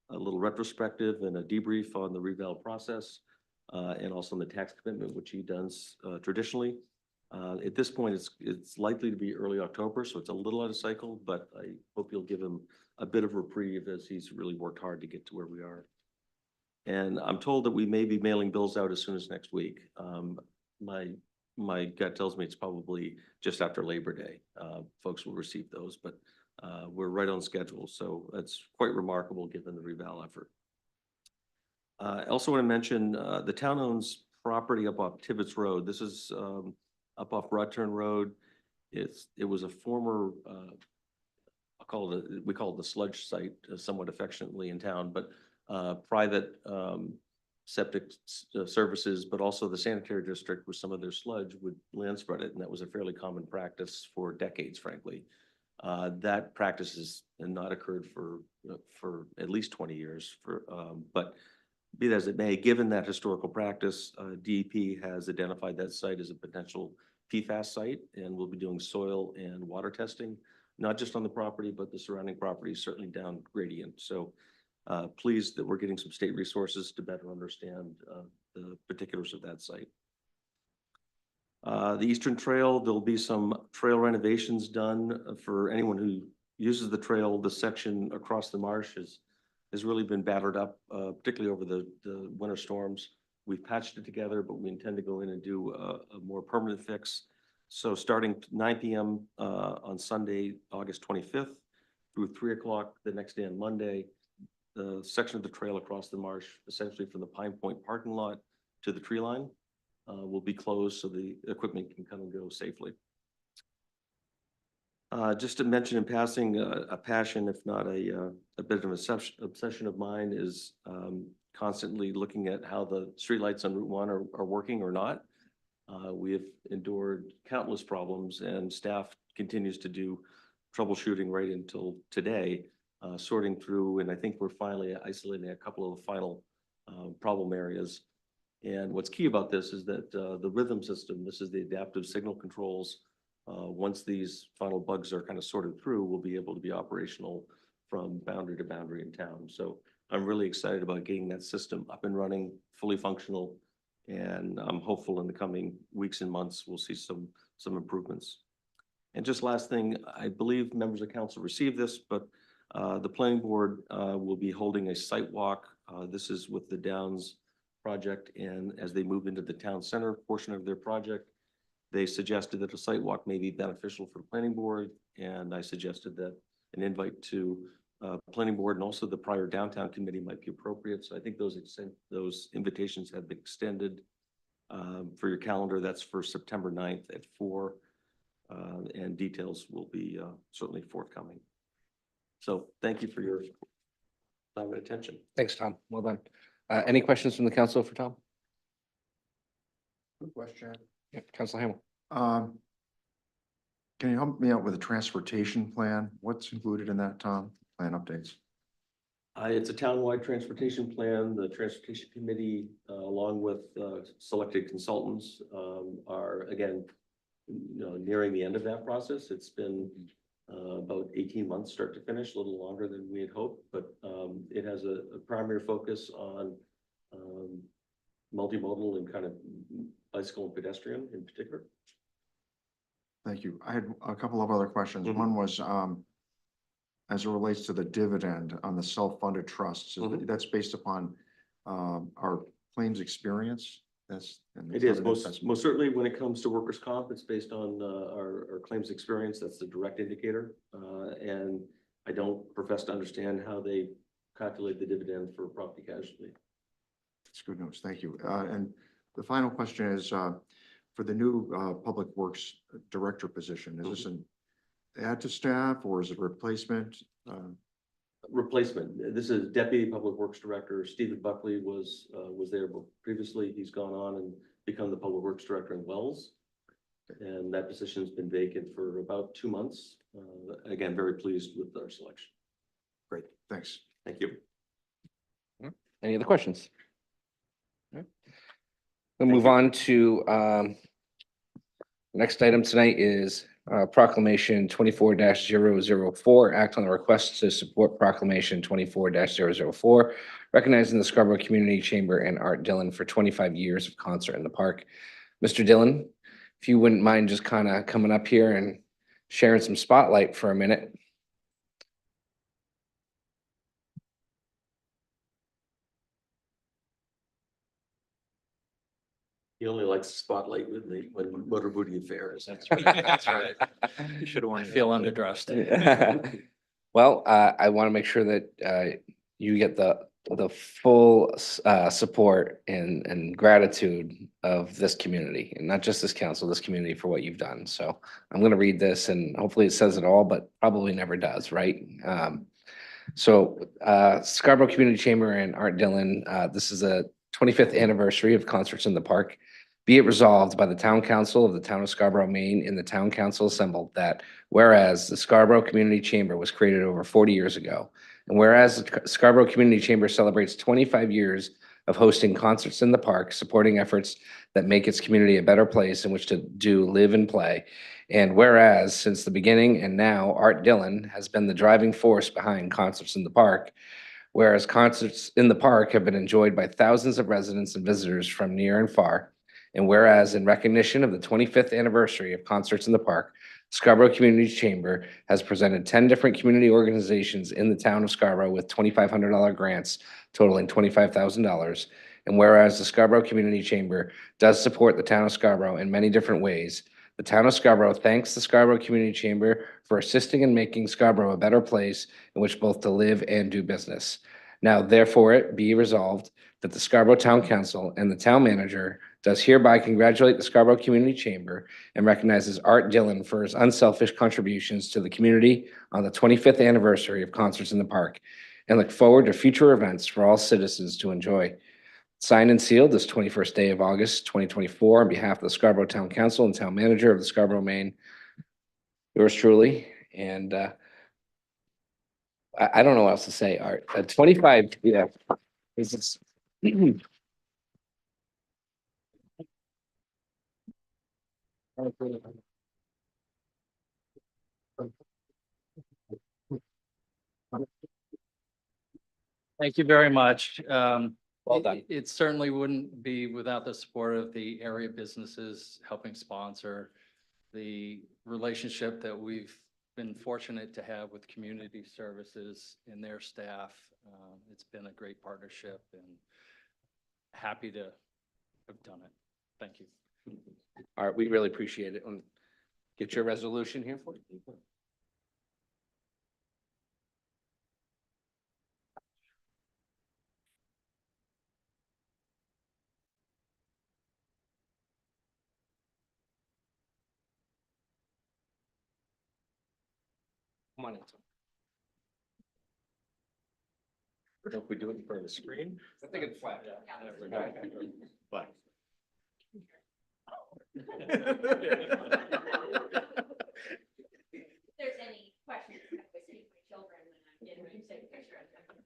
little retrospective and a debrief on the reval process and also on the tax commitment, which he does traditionally. At this point, it's likely to be early October, so it's a little out of cycle, but I hope you'll give him a bit of reprieve as he's really worked hard to get to where we are. And I'm told that we may be mailing bills out as soon as next week. My gut tells me it's probably just after Labor Day. Folks will receive those, but we're right on schedule, so that's quite remarkable given the reval effort. I also want to mention the town owns property up off Tibbetts Road. This is up off Broad Turn Road. It was a former, we call it the sludge site somewhat affectionately in town, but private septic services, but also the sanitary district with some of their sludge would land spread it. And that was a fairly common practice for decades, frankly. That practice has not occurred for at least 20 years. But be that as it may, given that historical practice, DEP has identified that site as a potential PFAS site, and we'll be doing soil and water testing, not just on the property, but the surrounding properties, certainly down gradient. So pleased that we're getting some state resources to better understand the particulars of that site. The Eastern Trail, there'll be some trail renovations done for anyone who uses the trail. The section across the marsh has really been battered up, particularly over the winter storms. We've patched it together, but we intend to go in and do a more permanent fix. So starting 9 p.m. On Sunday, August 25th through 3 o'clock the next day on Monday, the section of the trail across the marsh, essentially from the Pine Point parking lot to the tree line, will be closed so the equipment can come and go safely. Just to mention in passing, a passion, if not a bit of an obsession of mine is constantly looking at how the streetlights on Route 1 are working or not. We have endured countless problems and staff continues to do troubleshooting right until today, sorting through, and I think we're finally isolating a couple of the final problem areas. And what's key about this is that the rhythm system, this is the adaptive signal controls. Once these final bugs are kind of sorted through, we'll be able to be operational from boundary to boundary in town. So I'm really excited about getting that system up and running, fully functional. And I'm hopeful in the coming weeks and months, we'll see some improvements. And just last thing, I believe members of council received this, but the planning board will be holding a site walk. This is with the Downs project, and as they move into the town center portion of their project, they suggested that a site walk may be beneficial for the planning board, and I suggested that an invite to planning board and also the prior downtown committee might be appropriate. So I think those invitations have been extended for your calendar. That's for September 9th at 4, and details will be certainly forthcoming. So thank you for your time and attention. Thanks, Tom. Well done. Any questions from the council for Tom? Good question. Yeah, Councilor Hamel. Can you help me out with a transportation plan? What's included in that, Tom? Plan updates. It's a townwide transportation plan. The transportation committee, along with selected consultants, are again, nearing the end of that process. It's been about 18 months start to finish, a little longer than we had hoped, but it has a primary focus on multimodal and kind of bicycle and pedestrian in particular. Thank you. I had a couple of other questions. One was, as it relates to the dividend on the self-funded trusts, that's based upon our claims experience. It is most certainly when it comes to workers' comp, it's based on our claims experience. That's the direct indicator. And I don't profess to understand how they calculate the dividend for property casualty. That's good news. Thank you. And the final question is, for the new Public Works Director position, is this an add to staff or is it a replacement? Replacement. This is Deputy Public Works Director. Stephen Buckley was there previously. He's gone on and become the Public Works Director in Wells. And that position's been vacant for about 2 months. Again, very pleased with our selection. Great. Thanks. Thank you. Any other questions? We'll move on to next item tonight is Proclamation 24-004, act on the request to support Proclamation 24-004, recognizing the Scarborough Community Chamber and Art Dillon for 25 years of concert in the park. Mr. Dillon, if you wouldn't mind just kind of coming up here and sharing some spotlight for a minute. He only likes the spotlight when Motor Booty Affair is. That's right. That's right. You should have worn. I feel underdressed. Well, I want to make sure that you get the full support and gratitude of this community, and not just this council, this community for what you've done. So I'm going to read this, and hopefully it says it all, but probably never does, right? Scarborough Community Chamber and Art Dillon, this is a 25th anniversary of Concerts in the Park. Be it resolved by the Town Council of the Town of Scarborough, Maine, and the Town Council assembled that whereas the Scarborough Community Chamber was created over 40 years ago, and whereas the Scarborough Community Chamber celebrates 25 years of hosting concerts in the park, supporting efforts that make its community a better place in which to live and play. And whereas since the beginning and now Art Dillon has been the driving force behind Concerts in the Park, whereas concerts in the park have been enjoyed by thousands of residents and visitors from near and far. And whereas in recognition of the 25th anniversary of Concerts in the Park, Scarborough Community Chamber has presented 10 different community organizations in the town of Scarborough with $2,500 grants totaling $25,000. And whereas the Scarborough Community Chamber does support the town of Scarborough in many different ways, the town of Scarborough thanks the Scarborough Community Chamber for assisting in making Scarborough a better place in which both to live and do business. Now, therefore, it be resolved that the Scarborough Town Council and the town manager does hereby congratulate the Scarborough Community Chamber and recognizes Art Dillon for his unselfish contributions to the community on the 25th anniversary of Concerts in the Park, and look forward to future events for all citizens to enjoy. Signed and sealed this 21st day of August, 2024, on behalf of the Scarborough Town Council and Town Manager of the Scarborough, Maine. Yours truly, and I don't know what else to say, Art. 25, yeah. This is Thank you very much. Well done. It certainly wouldn't be without the support of the area businesses helping sponsor the relationship that we've been fortunate to have with community services and their staff. It's been a great partnership and happy to have done it. Thank you. Art, we really appreciate it. Get your resolution here for you. Come on in. If we do it for the screen. I think it's flat. But. If there's any questions, I would speak to my children when I'm getting ready to take a picture of them.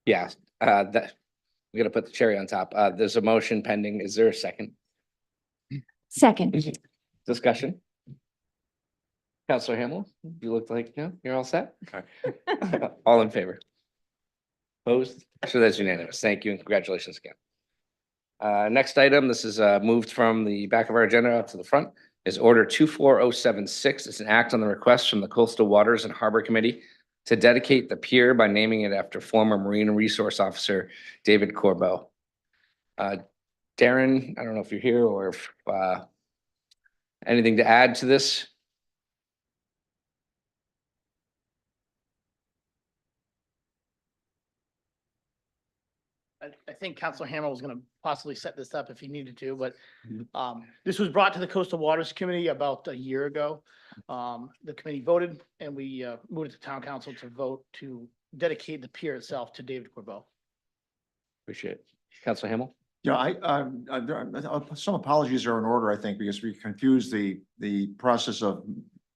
Yeah, that, we're gonna put the cherry on top. There's a motion pending. Is there a second? Second. Discussion? Counselor Hamel, you look like, no, you're all set? Okay. All in favor? Opposed? So that's unanimous. Thank you and congratulations again. Next item, this is moved from the back of our agenda up to the front, is Order 24076. It's an act on the request from the Coastal Waters and Harbor Committee to dedicate the pier by naming it after former Marine Resource Officer David Corbeau. Darren, I don't know if you're here or if anything to add to this? I think Councilor Hammer was gonna possibly set this up if he needed to, but this was brought to the Coastal Waters Committee about a year ago. The committee voted and we moved it to town council to vote to dedicate the pier itself to David Corbeau. Appreciate it. Counselor Hamel? Yeah, some apologies are in order, I think, because we confused the process of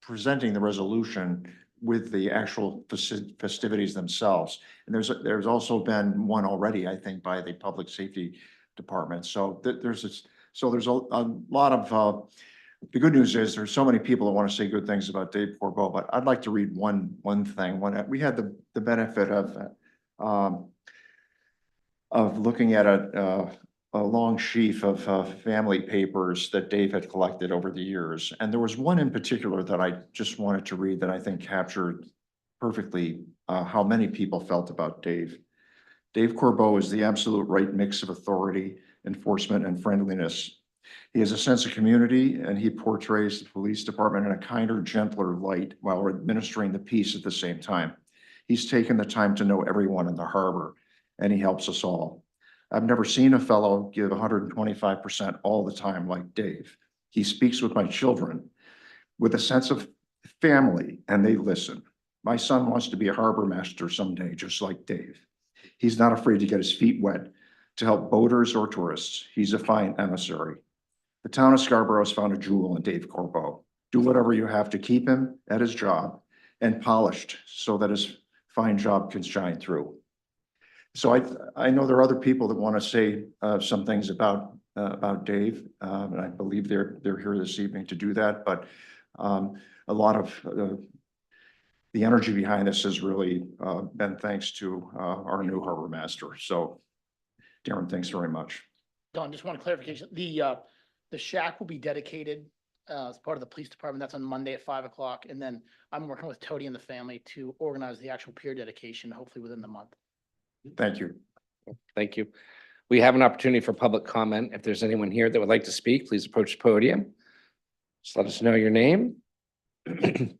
presenting the resolution with the actual festivities themselves. And there's also been one already, I think, by the Public Safety Department. So there's a lot of, the good news is there's so many people that want to say good things about Dave Corbeau, but I'd like to read one thing. We had the benefit of looking at a long sheaf of family papers that Dave had collected over the years. And there was one in particular that I just wanted to read that I think captured perfectly how many people felt about Dave. Dave Corbeau is the absolute right mix of authority, enforcement, and friendliness. He has a sense of community and he portrays the police department in a kinder, gentler light while administering the peace at the same time. He's taken the time to know everyone in the harbor and he helps us all. I've never seen a fellow give 125% all the time like Dave. He speaks with my children with a sense of family and they listen. My son wants to be a harbor master someday, just like Dave. He's not afraid to get his feet wet to help boaters or tourists. He's a fine emissary. The town of Scarborough has found a jewel in Dave Corbeau. Do whatever you have to keep him at his job and polished so that his fine job can shine through. So I know there are other people that want to say some things about Dave, and I believe they're here this evening to do that. But a lot of the energy behind this has really been thanks to our new harbor master. So, Darren, thanks very much. Don, just one clarification. The shack will be dedicated as part of the police department. That's on Monday at 5 o'clock. And then I'm working with Tony and the family to organize the actual pier dedication, hopefully within the month. Thank you. Thank you. We have an opportunity for public comment. If there's anyone here that would like to speak, please approach the podium. Just let us know your name. Good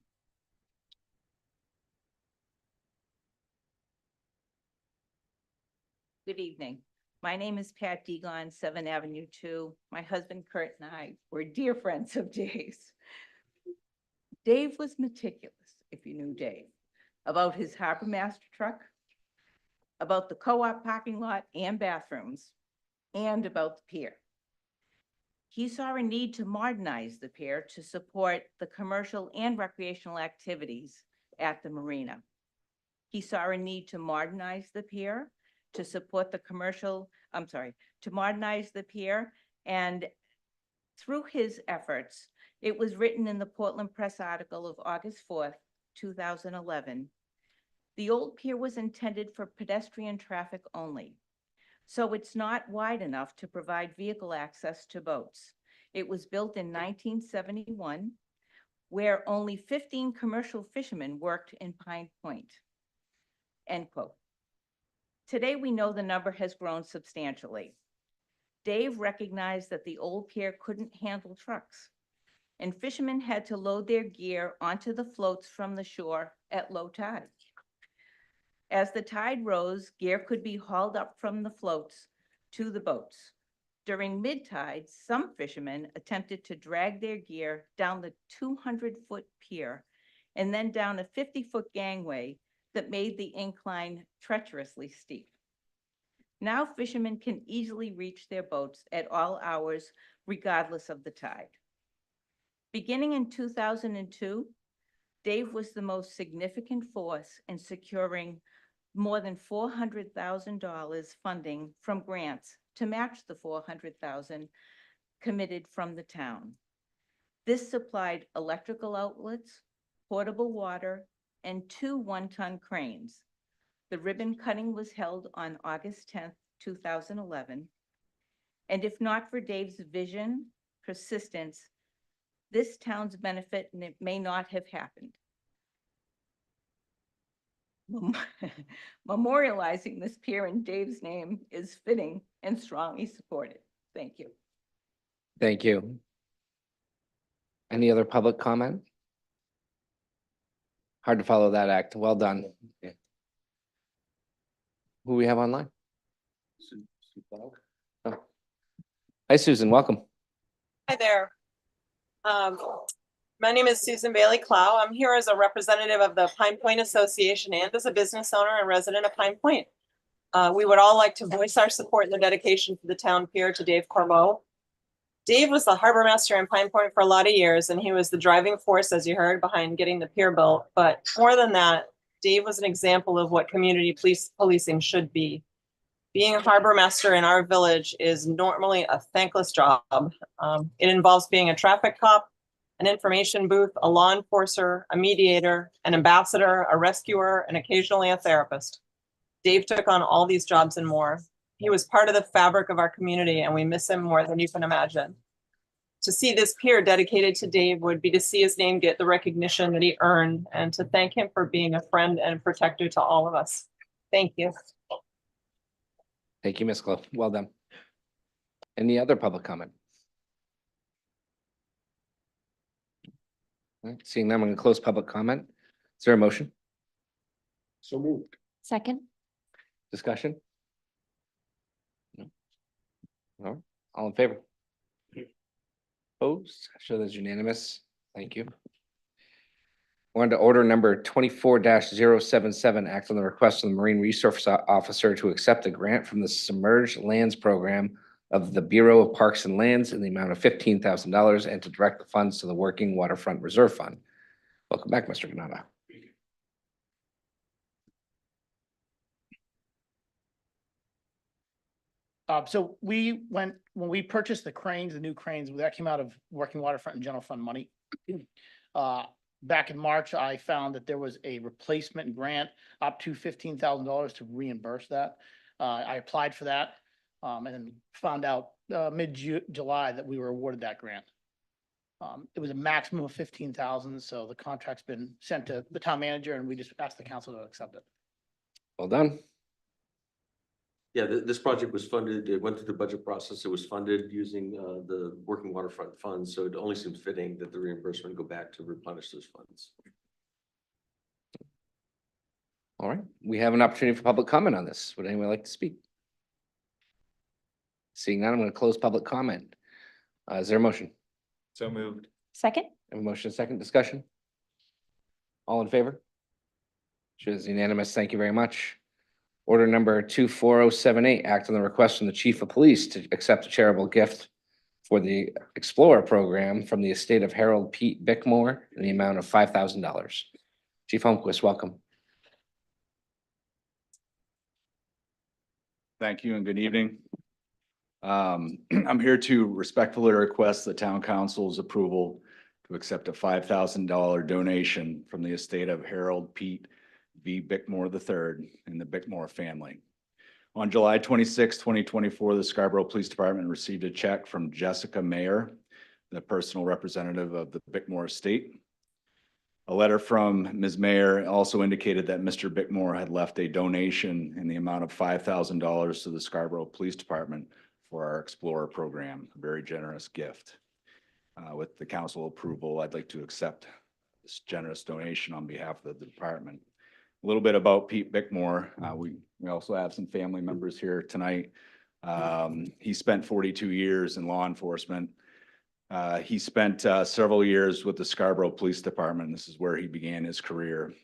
evening. My name is Pat Degon, 7th Avenue 2. My husband Kurt and I were dear friends of Dave's. Dave was meticulous, if you knew Dave, about his harbor master truck, about the co-op parking lot and bathrooms, and about the pier. He saw a need to modernize the pier to support the commercial and recreational activities at the marina. He saw a need to modernize the pier to support the to modernize the pier. And through his efforts, it was written in the Portland Press article of August 4th, 2011. The old pier was intended for pedestrian traffic only, so it's not wide enough to provide vehicle access to boats. It was built in 1971, where only 15 commercial fishermen worked in Pine Point. End quote. Today, we know the number has grown substantially. Dave recognized that the old pier couldn't handle trucks, and fishermen had to load their gear onto the floats from the shore at low tide. As the tide rose, gear could be hauled up from the floats to the boats. During mid-tide, some fishermen attempted to drag their gear down the 200-foot pier and then down a 50-foot gangway that made the incline treacherously steep. Now fishermen can easily reach their boats at all hours, regardless of the tide. Beginning in 2002, Dave was the most significant force in securing more than $400,000 funding from grants to match the $400,000 committed from the town. This supplied electrical outlets, portable water, and 2 one-ton cranes. The ribbon cutting was held on August 10th, 2011. And if not for Dave's vision, persistence, this town's benefit may not have happened. Memorializing this pier in Dave's name is fitting and strongly supported. Thank you. Thank you. Any other public comment? Hard to follow that act. Well done. Who we have online? Oh. Hi, Susan. Welcome. Hi there. My name is Susan Bailey Clow. I'm here as a representative of the Pine Point Association and as a business owner and resident of Pine Point. We would all like to voice our support and their dedication to the town pier to Dave Corbeau. Dave was the harbor master in Pine Point for a lot of years, and he was the driving force, as you heard, behind getting the pier built. But more than that, Dave was an example of what community policing should be. Being a harbor master in our village is normally a thankless job. It involves being a traffic cop, an information booth, a law enforcer, a mediator, an ambassador, a rescuer, and occasionally a therapist. Dave took on all these jobs and more. He was part of the fabric of our community, and we miss him more than you can imagine. To see this pier dedicated to Dave would be to see his name get the recognition that he earned and to thank him for being a friend and protector to all of us. Thank you. Thank you, Ms. Clough. Well done. Any other public comment? All right, seeing none, I'm going to close public comment. Is there a motion? So moved. Second. Discussion? No. No? All in favor? Opposed? Show that's unanimous. Thank you. We're on to order number 24-077, act on the request of the Marine Resource Officer to accept a grant from the Submerged Lands Program of the Bureau of Parks and Lands in the amount of $15,000 and to direct the funds to the Working Waterfront Reserve Fund. Welcome back, Mr. Ganata. So when we purchased the cranes, the new cranes, that came out of Working Waterfront and General Fund money. Back in March, I found that there was a replacement grant up to $15,000 to reimburse that. I applied for that and then found out mid-July that we were awarded that grant. It was a maximum of 15,000, so the contract's been sent to the town manager and we just asked the council to accept it. Well done. Yeah, this project was funded, it went through the budget process, it was funded using the working waterfront funds, so it only seems fitting that the reimbursement go back to replenish those funds. All right, we have an opportunity for public comment on this. Would anyone like to speak? Seeing none, I'm going to close public comment. Is there a motion? So moved. Second? I have a motion, second discussion? All in favor? Which is unanimous. Thank you very much. Order number 24078, act on the request from the chief of police to accept a charitable gift for the Explorer program from the estate of Harold Pete Bickmore in the amount of $5,000. Chief Holmquist, welcome. Thank you and good evening. I'm here to respectfully request the town council's approval to accept a $5,000 donation from the estate of Harold Pete V. Bickmore III and the Bickmore family. On July 26, 2024, the Scarborough Police Department received a check from Jessica Mayer, the personal representative of the Bickmore estate. A letter from Ms. Mayer also indicated that Mr. Bickmore had left a donation in the amount of $5,000 to the Scarborough Police Department for our Explorer program, a very generous gift. With the council approval, I'd like to accept this generous donation on behalf of the department. A little bit about Pete Bickmore. We also have some family members here tonight. He spent 42 years in law enforcement. He spent several years with the Scarborough Police Department. This is where he began his career.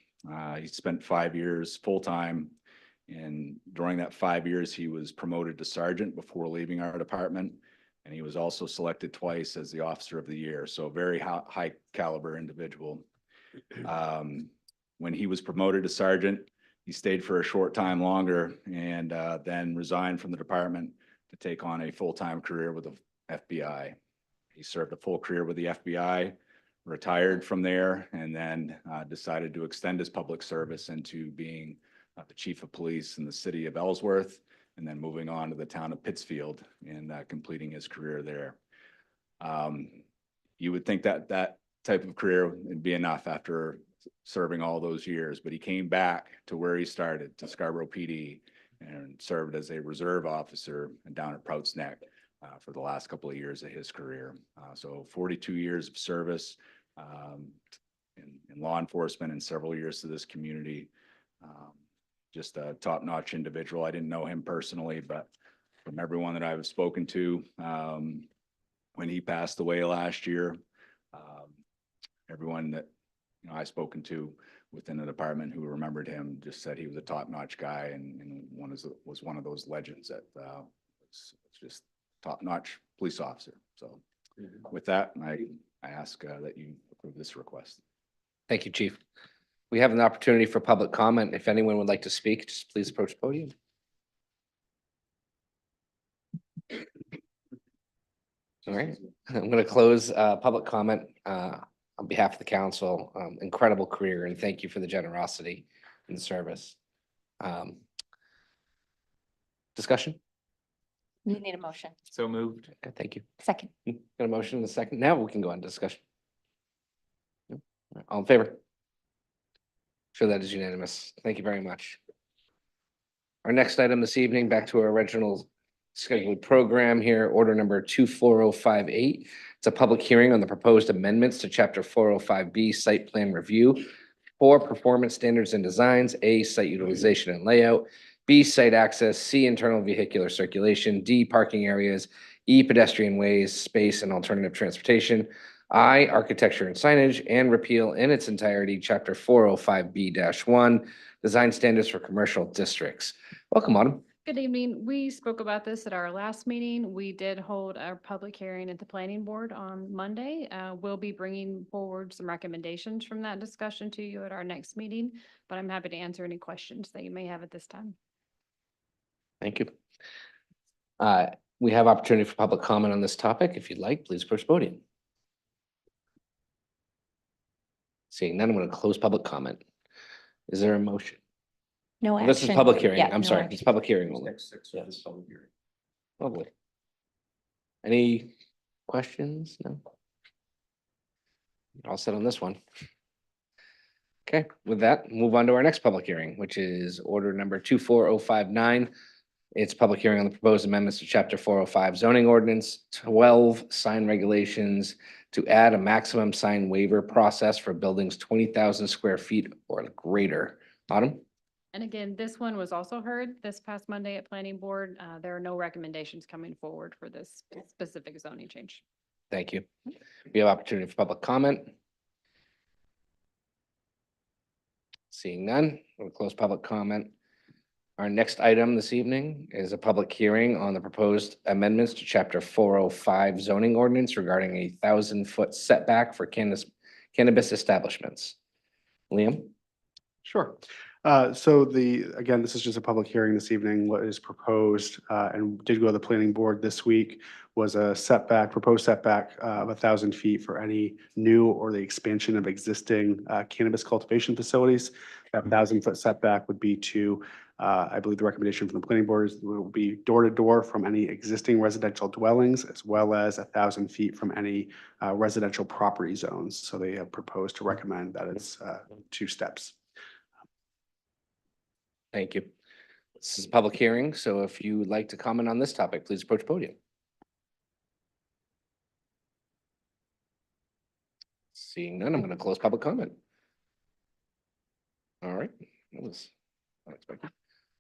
He spent 5 years full-time, and during that 5 years, he was promoted to sergeant before leaving our department. And he was also selected twice as the Officer of the Year, so a very high caliber individual. When he was promoted to sergeant, he stayed for a short time longer and then resigned from the department to take on a full-time career with the FBI. He served a full career with the FBI, retired from there, and then decided to extend his public service into being the chief of police in the city of Ellsworth, and then moving on to the town of Pittsfield and completing his career there. You would think that that type of career would be enough after serving all those years, but he came back to where he started, to Scarborough PD, and served as a reserve officer down at Prouts Neck for the last couple of years of his career. So 42 years of service in law enforcement and several years to this community. Just a top-notch individual. I didn't know him personally, but from everyone that I've spoken to, when he passed away last year, everyone that I've spoken to within the department who remembered him just said he was a top-notch guy and was one of those legends that was just top-notch police officer. So with that, I ask that you approve this request. Thank you, Chief. We have an opportunity for public comment. If anyone would like to speak, just please approach the podium. All right, I'm going to close public comment on behalf of the council. Incredible career, and thank you for the generosity and service. Discussion? You need a motion. So moved. Okay, thank you. Second. Got a motion in a second. Now we can go on to discussion. All in favor? Sure, that is unanimous. Thank you very much. Our next item this evening, back to our original scheduled program here, order number 24058. It's a public hearing on the proposed amendments to chapter 405B site plan review for performance standards and designs, A, site utilization and layout, B, site access, C, internal vehicular circulation, D, parking areas, E, pedestrian ways, space and alternative transportation, I, architecture and signage, and repeal in its entirety, chapter 405B-1, design standards for commercial districts. Welcome, Autumn. Good evening. We spoke about this at our last meeting. We did hold our public hearing at the planning board on Monday. We'll be bringing forward some recommendations from that discussion to you at our next meeting, but I'm happy to answer any questions that you may have at this time. Thank you. We have opportunity for public comment on this topic. If you'd like, please approach the podium. Seeing none, I'm going to close public comment. Is there a motion? No action. This is public hearing. Yeah, I'm no sorry, action. it's public hearing only. Yes. Public hearing. Lovely. Any questions? No? All set on this one. Okay, with that, move on to our next public hearing, which is order number 24059. It's public hearing on the proposed amendments to chapter 405 zoning ordinance, 12 sign regulations to add a maximum sign waiver process for buildings 20,000 square feet or greater. Autumn? And again, this one was also heard this past Monday at Planning Board. There are no recommendations coming forward for this specific zoning change. Thank you. We have opportunity for public comment. Seeing none, we'll close public comment. Our next item this evening is a public hearing on the proposed amendments to chapter 405 zoning ordinance regarding a 1,000-foot setback for cannabis establishments. Liam? Sure. Again, this is just a public hearing this evening. What is proposed and did go to the planning board this week was a proposed setback of 1,000 feet for any new or the expansion of existing cannabis cultivation facilities. That 1,000-foot setback would be to, I believe the recommendation from the planning board will be door to door from any existing residential dwellings, as well as 1,000 feet from any residential property zones. So they have proposed to recommend that it's 2 steps. Thank you. This is a public hearing, so if you would like to comment on this topic, please approach the podium. Seeing none, I'm going to close public comment. All right, that was unexpected.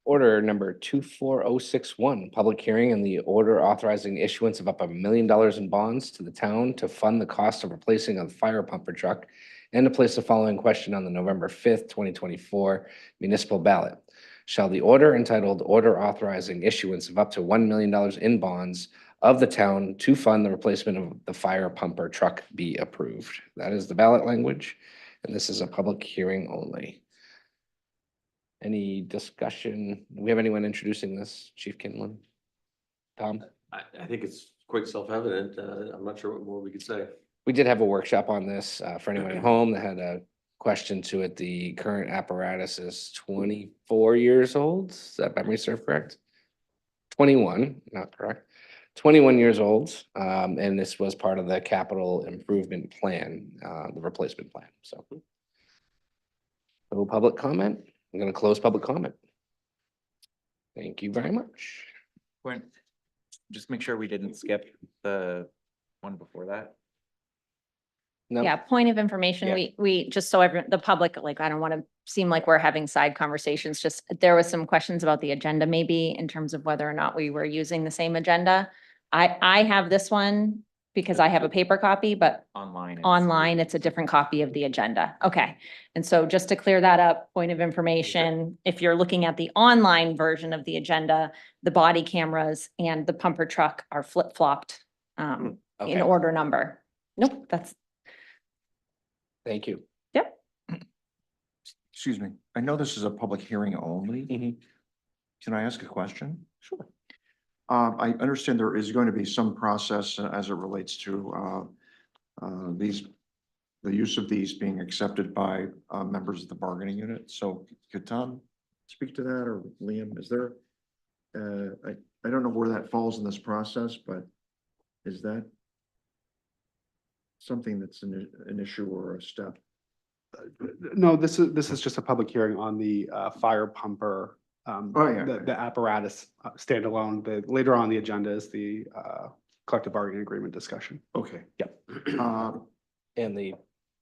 Order number 24061, public hearing and the order authorizing issuance of up to $1 million in bonds to the town to fund the cost of replacing a fire pumper truck and to place the following question on the November 5th, 2024 municipal ballot. Shall the order entitled Order Authorizing Issuance of up to $1 million in bonds of the town to fund the replacement of the fire pumper truck be approved? That is the ballot language, and this is a public hearing only. Any discussion? Do we have anyone introducing this? Chief Kinlan? Tom? I think it's quite self-evident. I'm not sure what more we could say. We did have a workshop on this for anyone at home that had a question to it. The current apparatus is 24 years old. Does that memory serve correct? 21, not correct. 21 years old. And this was part of the capital improvement plan, the replacement plan. So no public comment. I'm going to close public comment. Thank you very much. Just make sure we didn't skip the one before that. No. Yeah, point of information, Yeah. we, just so the public, like, I don't want to seem like we're having side conversations, just, there was some questions about the agenda maybe in terms of whether or not we were using the same agenda. I have this one because I have a paper copy, but online, it's a different copy of the agenda. Okay. And so just to clear that up, point of information, if you're looking at the online version of the agenda, the body cameras and the pumper truck are flip-flopped in Okay. order number. Nope, that's, Thank you. yep. Excuse me, I know this is a public hearing only. Can I ask a question? Sure. I understand there is going to be some process as it relates to the use of these being accepted by members of the bargaining unit. So could Tom speak to that, or Liam? Is there, I don't know where that falls in this process, but is that something that's an issue or a step? No, this is just a public hearing on the fire pumper. The apparatus standalone. Later on the agenda is the collective bargaining agreement discussion. Okay. Yep. And the.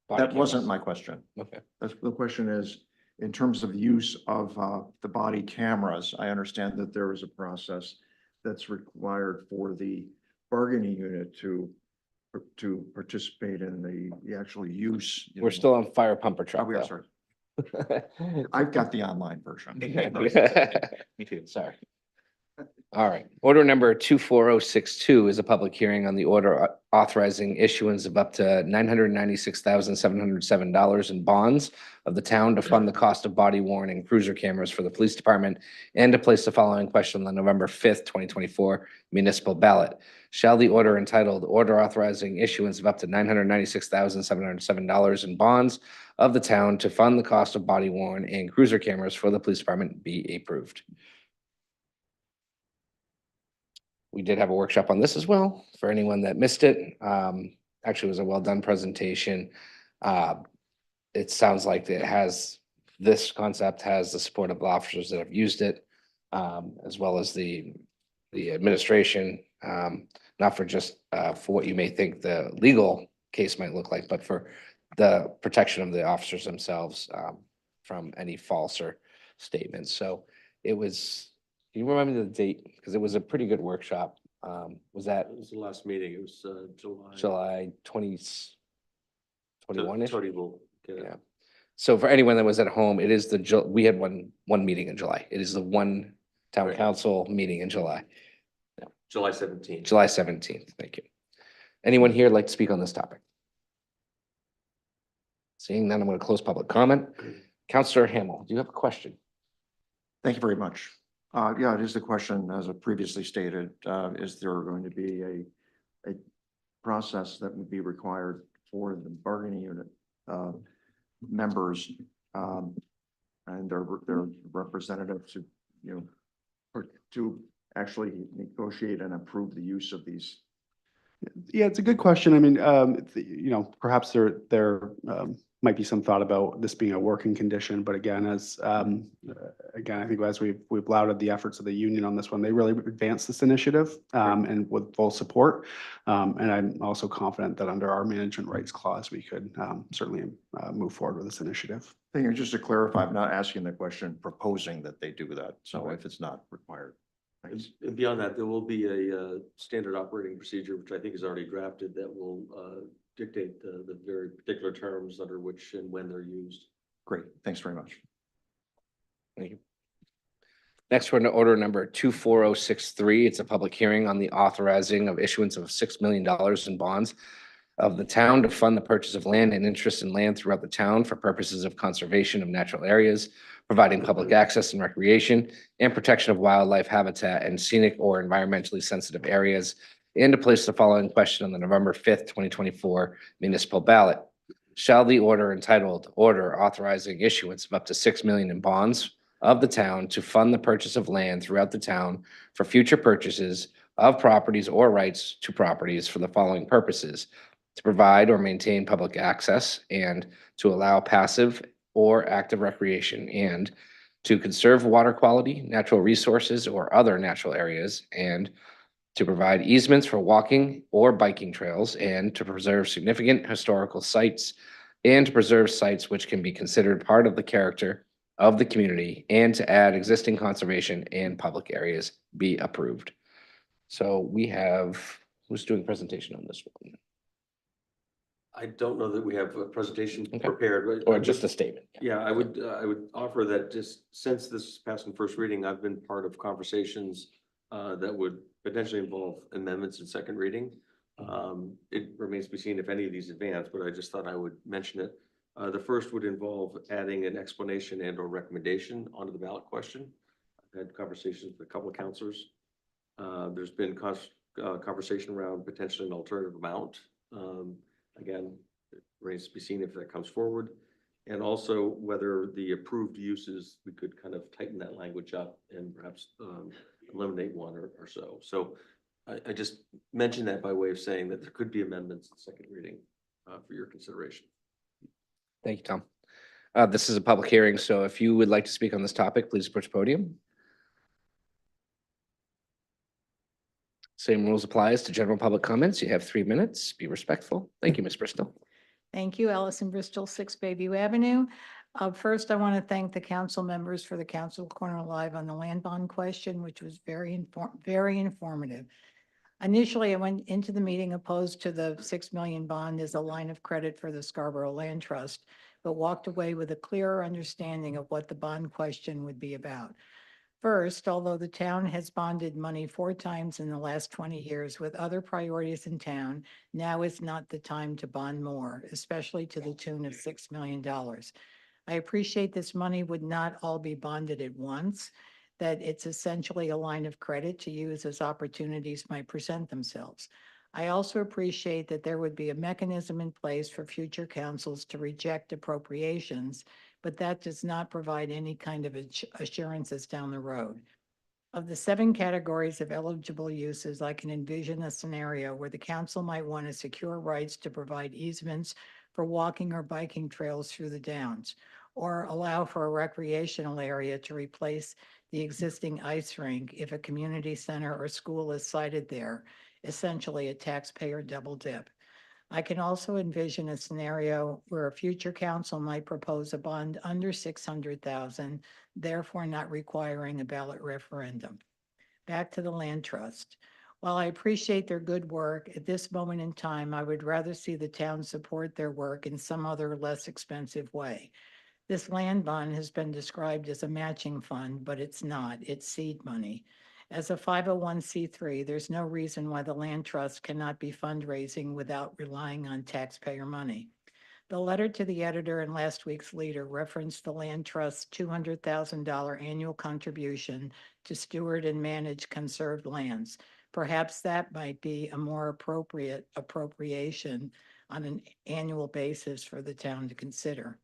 That wasn't my question. Okay. The question is, in terms of use of the body cameras, I understand that there is a process that's required for the bargaining unit to participate in the actual use. We're still on fire pumper truck. We are, though. sorry. I've got the online version. Me too. Sorry. All right. Order number 24062 is a public hearing on the order authorizing issuance of up to $996,707 in bonds of the town to fund the cost of body worn and cruiser cameras for the police department and to place the following question on the November 5th, 2024 municipal ballot. Shall the order entitled Order Authorizing Issuance of up to $996,707 in bonds of the town to fund the cost of body worn and cruiser cameras for the police department be approved? We did have a workshop on this as well for anyone that missed it. Actually, it was a well-done presentation. It sounds like this concept has the support of the officers that have used it, as well as the administration, not for just for what you may think the legal case might look like, but for the protection of the officers themselves from any false or statements. So it was, can you remind me of the date? Because it was a pretty good workshop. Was that It was the last meeting. It was July. July 21-ish? Tony will get it. Yeah. So for anyone that was at home, it is we had one meeting in July. It is the one town Right. council meeting in July. July 17th. July 17th. Thank you. Anyone here like to speak on this topic? Seeing none, I'm going to close public comment. Counselor Hamel, do you have a question? Thank you very much. Yeah, it is the question, as I previously stated, is there going to be a process that would be required for the bargaining unit members and their representatives to, or to actually negotiate and approve the use of these? Yeah, it's a good question. I mean, perhaps there might be some thought about this being a working condition, but again, I think as we've lauded the efforts of the union on this one, they really advanced this initiative and with full support. And I'm also confident that under our management rights clause, we could certainly move forward with this initiative. Just to clarify, I'm not asking the question, proposing that they do that. So if it's not required. Thanks. And beyond that, there will be a standard operating procedure, which I think is already drafted, that will dictate the very particular terms under which and when they're used. Great. Thanks very much. Thank you. Next, we're to order number 24063. It's a public hearing on the authorizing of issuance of $6 million in bonds of the town to fund the purchase of land and interest in land throughout the town for purposes of conservation of natural areas, providing public access and recreation, and protection of wildlife habitat and scenic or environmentally sensitive areas, and to place the following question on the November 5th, 2024 municipal ballot. Shall the order entitled Order Authorizing Issuance of Up to $6 million in Bonds of the Town to Fund the Purchase of Land throughout the town for future purchases of properties or rights to properties for the following purposes: to provide or maintain public access and to allow passive or active recreation, and to conserve water quality, natural resources, or other natural areas, and to provide easements for walking or biking trails, and to preserve significant historical sites, and to preserve sites which can be considered part of the character of the community, and to add existing conservation and public areas be approved. So we have, who's doing the presentation on this one? I don't know that we have a presentation Okay. prepared. Or just a statement? Yeah, I would offer that just since this passed in first reading, I've been part of conversations that would potentially involve amendments in second reading. It remains to be seen if any of these advance, but I just thought I would mention it. The first would involve adding an explanation and or recommendation onto the ballot question. I've had conversations with a couple of counselors. There's been conversation around potentially an alternative amount. Again, it remains to be seen if that comes forward. And also whether the approved uses, we could kind of tighten that language up and perhaps eliminate one or so. So I just mentioned that by way of saying that there could be amendments in second reading for your consideration. Thank you, Tom. This is a public hearing, so if you would like to speak on this topic, please approach the podium. Same rules applies to general public comments. You have 3 minutes. Be respectful. Thank you, Ms. Bristol. Thank you, Allison Bristol, 6 Bayview Avenue. First, I want to thank the council members for the Council Corner Live on the land bond question, which was very informative. Initially, I went into the meeting opposed to the 6 million bond as a line of credit for the Scarborough Land Trust, but walked away with a clearer understanding of what the bond question would be about. First, although the town has bonded money 4 times in the last 20 years with other priorities in town, now is not the time to bond more, especially to the tune of $6 million. I appreciate this money would not all be bonded at once, that it's essentially a line of credit to use as opportunities might present themselves. I also appreciate that there would be a mechanism in place for future councils to reject appropriations, but that does not provide any kind of assurances down the road. Of the 7 categories of eligible uses, I can envision a scenario where the council might want to secure rights to provide easements for walking or biking trails through the downs, or allow for a recreational area to replace the existing ice rink if a community center or school is sited there, essentially a taxpayer double dip. I can also envision a scenario where a future council might propose a bond under 600,000, therefore not requiring a ballot referendum. Back to the land trust. While I appreciate their good work, at this moment in time, I would rather see the town support their work in some other less expensive way. This land bond has been described as a matching fund, but it's not. It's seed money. As a 501c3, there's no reason why the land trust cannot be fundraising without relying on taxpayer money. The letter to the editor in last week's leader referenced the land trust's $200,000 annual contribution to steward and manage conserved lands. Perhaps that might be a more appropriate appropriation on an annual basis for the town to consider.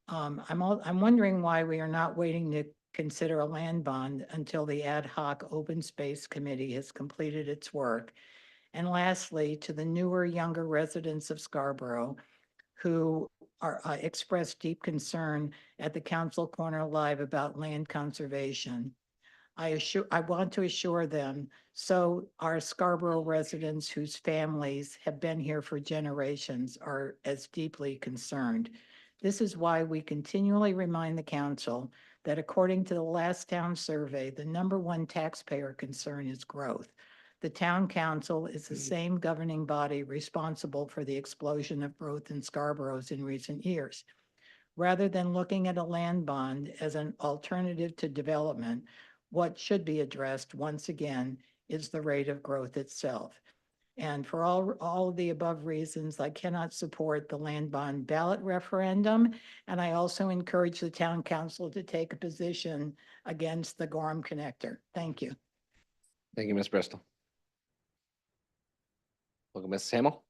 I'm wondering why we are not waiting to consider a land bond until the ad hoc open space committee has completed its work. And lastly, to the newer, younger residents of Scarborough who are expressed deep concern at the Council Corner Live about land conservation. I want to assure them, so our Scarborough residents whose families have been here for generations are as deeply concerned. This is why we continually remind the council that according to the last town survey, the #1 taxpayer concern is growth. The town council is the same governing body responsible for the explosion of growth in Scarborough's in recent years. Rather than looking at a land bond as an alternative to development, what should be addressed once again is the rate of growth itself. And for all of the above reasons, I cannot support the land bond ballot referendum. And I also encourage the town council to take a position against the Gorham Connector. Thank you. Thank you, Ms. Bristol. Welcome, Ms. Hamel.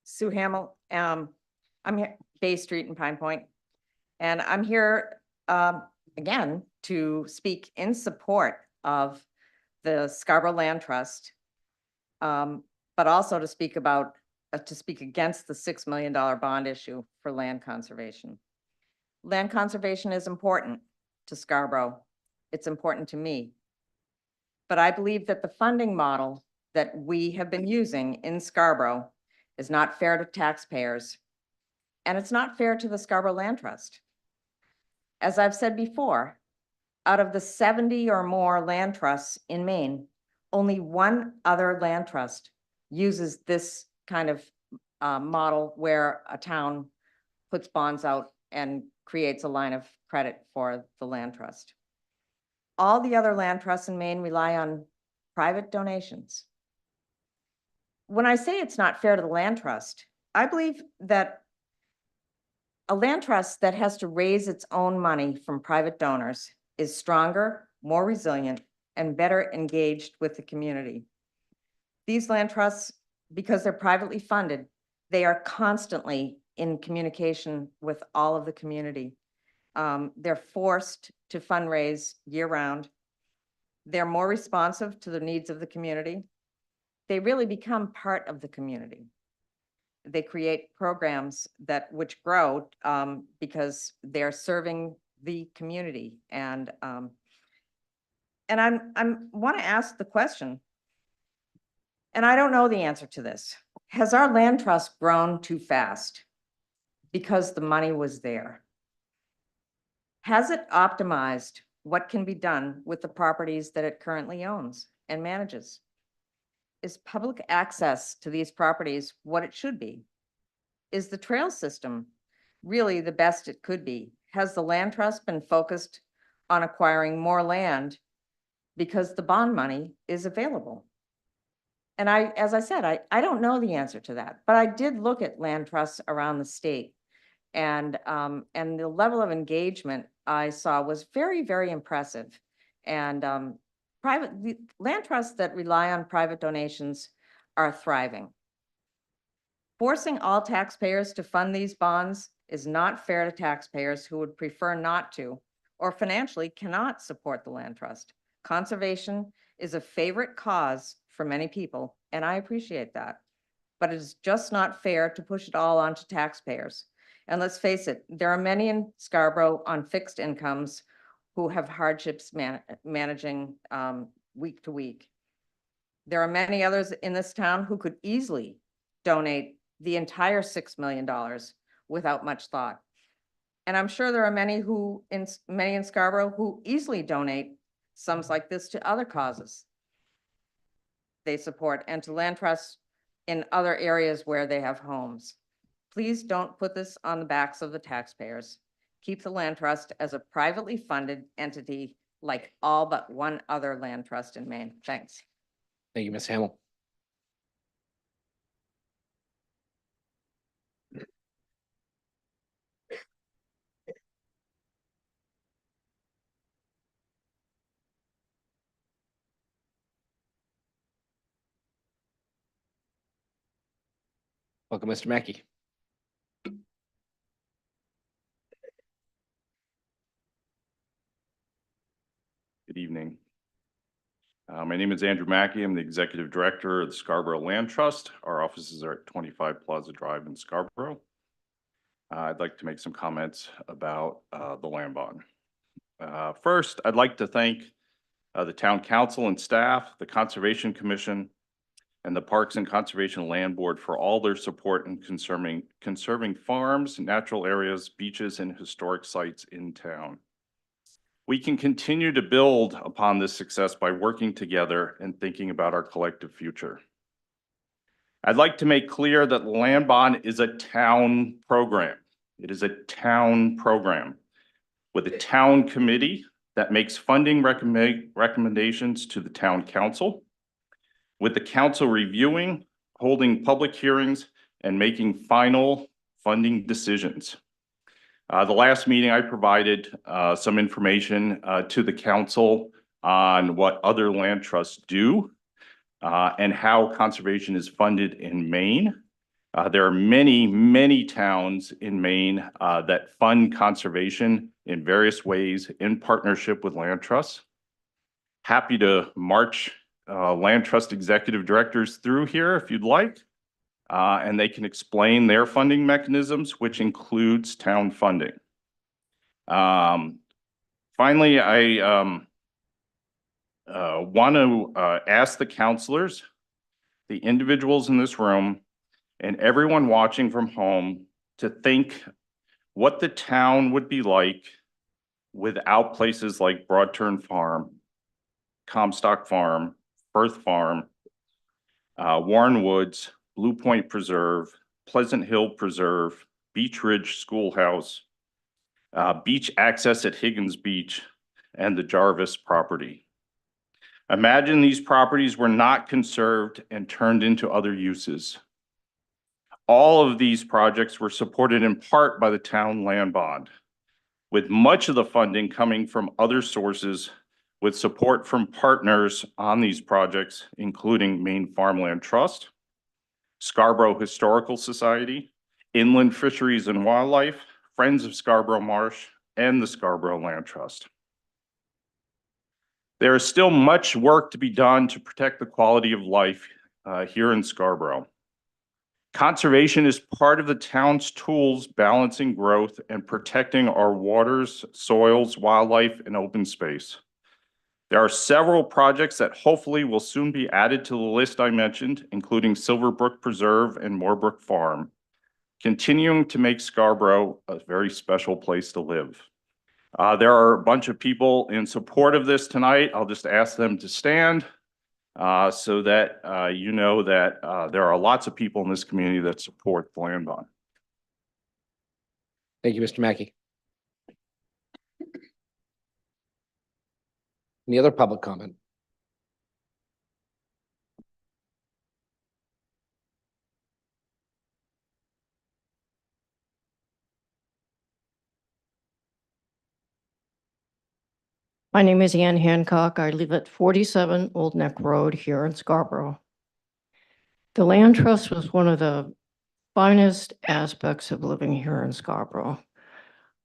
Sue Hamel, I'm here, Bay Street in Pine Point. And I'm here, again, to speak in support of the Scarborough Land Trust, but also to speak about, to speak against the $6 million bond issue for land conservation. Land conservation is important to Scarborough. It's important to me. But I believe that the funding model that we have been using in Scarborough is not fair to taxpayers, and it's not fair to the Scarborough Land Trust. As I've said before, out of the 70 or more land trusts in Maine, only one other land trust uses this kind of model where a town puts bonds out and creates a line of credit for the land trust. All the other land trusts in Maine rely on private donations. When I say it's not fair to the land trust, I believe that a land trust that has to raise its own money from private donors is stronger, more resilient, and better engaged with the community. These land trusts, because they're privately funded, they are constantly in communication with all of the community. They're forced to fundraise year-round. They're more responsive to the needs of the community. They really become part of the community. They create programs which grow because they're serving the community. And I want to ask the question, and I don't know the answer to this. Has our land trust grown too fast because the money was there? Has it optimized what can be done with the properties that it currently owns and manages? Is public access to these properties what it should be? Is the trail system really the best it could be? Has the land trust been focused on acquiring more land because the bond money is available? And as I said, I don't know the answer to that, but I did look at land trusts around the state, and the level of engagement I saw was very, very impressive. And the land trusts that rely on private donations are thriving. Forcing all taxpayers to fund these bonds is not fair to taxpayers who would prefer not to, or financially cannot support the land trust. Conservation is a favorite cause for many people, and I appreciate that. But it is just not fair to push it all onto taxpayers. And let's face it, there are many in Scarborough on fixed incomes who have hardships managing week to week. There are many others in this town who could easily donate the entire $6 million without much thought. And I'm sure there are many in Scarborough who easily donate sums like this to other causes they support and to land trusts in other areas where they have homes. Please don't put this on the backs of the taxpayers. Keep the land trust as a privately funded entity like all but one other land trust in Maine. Thanks. Thank you, Ms. Hamel. Welcome, Mr. Mackey. Good evening. My name is Andrew Mackey. I'm the Executive Director of the Scarborough Land Trust. Our offices are at 25 Plaza Drive in Scarborough. I'd like to make some comments about the land bond. First, I'd like to thank the Town Council and staff, the Conservation Commission, and the Parks and Conservation Land Board for all their support in conserving farms, natural areas, beaches, and historic sites in town. We can continue to build upon this success by working together and thinking about our collective future. I'd like to make clear that the land bond is a town program. It is a town program with a town committee that makes funding recommendations to the town council, with the council reviewing, holding public hearings, and making final funding decisions. The last meeting, I provided some information to the council on what other land trusts do and how conservation is funded in Maine. There are many, many towns in Maine that fund conservation in various ways in partnership with land trusts. Happy to march land trust executive directors through here if you'd like. And they can explain their funding mechanisms, which includes town funding. Finally, I want to ask the counselors, the individuals in this room, and everyone watching from home to think what the town would be like without places like Broadturn Farm, Comstock Farm, Firth Farm, Warren Woods, Blue Point Preserve, Pleasant Hill Preserve, Beach Ridge Schoolhouse, beach access at Higgins Beach, and the Jarvis property. Imagine these properties were not conserved and turned into other uses. All of these projects were supported in part by the town land bond, with much of the funding coming from other sources with support from partners on these projects, including Maine Farmland Trust, Scarborough Historical Society, Inland Fisheries and Wildlife, Friends of Scarborough Marsh, and the Scarborough Land Trust. There is still much work to be done to protect the quality of life here in Scarborough. Conservation is part of the town's tools balancing growth and protecting our waters, soils, wildlife, and open space. There are several projects that hopefully will soon be added to the list I mentioned, including Silverbrook Preserve and Moorbrook Farm, continuing to make Scarborough a very special place to live. There are a bunch of people in support of this tonight. I'll just ask them to stand so that you know that there are lots of people in this community that support the land bond. Thank you, Mr. Mackey. Any other public comment? My name is Ann Hancock. I live at 47 Old Neck Road here in Scarborough. The land trust was one of the finest aspects of living here in Scarborough.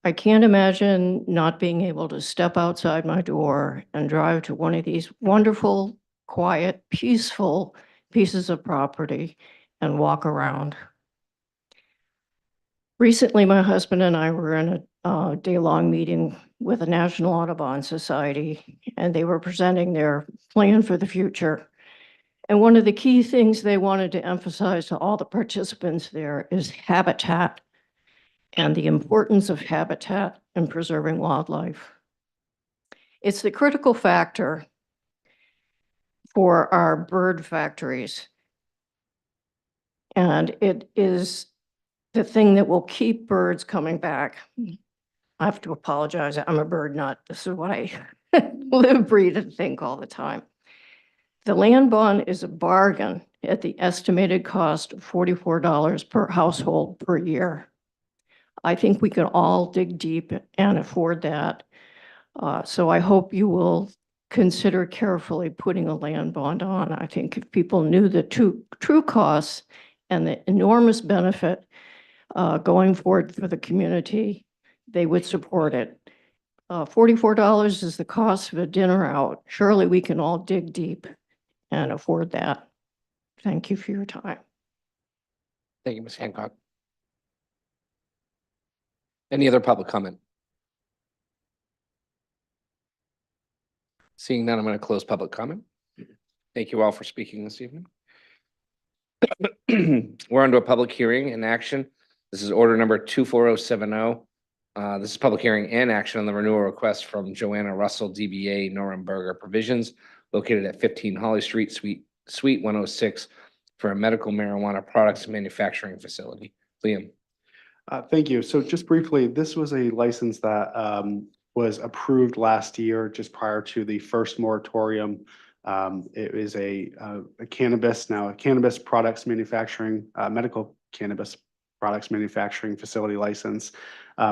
I can't imagine not being able to step outside my door and drive to one of these wonderful, quiet, peaceful pieces of property and walk around. Recently, my husband and I were in a day-long meeting with the National Audubon Society, and they were presenting their plan for the future. And one of the key things they wanted to emphasize to all the participants there is habitat and the importance of habitat in preserving wildlife. It's the critical factor for our bird factories. And it is the thing that will keep birds coming back. I have to apologize, I'm a bird nut. This is what I live, breathe, and think all the time. The land bond is a bargain at the estimated cost of $44 per household per year. I think we can all dig deep and afford that. So I hope you will consider carefully putting a land bond on. I think if people knew the true costs and the enormous benefit going forward for the community, they would support it. $44 is the cost of a dinner out. Surely we can all dig deep and afford that. Thank you for your time. Thank you, Ms. Hancock. Any other public comment? Seeing none, I'm going to close public comment. Thank you all for speaking this evening. We're on to a public hearing and action. This is order number 24070. This is public hearing and action on the renewal request from Joanna Russell, DBA Norenberger Provisions, located at 15 Holly Street, Suite 106, for a medical marijuana products manufacturing facility. Liam. Thank you. So just briefly, this was a license that was approved last year, just prior to the first moratorium. It is a cannabis products manufacturing, medical cannabis products manufacturing facility license.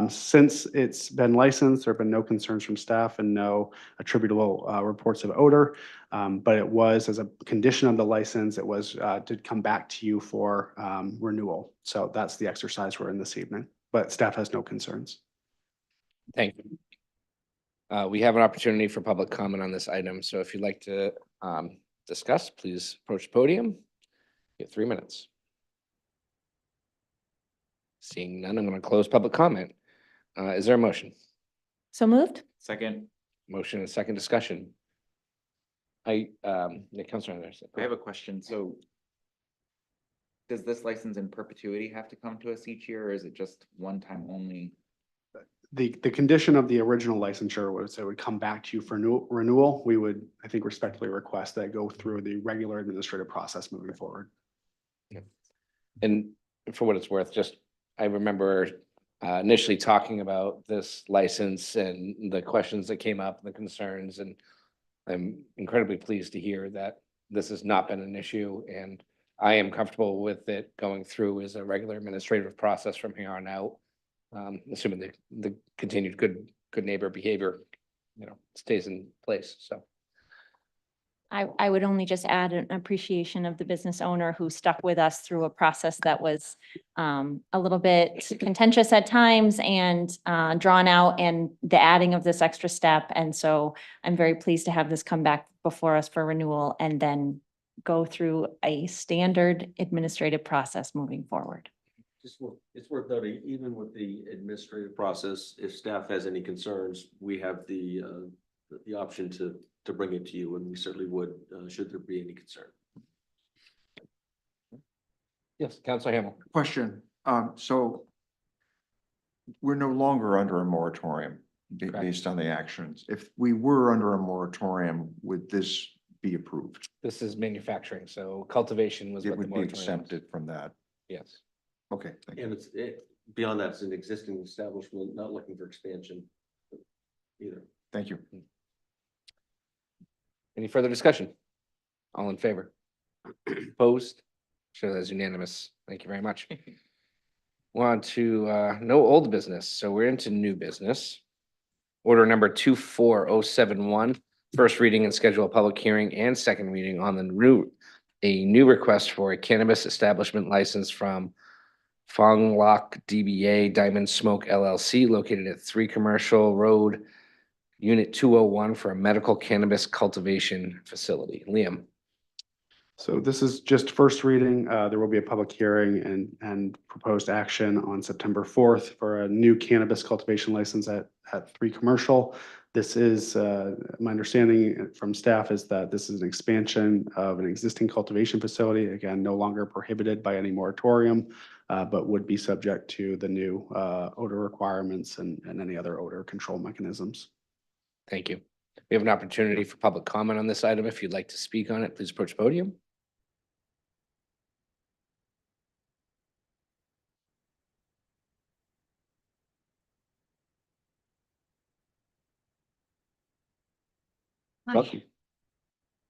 Since it's been licensed, there have been no concerns from staff and no attributable reports of odor. But it was, as a condition of the license, it was to come back to you for renewal. So that's the exercise we're in this evening, but staff has no concerns. Thank you. We have an opportunity for public comment on this item. So if you'd like to discuss, please approach the podium. You have 3 minutes. Seeing none, I'm going to close public comment. Is there a motion? So moved? Second. Motion and second discussion. Councilor Anderson. I have a question. So does this license in perpetuity have to come to us each year, or is it just one time only? The condition of the original licensure was it would come back to you for renewal. We would, I think, respectfully request that go through the regular administrative process moving forward. And for what it's worth, I remember initially talking about this license and the questions that came up, the concerns, and I'm incredibly pleased to hear that this has not been an issue, and I am comfortable with it going through as a regular administrative process from here on out, assuming the continued good neighbor behavior, stays in place. So. I would only just add an appreciation of the business owner who stuck with us through a process that was a little bit contentious at times and drawn out, and the adding of this extra step. And so I'm very pleased to have this come back before us for renewal and then go through a standard administrative process moving forward. It's worth noting, even with the administrative process, if staff has any concerns, we have the option to bring it to you, and we certainly would, should there be any concern. Yes, Councilor Hamel. Question. So we're no longer under a moratorium based on the actions. If we were under a moratorium, would this be approved? This is manufacturing, so cultivation was It what the would be moratorium was. exempted from that. Yes. Okay, thank you. And beyond that, it's an existing establishment, not looking for expansion either. Thank you. Any further discussion? All in favor? Opposed? Sure, that's unanimous. Thank you very much. We're on to no old business, so we're into new business. Order number 24071, first reading and schedule a public hearing and second reading on a new request for a cannabis establishment license from Fong Lock DBA Diamond Smoke LLC located at 3 Commercial Road, Unit 201 for a medical cannabis cultivation facility. Liam. So this is just first reading. There will be a public hearing and proposed action on September 4th for a new cannabis cultivation license at 3 Commercial. This is, my understanding from staff is that this is an expansion of an existing cultivation facility. Again, no longer prohibited by any moratorium, but would be subject to the new odor requirements and any other odor control mechanisms. Thank you. We have an opportunity for public comment on this item. If you'd like to speak on it, please approach the podium. Hi. Welcome.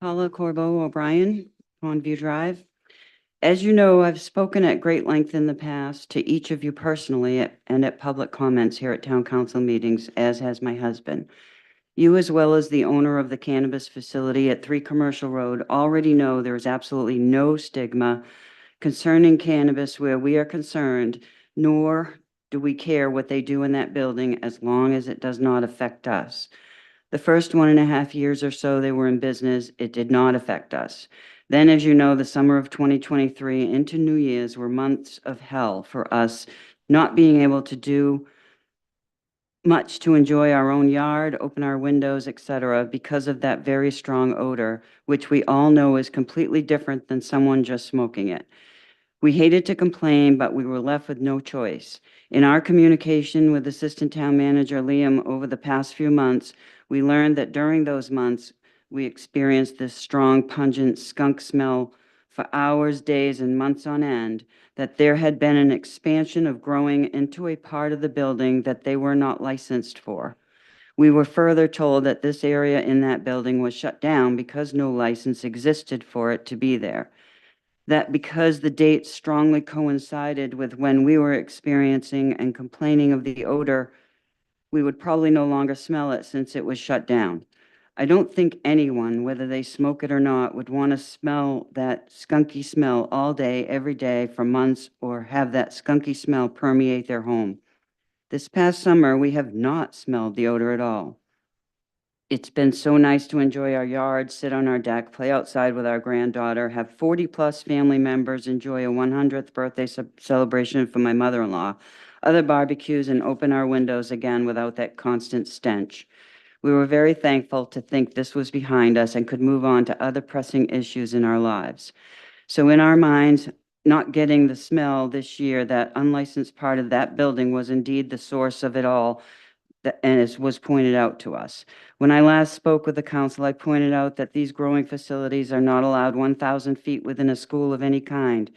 Paula Corbo O'Brien, Pondview Drive. As you know, I've spoken at great length in the past to each of you personally and at public comments here at town council meetings, as has my husband. You, as well as the owner of the cannabis facility at 3 Commercial Road, already know there is absolutely no stigma concerning cannabis where we are concerned, nor do we care what they do in that building as long as it does not affect us. The first 1.5 years or so they were in business, it did not affect us. Then, as you know, the summer of 2023 into New Year's were months of hell for us, not being able to do much to enjoy our own yard, open our windows, etc., because of that very strong odor, which we all know is completely different than someone just smoking it. We hated to complain, but we were left with no choice. In our communication with Assistant Town Manager Liam over the past few months, we learned that during those months, we experienced this strong, pungent skunk smell for hours, days, and months on end, that there had been an expansion of growing into a part of the building that they were not licensed for. We were further told that this area in that building was shut down because no license existed for it to be there. That because the dates strongly coincided with when we were experiencing and complaining of the odor, we would probably no longer smell it since it was shut down. I don't think anyone, whether they smoke it or not, would want to smell that skunky smell all day, every day for months, or have that skunky smell permeate their home. This past summer, we have not smelled the odor at all. It's been so nice to enjoy our yard, sit on our deck, play outside with our granddaughter, have 40-plus family members enjoy a 100th birthday celebration for my mother-in-law, other barbecues, and open our windows again without that constant stench. We were very thankful to think this was behind us and could move on to other pressing issues in our lives. So in our minds, not getting the smell this year, that unlicensed part of that building was indeed the source of it all, and it was pointed out to us. When I last spoke with the council, I pointed out that these growing facilities are not allowed 1,000 feet within a school of any kind.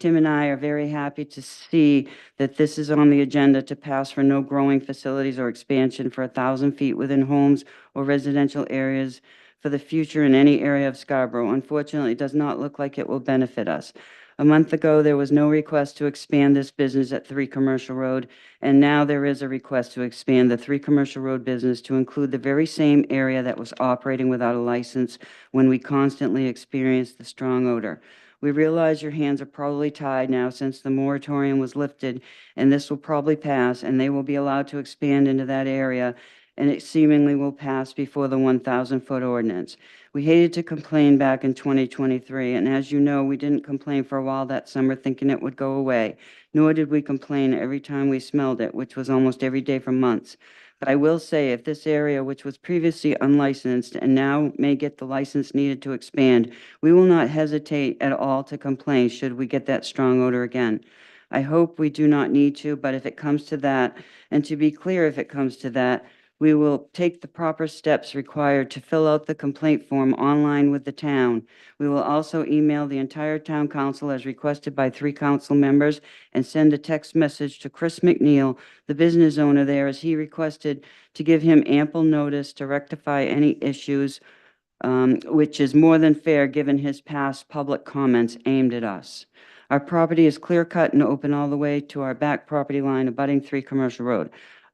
Tim and I are very happy to see that this is on the agenda to pass for no growing facilities or expansion for 1,000 feet within homes or residential areas for the future in any area of Scarborough. Unfortunately, it does not look like it will benefit us. A month ago, there was no request to expand this business at 3 Commercial Road, and now there is a request to expand the 3 Commercial Road business to include the very same area that was operating without a license when we constantly experienced the strong odor. We realize your hands are probably tied now since the moratorium was lifted, and this will probably pass, and they will be allowed to expand into that area, and it seemingly will pass before the 1,000-foot ordinance. We hated to complain back in 2023, and as you know, we didn't complain for a while that summer thinking it would go away, nor did we complain every time we smelled it, which was almost every day for months. But I will say, if this area, which was previously unlicensed and now may get the license needed to expand, we will not hesitate at all to complain should we get that strong odor again. I hope we do not need to, but if it comes to that, and to be clear, if it comes to that, we will take the proper steps required to fill out the complaint form online with the town. We will also email the entire town council as requested by 3 council members and send a text message to Chris McNeil, the business owner there, as he requested to give him ample notice to rectify any issues, which is more than fair given his past public comments aimed at us. Our property is clear-cut and open all the way to our back property line abutting 3 Commercial Road.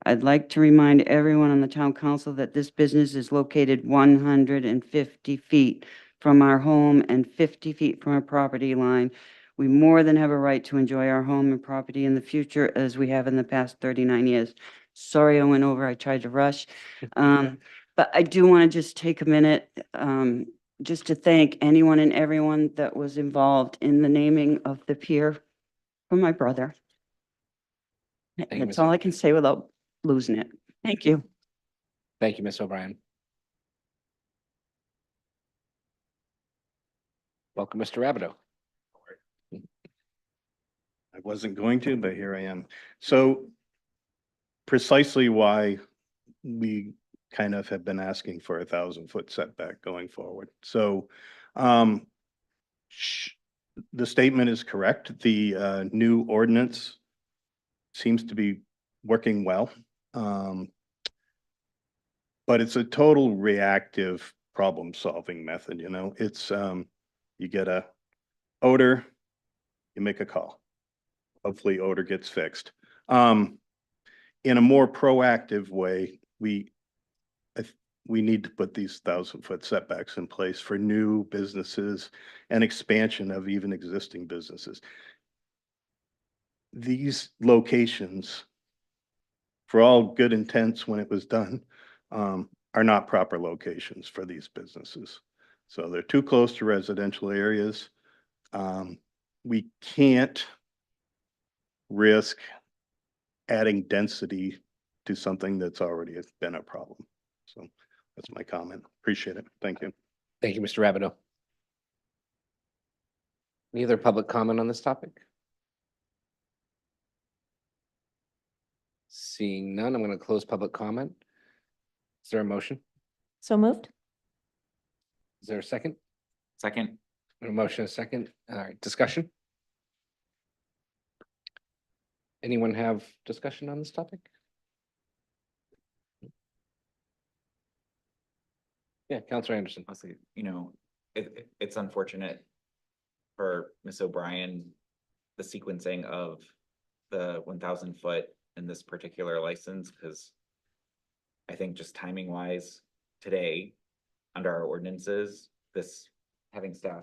I'd like to remind everyone on the town council that this business is located 150 feet from our home and 50 feet from our property line, We more than have a right to enjoy our home and property in the future as we have in the past 39 years. Sorry I went over, I tried to rush. But I do want to just take a minute just to thank anyone and everyone that was involved in the naming of the pier for my brother. you, That's Ms. all I can say without losing it. Thank you. Thank you, Ms. O'Brien. Welcome, Mr. Rabideau. I wasn't going to, but here I am. So precisely why we kind of have been asking for 1,000-foot setback going forward. So the statement is correct. The new ordinance seems to be working well. But it's a total reactive problem-solving method, you know? It's you get a odor, you make a call. Hopefully odor gets fixed. In a more proactive way, we need to put these 1,000-foot setbacks in place for new businesses and expansion of even existing businesses. These locations, for all good intents when it was done, are not proper locations for these businesses. So they're too close to residential areas. We can't risk adding density to something that's already been a problem. So that's my comment. Appreciate it. Thank you. Thank you, Mr. Rabideau. Any other public comment on this topic? Seeing none, I'm going to close public comment. Is there a motion? So moved? Is there a second? Second. A motion, a second. All right, discussion? Anyone have discussion on this topic? Yeah, Counselor Anderson. Honestly, you know, it's unfortunate for Ms. O'Brien, the sequencing of the 1,000-foot in this particular license, because I think just timing wise today, under our ordinances, this having staff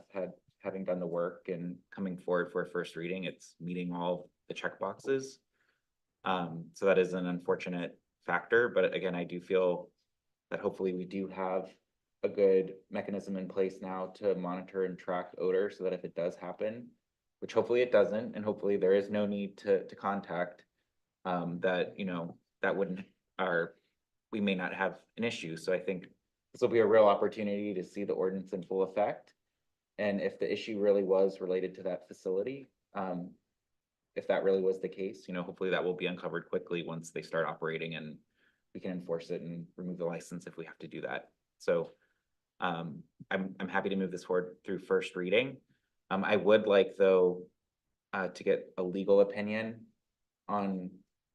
having done the work and coming forward for a first reading, it's meeting all the check boxes. So that is an unfortunate factor, but again, I do feel that hopefully we do have a good mechanism in place now to monitor and track odor so that if it does happen, which hopefully it doesn't, and hopefully there is no need to contact, that, you know, that wouldn't, we may not have an issue. So I think this will be a real opportunity to see the ordinance in full effect. And if the issue really was related to that facility, if that really was the case, you know, hopefully that will be uncovered quickly once they start operating and we can enforce it and remove the license if we have to do that. So I'm happy to move this forward through first reading. I would like though to get a legal opinion on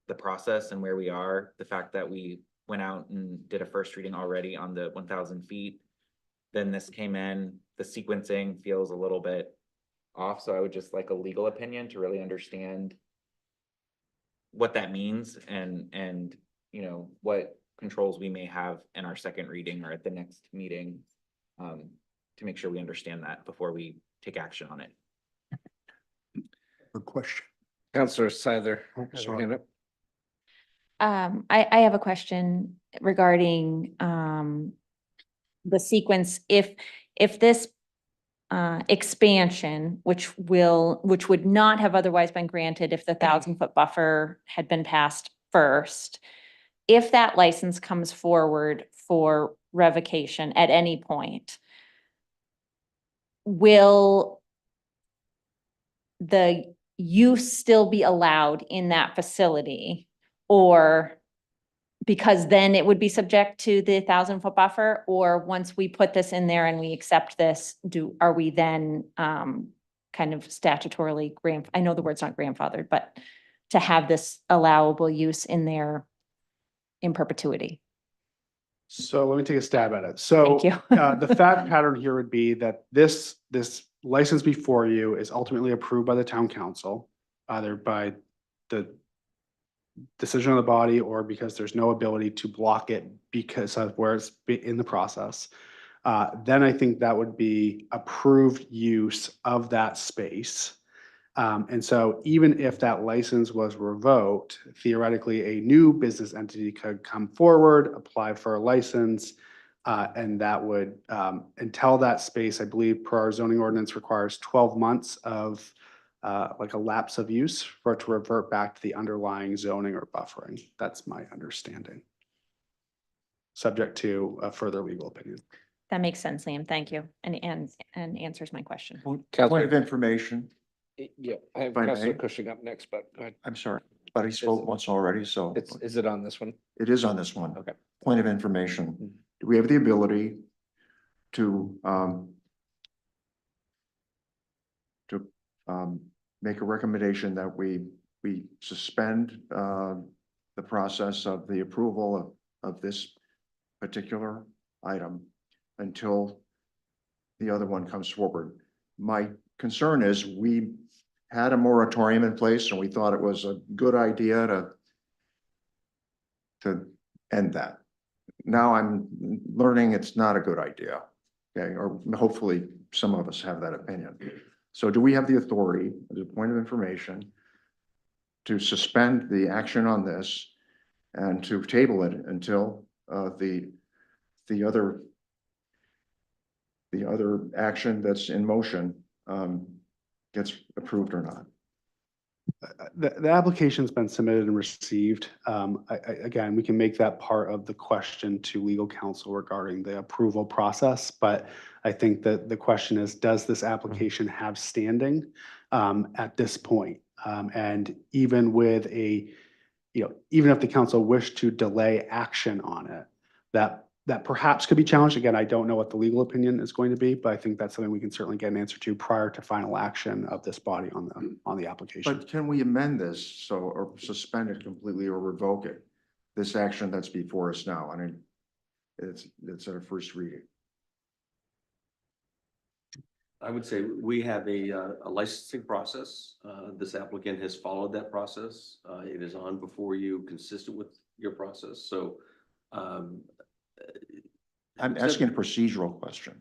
the process and where we are. The fact that we went out and did a first reading already on the 1,000 feet, then this came in, the sequencing feels a little bit off. So I would just like a legal opinion to really understand what that means and you know, what controls we may have in our second reading or at the next meeting, to make sure we understand that before we take action on it. A question. Counselor Seiler. has her sorry. hand up. I have a question regarding the sequence. If this expansion, which would not have otherwise been granted if the 1,000-foot buffer had been passed first, if that license comes forward for revocation at any point, will the use still be allowed in that facility? Or because then it would be subject to the 1,000-foot buffer, or once we put this in there and we accept this, are we then kind of statutorily I know the word's not grandfathered, but to have this allowable use in there in perpetuity? So let me take a stab at it. So Thank you. the fact pattern here would be that this license before you is ultimately approved by the town council, either by the decision of the body or because there's no ability to block it because of where it's in the process. Then I think that would be approved use of that space. And so even if that license was revoked, theoretically, a new business entity could come forward, apply for a license. And that would, until that space, I believe per our zoning ordinance requires 12 months of like a lapse of use for it to revert back to the underlying zoning or buffering. That's my understanding. Subject to a further legal opinion. That makes sense, Liam. Thank you. And answers my question. Point Counselor- of information, Yeah, I have If I Counselor may. Cushing up next, but go ahead. I'm sorry, but he spoke once already, so Is it on this one? it is on this one. Okay. Point of information. Do we have the ability to make a recommendation that we suspend the process of the approval of this particular item until the other one comes forward? My concern is we had a moratorium in place and we thought it was a good idea to end that. Now I'm learning it's not a good idea. Okay, or hopefully some of us have that opinion. So do we have the authority, as a point of information, to suspend the action on this and to table it until the other action that's in motion gets approved or not? The application's been submitted and received. Again, we can make that part of the question to legal counsel regarding the approval process, but I think that the question is, does this application have standing at this point? And even with even if the council wished to delay action on it, that perhaps could be challenged. Again, I don't know what the legal opinion is going to be, but I think that's something we can certainly get an answer to prior to final action of this body on the application. But can we amend this or suspend it completely or revoke it? This action that's before us now, I mean, it's our first reading. I would say we have a licensing process. This applicant has followed that process. It is on before you, consistent with your process. So I'm asking a procedural question.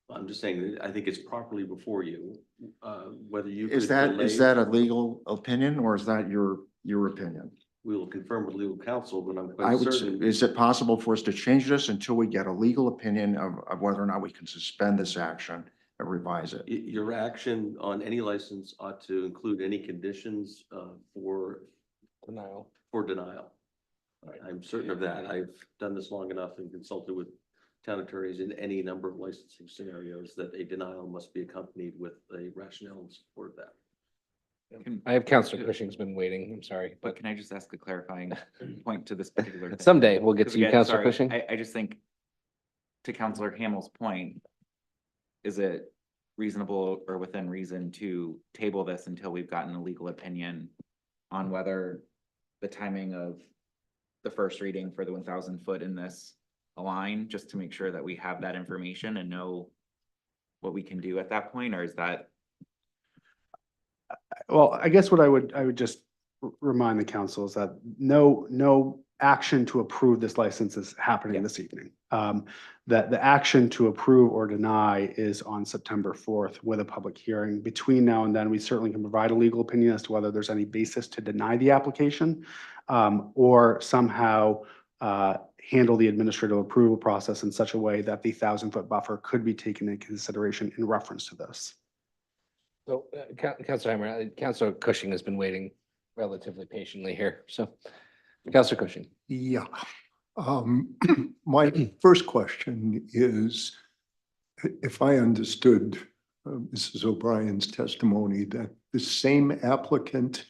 I'm just saying, that I think it's properly before you, whether you. Is could delay- that a legal opinion or is that your opinion? We will confirm with legal counsel, but I'm I quite would, certain. is it possible for us to change this until we get a legal opinion of whether or not we can suspend this action and revise it? Your action on any license ought to include any conditions for Denial. denial. I'm certain of that. I've done this long enough and consulted with town attorneys in any number of licensing scenarios that a denial must be accompanied with a rationale in support of that. I have Counselor Cushing's been waiting. I'm sorry, But but can I just ask a clarifying point to this particular thing? someday we'll get 'Cause to you, again, Counselor sorry, Cushing. I just think, to Counselor Hamill's point, is it reasonable or within reason to table this until we've gotten a legal opinion on whether the timing of the first reading for the 1,000 foot in this align, just to make sure that we have that information and know what we can do at that point, or is that? Well, I guess what I would just remind the council is that no action to approve this license is happening this evening. That the action to approve or deny is on September 4th with a public hearing. Between now and then, we certainly can provide a legal opinion as to whether there's any basis to deny the application or somehow handle the administrative approval process in such a way that the 1,000-foot buffer could be taken into consideration in reference to this. So, Counselor Hammer, Counselor Cushing has been waiting relatively patiently here. So, Counselor Cushing. Yeah. My first question is, if I understood Mrs. O'Brien's testimony, that the same applicant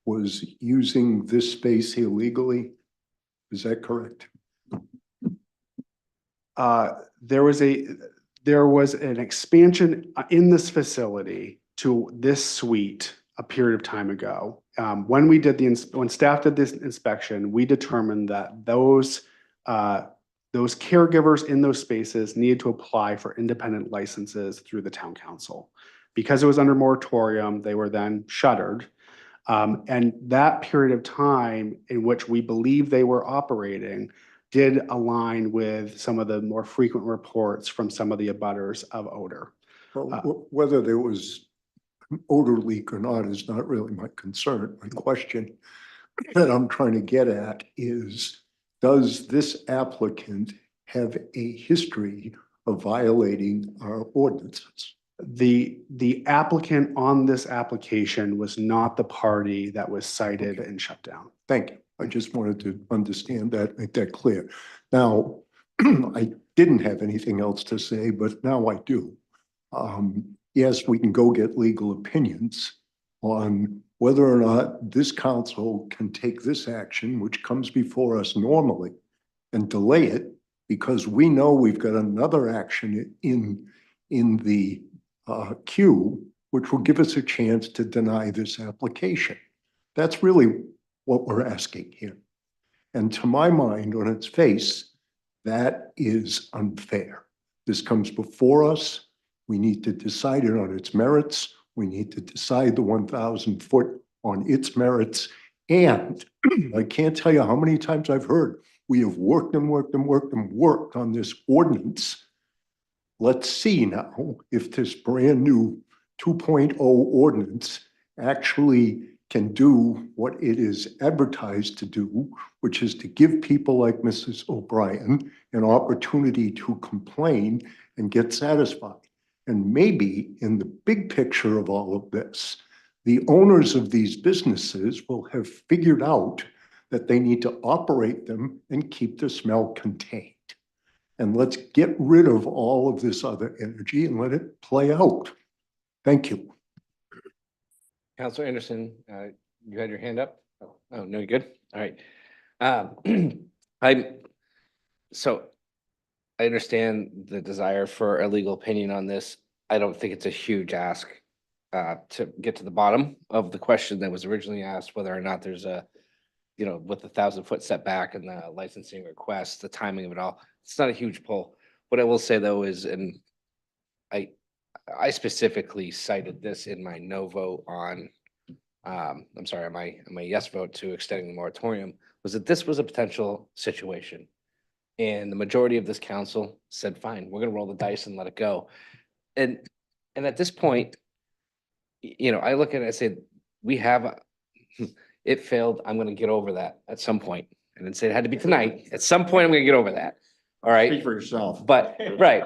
was using this space illegally, is that correct? There was an expansion in this facility to this suite a period of time ago. When when staff did this inspection, we determined that those caregivers in those spaces needed to apply for independent licenses through the town council. Because it was under moratorium, they were then shuttered. And that period of time in which we believe they were operating did align with some of the more frequent reports from some of the abutters of odor. Well, whether there was an odor leak or not is not really my concern. My question that I'm trying to get at is, does this applicant have a history of violating our ordinances? The applicant on this application was not the party that was cited and shut down. Thank you. I just wanted to understand that, make that clear. Now, I didn't have anything else to say, but now I do. Yes, we can go get legal opinions on whether or not this council can take this action, which comes before us normally, and delay it, because we know we've got another action in the queue, which will give us a chance to deny this application. That's really what we're asking here. And to my mind, on its face, that is unfair. This comes before us. We need to decide it on its merits. We need to decide the 1,000 foot on its merits. And I can't tell you how many times I've heard, we have worked and worked and worked and worked on this ordinance. Let's see now if this brand new 2.0 ordinance actually can do what it is advertised to do, which is to give people like Mrs. O'Brien an opportunity to complain and get satisfied. And maybe in the big picture of all of this, the owners of these businesses will have figured out that they need to operate them and keep the smell contained. And let's get rid of all of this other energy and let it play out. Thank you. Counselor Anderson, you had your hand up? Oh, no, you're good? All right. I understand the desire for a legal opinion on this. I don't think it's a huge ask to get to the bottom of the question that was originally asked, whether or not there's a, with the 1,000 foot setback and the licensing request, the timing of it all. It's not a huge pull. What I will say though is, and I specifically cited this in my no vote on, I'm sorry, my yes vote to extending the moratorium, was that this was a potential situation. And the majority of this council said, fine, we're gonna roll the dice and let it go. And at this point, I look at it and say, it failed. I'm gonna get over that at some point. I didn't say it had to be tonight. At some point, I'm gonna get over that. All right. Speak for yourself. But, right.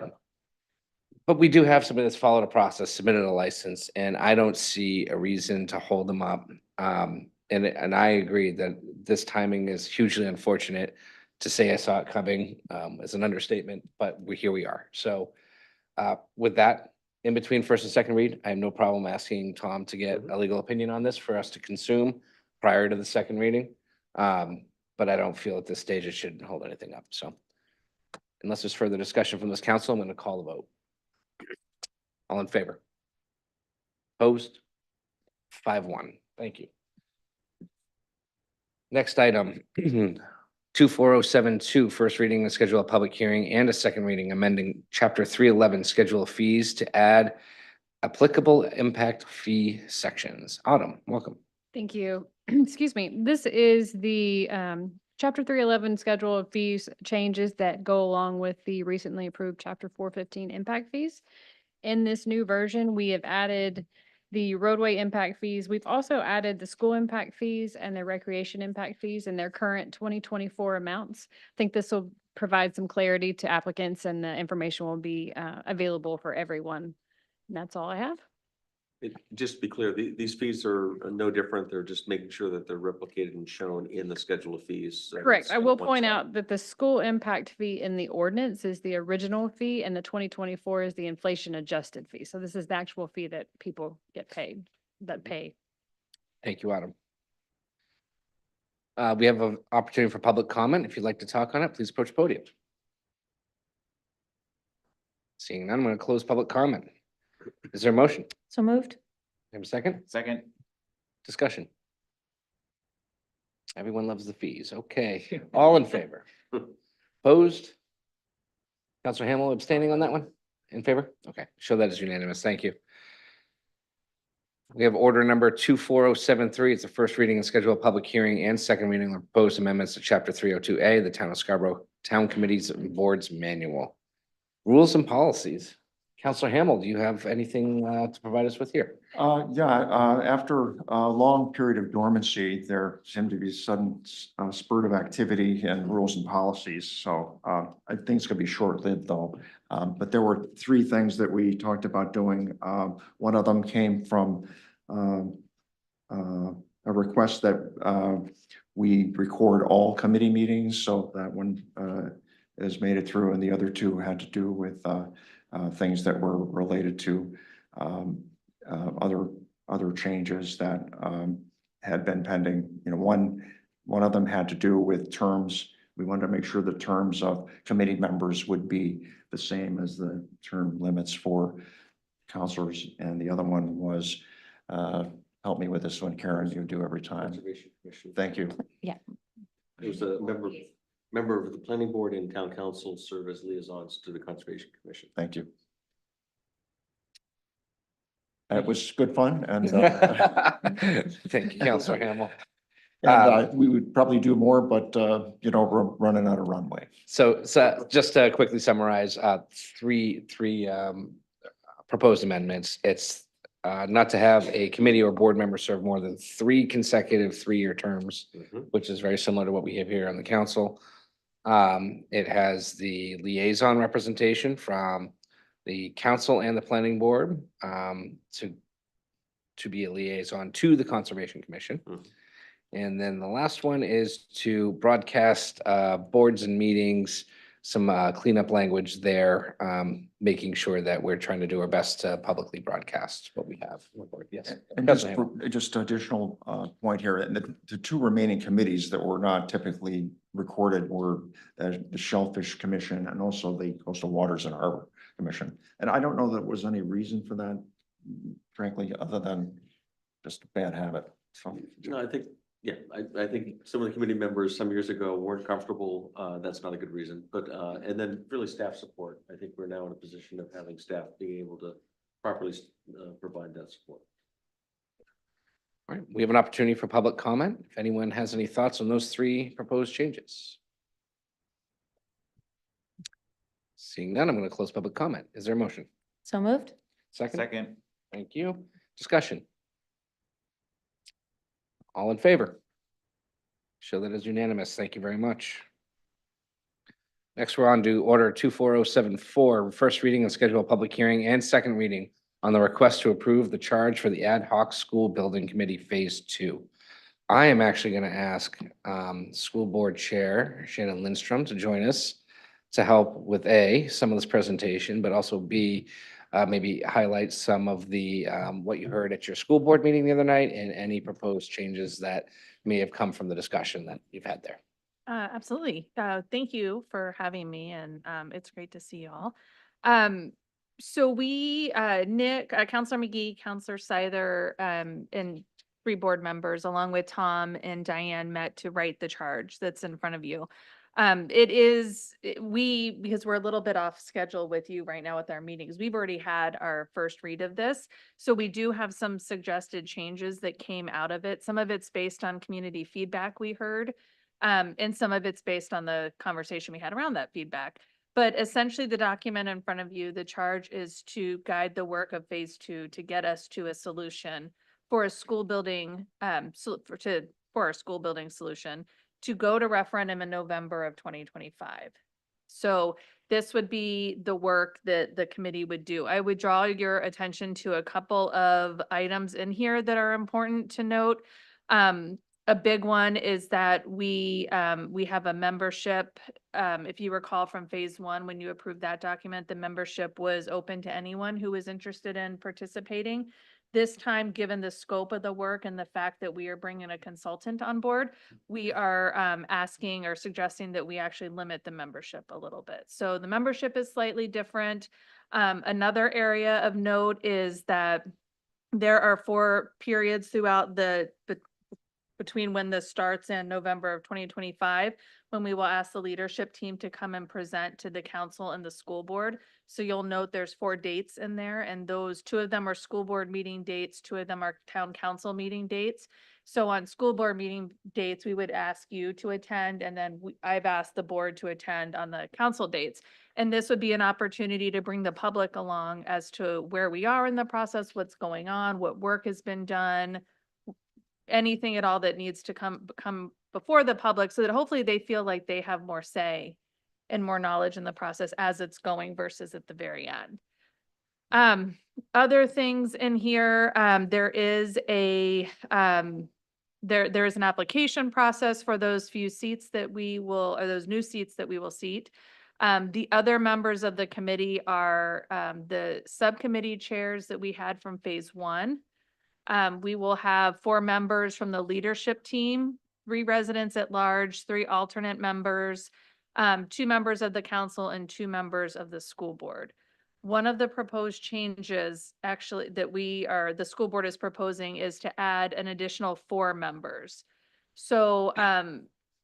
But we do have somebody that's followed a process, submitted a license, and I don't see a reason to hold them up. And I agree that this timing is hugely unfortunate. To say I saw it coming is an understatement, but here we are. So with that, in between first and second read, I have no problem asking Tom to get a legal opinion on this for us to consume prior to the second reading. But I don't feel at this stage it should hold anything up. So unless there's further discussion from this council, I'm going to call the vote. All in favor? Opposed? 5-1. Thank you. Next item, 24072, first reading and schedule a public hearing and a second reading, amending chapter 311, schedule of fees to add applicable impact fee sections. Autumn, welcome. Thank you. Excuse me. This is the Chapter 311 schedule of fees changes that go along with the recently approved Chapter 415 impact fees. In this new version, we have added the roadway impact fees. We've also added the school impact fees and the recreation impact fees in their current 2024 amounts. I think this will provide some clarity to applicants, and the information will be available for everyone. And that's all I have. Just to be clear, these fees are no different. They're just making sure that they're replicated and shown in the schedule of fees. So Correct. it's I will one point spot. out that the school impact fee in the ordinance is the original fee, and the 2024 is the inflation adjusted fee. So this is the actual fee that people get paid, that pay. Thank you, Autumn. We have an opportunity for public comment. If you'd like to talk on it, please approach the podium. Seeing none, I'm going to close public comment. Is there a motion? So moved. Have a second? Second. Discussion. Everyone loves the fees. Okay, all in favor? Opposed? Counselor Hamel abstaining on that one? In favor? Okay, show that as unanimous. Thank you. We have order number 24073. It's the first reading and schedule a public hearing and second reading of proposed amendments to chapter 302A, the Town of Scarborough Town Committees and Boards Manual. Rules and policies. Counselor Hamel, do you have anything to provide us with here? After a long period of dormancy, there seemed to be a sudden spurt of activity and rules and policies. So I think it's gonna be short-lived though. But there were three things that we talked about doing. One of them came from a request that we record all committee meetings, so that one has made it through, and the other two had to do with things that were related to other changes that had been pending. You know, one of them had to do with terms. We wanted to make sure the terms of committee members would be the same as the term limits for counselors, and the other one was help me with this one, Karen, you do every time. Conservation Commission. Thank you. Yeah. It was a member of the planning board and town council serve as liaisons to the Conservation Commission. Thank you. It was good fun and Thank you, Counselor Hamel. we would probably do more, but you know, we're running out of runway. So just to quickly summarize, three proposed amendments. It's not to have a committee or board member serve more than 3 consecutive 3-year terms, which is very similar to what we have here on the council. It has the liaison representation from the council and the planning board to be a liaison to the Conservation Commission. And then the last one is to broadcast boards and meetings, some cleanup language there, making sure that we're trying to do our best to publicly broadcast what we have. Yes. And just additional point here, and the 2 remaining committees that were not typically recorded were the Shellfish Commission and also the Coastal Waters and Harbor Commission. And I don't know that there was any reason for that, frankly, other than just a bad habit. So. No, I think, yeah, I think some of the committee members some years ago weren't comfortable. That's not a good reason, but, and then really staff support. I think we're now in a position of having staff being able to properly provide that support. All right, we have an opportunity for public comment. If anyone has any thoughts on those 3 proposed changes. Seeing none, I'm going to close public comment. Is there a motion? So moved? Second. Thank you. Discussion. All in favor? Show that as unanimous. Thank you very much. Next, we're on to order 24074, first reading and schedule a public hearing and second reading on the request to approve the charge for the ad hoc school building committee phase 2. I am actually going to ask school board chair Shannon Lindstrom to join us to help with A, some of this presentation, but also B, maybe highlight some of the what you heard at your school board meeting the other night and any proposed changes that may have come from the discussion that you've had there. Absolutely. Thank you for having me, and it's great to see you all. So we, Nick, Counselor McGee, Counselor Seither, and 3 board members, along with Tom and Diane, met to write the charge that's in front of you. Because we're a little bit off schedule with you right now with our meetings, we've already had our first read of this. So we do have some suggested changes that came out of it. Some of it's based on community feedback we heard, and some of it's based on the conversation we had around that feedback. But essentially the document in front of you, the charge is to guide the work of phase 2 to get us to a solution for a school building, for a school building solution to go to referendum in November of 2025. So this would be the work that the committee would do. I would draw your attention to a couple of items in here that are important to note. A big one is that we have a membership. If you recall from phase 1, when you approved that document, the membership was open to anyone who was interested in participating. This time, given the scope of the work and the fact that we are bringing a consultant on board, we are asking or suggesting that we actually limit the membership a little bit. So the membership is slightly different. Another area of note is that there are 4 periods throughout between when this starts in November of 2025, when we will ask the leadership team to come and present to the council and the school board. So you'll note there's 4 dates in there, and those 2 of them are school board meeting dates, 2 of them are town council meeting dates. So on school board meeting dates, we would ask you to attend, and then I've asked the board to attend on the council dates. And this would be an opportunity to bring the public along as to where we are in the process, what's going on, what work has been done, anything at all that needs to come before the public so that hopefully they feel like they have more say and more knowledge in the process as it's going versus at the very end. Other things in here, there is there is an application process for those few seats that we will, or those new seats that we will seat. The other members of the committee are the subcommittee chairs that we had from phase 1. We will have 4 members from the leadership team, 3 residents at large, 3 alternate members, 2 members of the council, and 2 members of the school board. One of the proposed changes actually that the school board is proposing is to add an additional 4 members. So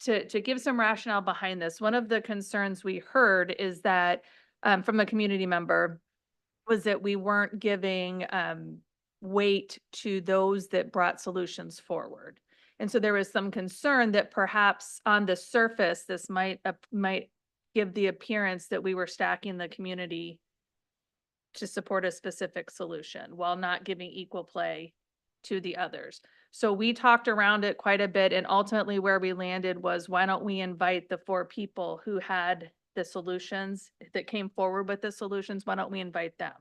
to give some rationale behind this, one of the concerns we heard is that from a community member was that we weren't giving weight to those that brought solutions forward. And so there was some concern that perhaps on the surface, this might give the appearance that we were stacking the community to support a specific solution while not giving equal play to the others. So we talked around it quite a bit, and ultimately where we landed was, why don't we invite the 4 people who had the solutions, that came forward with the solutions, why don't we invite them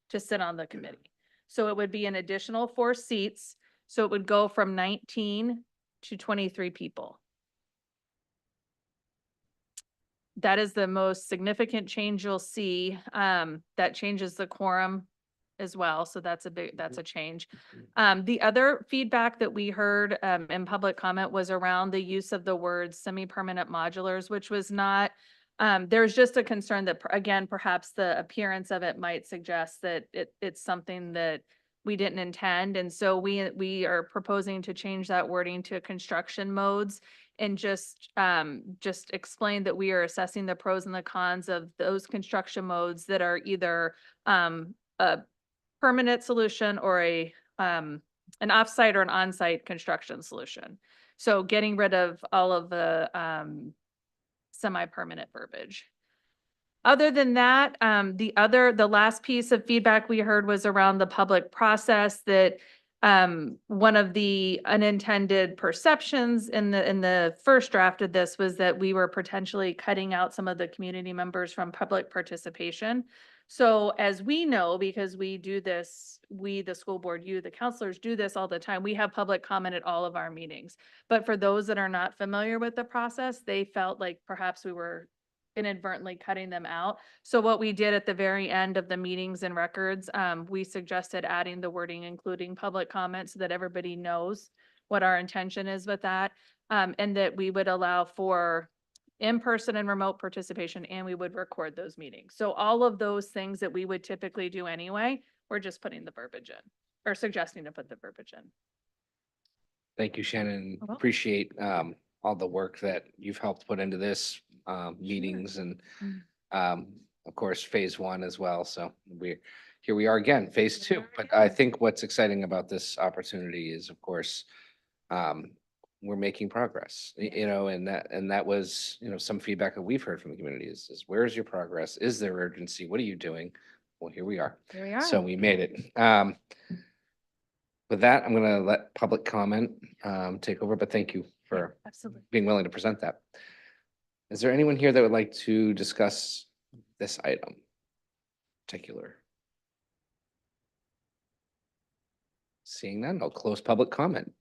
to sit on the committee? So it would be an additional 4 seats. So it would go from 19 to 23 people. That is the most significant change you'll see. That changes the quorum as well. So that's a change. The other feedback that we heard in public comment was around the use of the words semi-permanent modulars, which was not, there's just a concern that, again, perhaps the appearance of it might suggest that it's something that we didn't intend. And so we are proposing to change that wording to construction modes and just explain that we are assessing the pros and the cons of those construction modes that are either a permanent solution or an offsite or an onsite construction solution. So getting rid of all of the semi-permanent verbiage. Other than that, the last piece of feedback we heard was around the public process, that one of the unintended perceptions in the first draft of this was that we were potentially cutting out some of the community members from public participation. So as we know, because we do this, we, the school board, you, the counselors, do this all the time, we have public comment at all of our meetings. But for those that are not familiar with the process, they felt like perhaps we were inadvertently cutting them out. So what we did at the very end of the meetings and records, we suggested adding the wording, including public comment, so that everybody knows what our intention is with that. And that we would allow for in-person and remote participation, and we would record those meetings. So all of those things that we would typically do anyway, we're just putting the verbiage in, or suggesting to put the verbiage in. Thank you, Shannon. welcome. Appreciate all the work that you've helped put into this, meetings and of course, phase 1 as well. So here we are again, phase 2. But I think what's exciting about this opportunity is, of course, we're making progress, you know, and that was, you know, some feedback that we've heard from the community is where's your progress? Is there urgency? What are you doing? Well, here we are. Here we are. So we made it. With that, I'm going to let public comment take over, but thank you for Absolutely. being willing to present that. Is there anyone here that would like to discuss this item? Particular? Seeing none, I'll close public comment.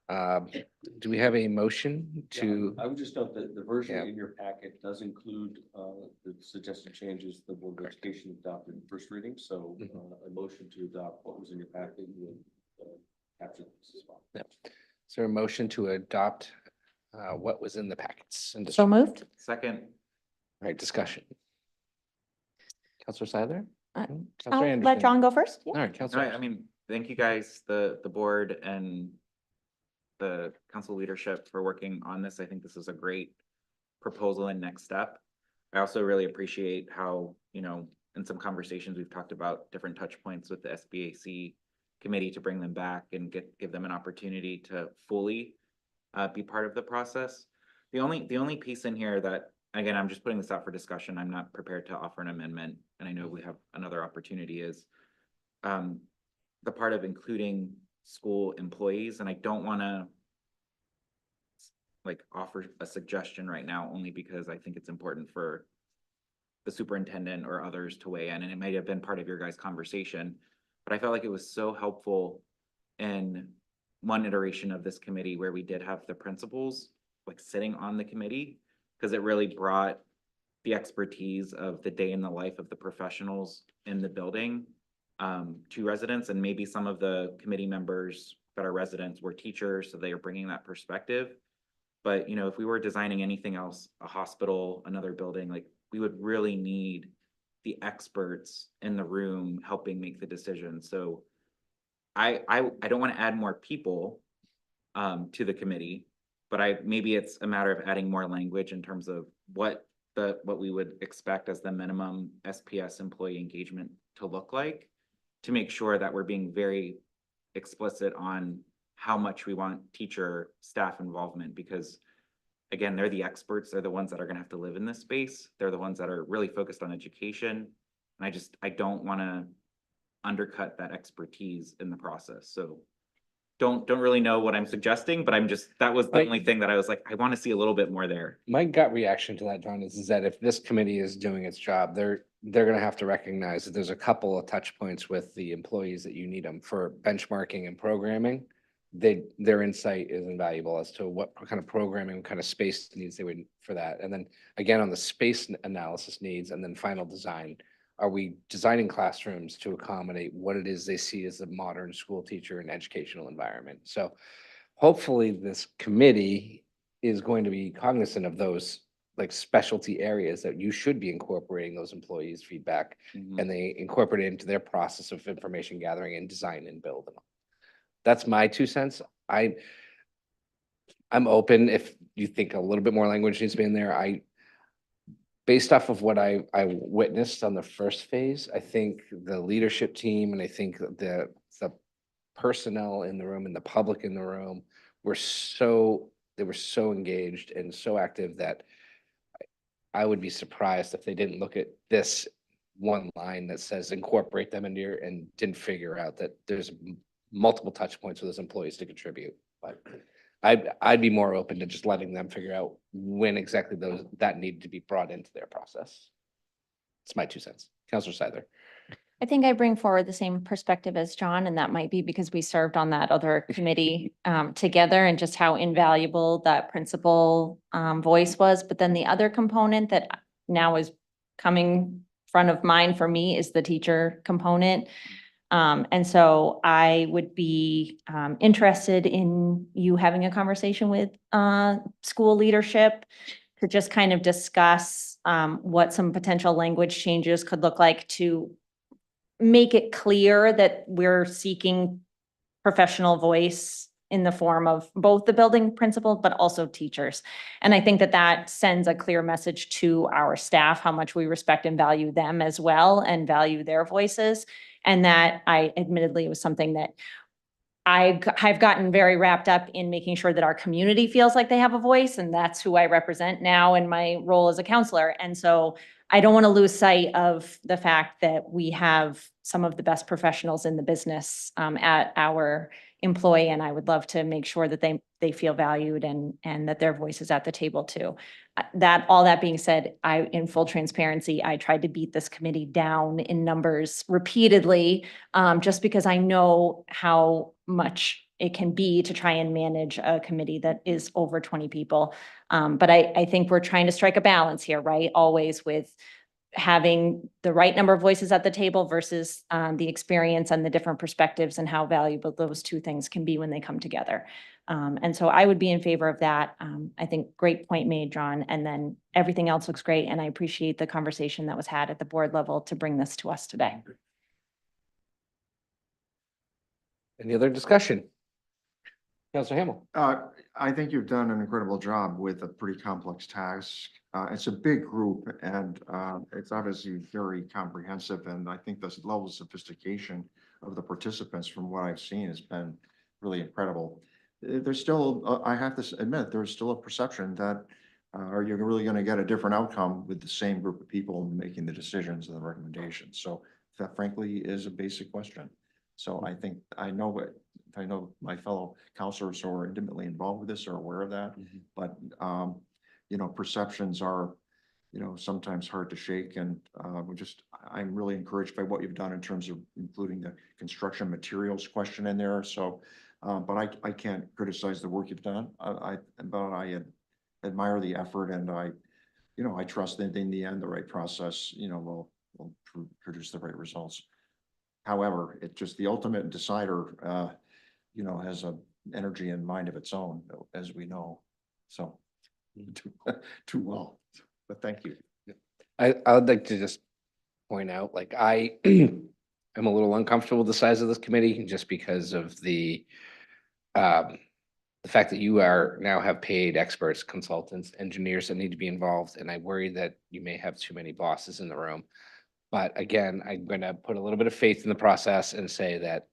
Do we have a motion to? I would just note that the version Yeah. in your packet does include the suggested changes the Board of Education adopted in first reading. So a motion to adopt what was in your packet would capture this as well. Yeah. Is there a motion to adopt what was in the packets? And So moved. Second. All right, discussion. Counselor Seiler? Counselor I'll let Anderson? John go first. All right, Counselor. I mean, thank you guys, the board and the council leadership for working on this. I think this is a great proposal and next step. I also really appreciate how, you know, in some conversations, we've talked about different touch points with the SBAC committee to bring them back and give them an opportunity to fully be part of the process. The only piece in here that again, I'm just putting this out for discussion. I'm not prepared to offer an amendment, and I know we have another opportunity is the part of including school employees, and I don't want to like offer a suggestion right now, only because I think it's important for the superintendent or others to weigh in, and it might have been part of your guys' conversation, but I felt like it was so helpful in one iteration of this committee where we did have the principals like sitting on the committee, because it really brought the expertise of the day in the life of the professionals in the building to residents, and maybe some of the committee members that are residents were teachers, so they are bringing that perspective. But, you know, if we were designing anything else, a hospital, another building, like we would really need the experts in the room helping make the decision. So I don't want to add more people to the committee, but maybe it's a matter of adding more language in terms of what we would expect as the minimum SPS employee engagement to look like, to make sure that we're being very explicit on how much we want teacher staff involvement, because again, they're the experts. They're the ones that are going to have to live in this space. They're the ones that are really focused on education. And I don't want to undercut that expertise in the process. So don't really know what I'm suggesting, but that was the only thing that I was like, I want to see a little bit more there. My gut reaction to that, John, is that if this committee is doing its job, they're gonna have to recognize that there's a couple of touch points with the employees that you need them for benchmarking and programming. Their insight is invaluable as to what kind of programming, what kind of space needs they would for that. And then again, on the space analysis needs and then final design, are we designing classrooms to accommodate what it is they see as a modern school teacher and educational environment? So hopefully this committee is going to be cognizant of those like specialty areas that you should be incorporating those employees' feedback, and they incorporate it into their process of information gathering and design and build. That's my 2 cents. I'm open if you think a little bit more language needs to be in there. Based off of what I witnessed on the first phase, I think the leadership team and I think the personnel in the room and the public in the room were so engaged and so active that I would be surprised if they didn't look at this one line that says incorporate them into your, and didn't figure out that there's multiple touch points for those employees to contribute. But I'd be more open to just letting them figure out when exactly that needed to be brought into their process. It's my 2 cents. Counselor Seither. I think I bring forward the same perspective as John, and that might be because we served on that other committee together, and just how invaluable that principal voice was. But then the other component that now is coming front of mind for me is the teacher component. And so I would be interested in you having a conversation with school leadership to just kind of discuss what some potential language changes could look like to make it clear that we're seeking professional voice in the form of both the building principal, but also teachers. And I think that that sends a clear message to our staff, how much we respect and value them as well and value their voices. And that admittedly was something that I've gotten very wrapped up in making sure that our community feels like they have a voice, and that's who I represent now in my role as a counselor. And so I don't want to lose sight of the fact that we have some of the best professionals in the business at our employee, and I would love to make sure that they feel valued and that their voice is at the table too. All that being said, in full transparency, I tried to beat this committee down in numbers repeatedly, just because I know how much it can be to try and manage a committee that is over 20 people. But I think we're trying to strike a balance here, right? Always with having the right number of voices at the table versus the experience and the different perspectives and how valuable those two things can be when they come together. And so I would be in favor of that. I think great point made, John. And then everything else looks great. And I appreciate the conversation that was had at the board level to bring this to us today. Any other discussion? Counselor Hamel. I think you've done an incredible job with a pretty complex task. It's a big group and it's obviously very comprehensive. And I think the level of sophistication of the participants from what I've seen has been really incredible. There's still, I have to admit, there's still a perception that are you really gonna get a different outcome with the same group of people making the decisions and the recommendations? So that frankly is a basic question. So I think, I know my fellow counselors who are intimately involved with this are aware of that, but, you know, perceptions are, you know, sometimes hard to shake, and, I'm really encouraged by what you've done in terms of including the construction materials question in there, so, but I can't criticize the work you've done. But I admire the effort, and you know, I trust that in the end, the right process, you know, will produce the right results. However, it just, the ultimate decider, you know, has a energy and mind of its own, as we know, so too well, but thank you. I would like to just point out, like, I am a little uncomfortable with the size of this committee just because of the fact that you are now have paid experts, consultants, engineers that need to be involved, and I worry that you may have too many bosses in the room. But again, I'm going to put a little bit of faith in the process and say that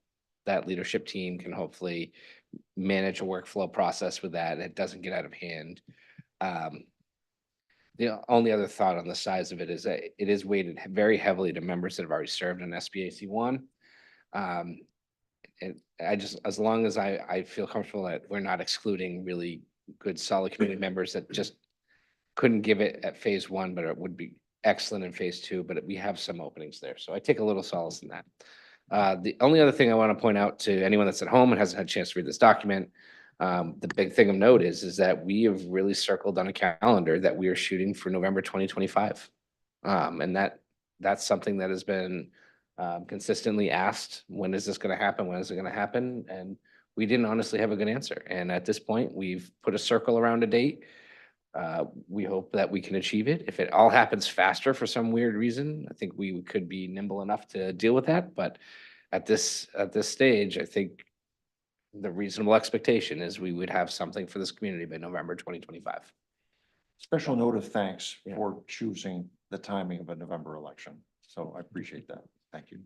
that leadership team can hopefully manage a workflow process with that, and it doesn't get out of hand. The only other thought on the size of it is that it is weighted very heavily to members that have already served on SBAC 1. And I just, as long as I feel comfortable that we're not excluding really good, solid community members that just couldn't give it at phase 1, but it would be excellent in phase 2, but we have some openings there. So I take a little solace in that. The only other thing I want to point out to anyone that's at home and hasn't had a chance to read this document, the big thing of note is that we have really circled on a calendar that we are shooting for November 2025. And that's something that has been consistently asked. When is this going to happen? When is it going to happen? And we didn't honestly have a good answer. And at this point, we've put a circle around a date. We hope that we can achieve it. If it all happens faster for some weird reason, I think we could be nimble enough to deal with that. But at this stage, I think the reasonable expectation is we would have something for this community by November 2025. Special note of thanks for choosing the timing of a November election. So I appreciate that. Thank you.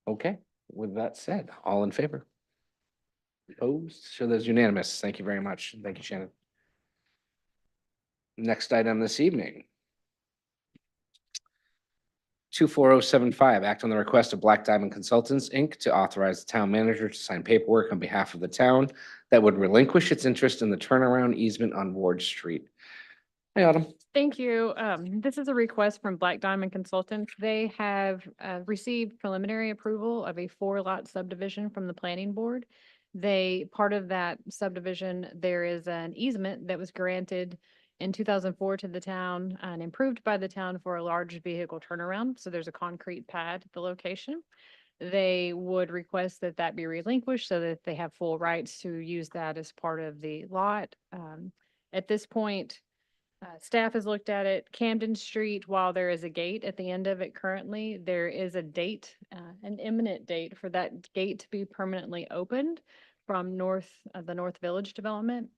Okay, with that said, all in favor? Opposed? So there's unanimous. Thank you very much. Thank you, Shannon. Next item this evening. 24075, act on the request of Black Diamond Consultants, Inc. to authorize the town manager to sign paperwork on behalf of the town that would relinquish its interest in the turnaround easement on Ward Street. Hey, Autumn. Thank you. This is a request from Black Diamond Consultants. They have received preliminary approval of a 4-lot subdivision from the planning board. Part of that subdivision, there is an easement that was granted in 2004 to the town and improved by the town for a large vehicle turnaround. So there's a concrete pad at the location. They would request that that be relinquished so that they have full rights to use that as part of the lot. At this point, staff has looked at it. Camden Street, while there is a gate at the end of it currently, there is a date, an imminent date for that gate to be permanently opened from the North Village development.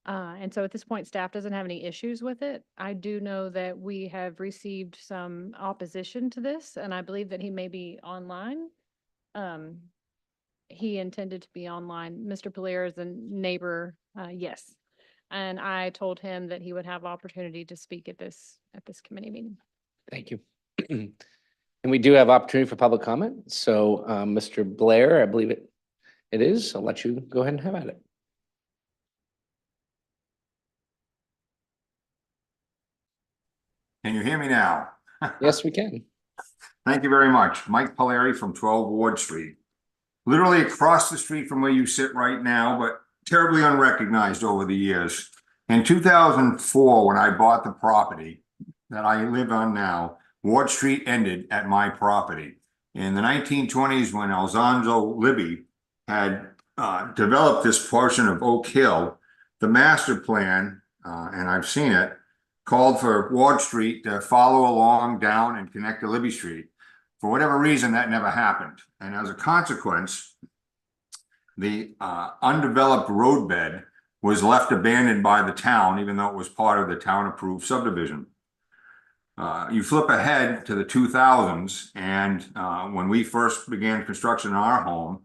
And so at this point, staff doesn't have any issues with it. I do know that we have received some opposition to this, and I believe that he may be online. He intended to be online. Mr. Palier is a neighbor, yes. And I told him that he would have opportunity to speak at this committee meeting. Thank you. And we do have opportunity for public comment. So Mr. Blair, I believe it is. I'll let you go ahead and have at it. Can you hear me now? Yes, we can. Thank you very much. Mike Polari from 12 Ward Street. Literally across the street from where you sit right now, but terribly unrecognized over the years. In 2004, when I bought the property that I live on now, Ward Street ended at my property. In the 1920s, when Alonzo Libby had developed this portion of Oak Hill, the master plan, and I've seen it, called for Ward Street to follow along down and connect to Libby Street. For whatever reason, that never happened. And as a consequence, the undeveloped roadbed was left abandoned by the town, even though it was part of the town-approved subdivision. You flip ahead to the 2000s, and when we first began construction in our home,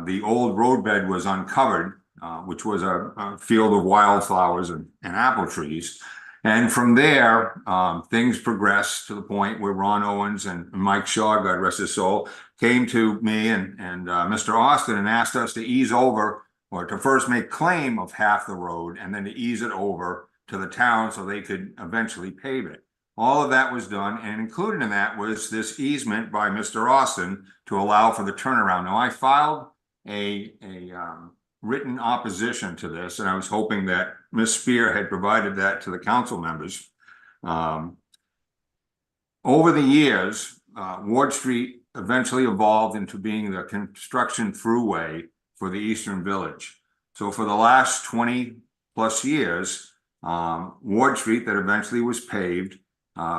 the old roadbed was uncovered which was a field of wildflowers and apple trees. And from there, things progressed to the point where Ron Owens and Mike Shaw, God rest his soul, came to me and Mr. Austin and asked us to ease over, or to first make claim of half the road and then to ease it over to the town so they could eventually pave it. All of that was done, and included in that was this easement by Mr. Austin to allow for the turnaround. Now, I filed a written opposition to this, and I was hoping that Ms. Spear had provided that to the council members. Over the years, Ward Street eventually evolved into being the construction throughway for the Eastern Village. So for the last 20 plus years, Ward Street, that eventually was paved,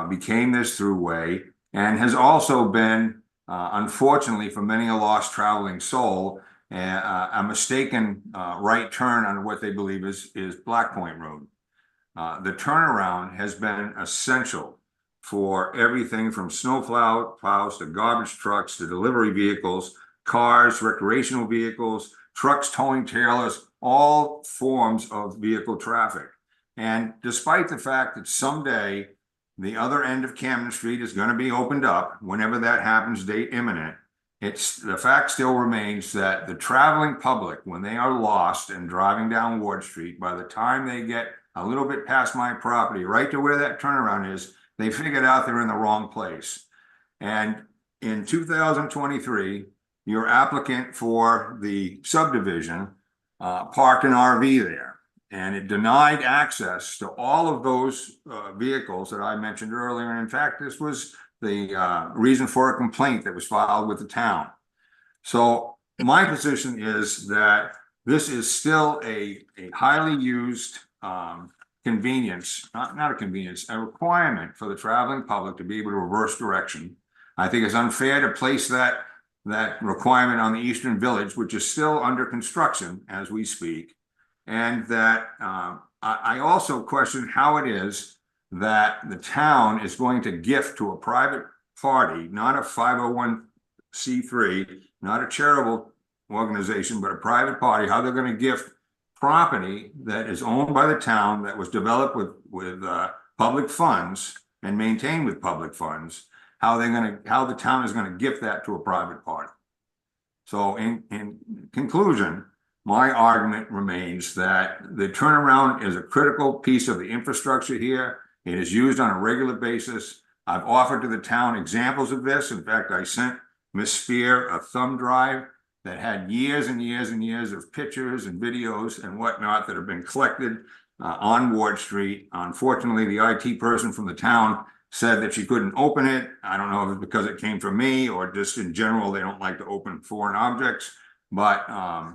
became this throughway, and has also been, unfortunately for many a lost traveling soul, a mistaken right turn on what they believe is Black Point Road. The turnaround has been essential for everything from plows to garbage trucks to delivery vehicles, cars, recreational vehicles, trucks towing trailers, all forms of vehicle traffic. And despite the fact that someday the other end of Camden Street is going to be opened up, whenever that happens, date imminent, the fact still remains that the traveling public, when they are lost and driving down Ward Street, by the time they get a little bit past my property, right to where that turnaround is, they figured out they're in the wrong place. And in 2023, your applicant for the subdivision parked an RV there, and it denied access to all of those vehicles that I mentioned earlier. And in fact, this was the reason for a complaint that was filed with the town. So my position is that this is still a highly used convenience, not a convenience, a requirement for the traveling public to be able to reverse direction. I think it's unfair to place that requirement on the Eastern Village, which is still under construction as we speak. And that I also question how it is that the town is going to gift to a private party, not a 501c3, not a charitable organization, but a private party, how they're going to gift property that is owned by the town, that was developed with public funds and maintained with public funds, how the town is going to gift that to a private party. So in conclusion, my argument remains that the turnaround is a critical piece of the infrastructure here. It is used on a regular basis. I've offered to the town examples of this. In fact, I sent Ms. Spear a thumb drive that had years and years and years of pictures and videos and whatnot that have been collected on Ward Street. Unfortunately, the IT person from the town said that she couldn't open it. I don't know if it's because it came from me or just in general, they don't like to open foreign objects. But I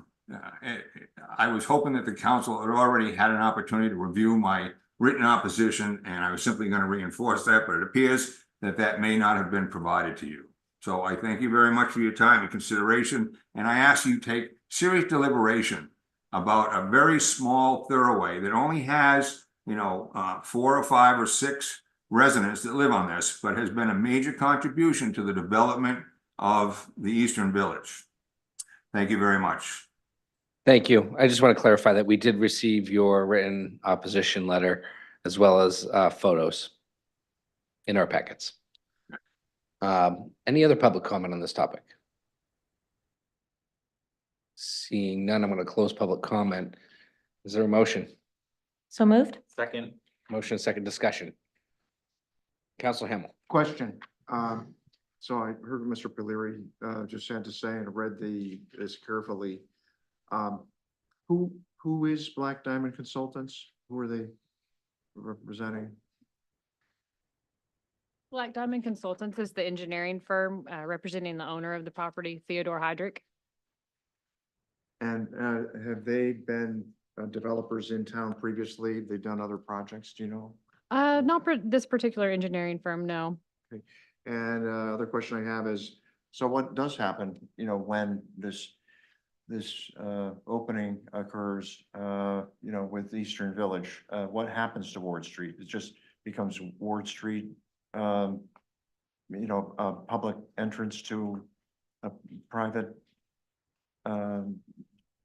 was hoping that the council had already had an opportunity to review my written opposition, and I was simply going to reinforce that, but it appears that that may not have been provided to you. So I thank you very much for your time and consideration, and I ask you to take serious deliberation about a very small thoroughway that only has, 4 or 5 or 6 residents that live on this, but has been a major contribution to the development of the Eastern Village. Thank you very much. Thank you. I just want to clarify that we did receive your written opposition letter as well as photos in our packets. Any other public comment on this topic? Seeing none, I'm going to close public comment. Is there a motion? So moved? Second. Motion, second discussion. Council Hamel. Question. So I heard what Mr. Poliri just had to say and read this carefully. Who is Black Diamond Consultants? Who are they representing? Black Diamond Consultants is the engineering firm representing the owner of the property, Theodore Heydrich. And have they been developers in town previously? They've done other projects, do you know? Not for this particular engineering firm, no. Okay. And other question I have is, so what does happen, when this opening occurs, with Eastern Village? What happens to Ward Street? It just becomes Ward Street, a public entrance to a private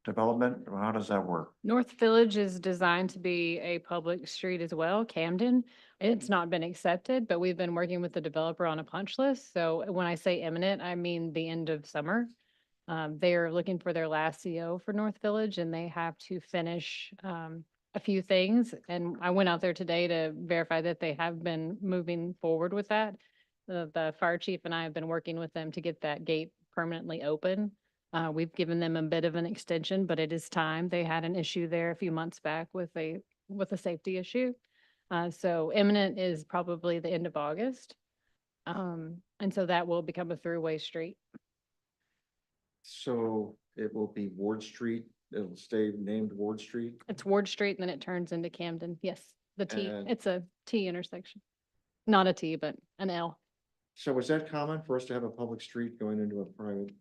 development? How does that work? North Village is designed to be a public street as well, Camden. It's not been accepted, but we've been working with the developer on a punch list. So when I say imminent, I mean the end of summer. They are looking for their last CO for North Village and they have to finish a few things. And I went out there today to verify that they have been moving forward with that. The fire chief and I have been working with them to get that gate permanently open. We've given them a bit of an extension, but it is time. They had an issue there a few months back with a safety issue. So imminent is probably the end of August. And so that will become a throughway street. So it will be Ward Street, it'll stay named Ward Street? It's Ward Street and then it turns into Camden. Yes, the T, And- it's a T intersection. Not a T, but an L. So is that common for us to have a public street going into a private,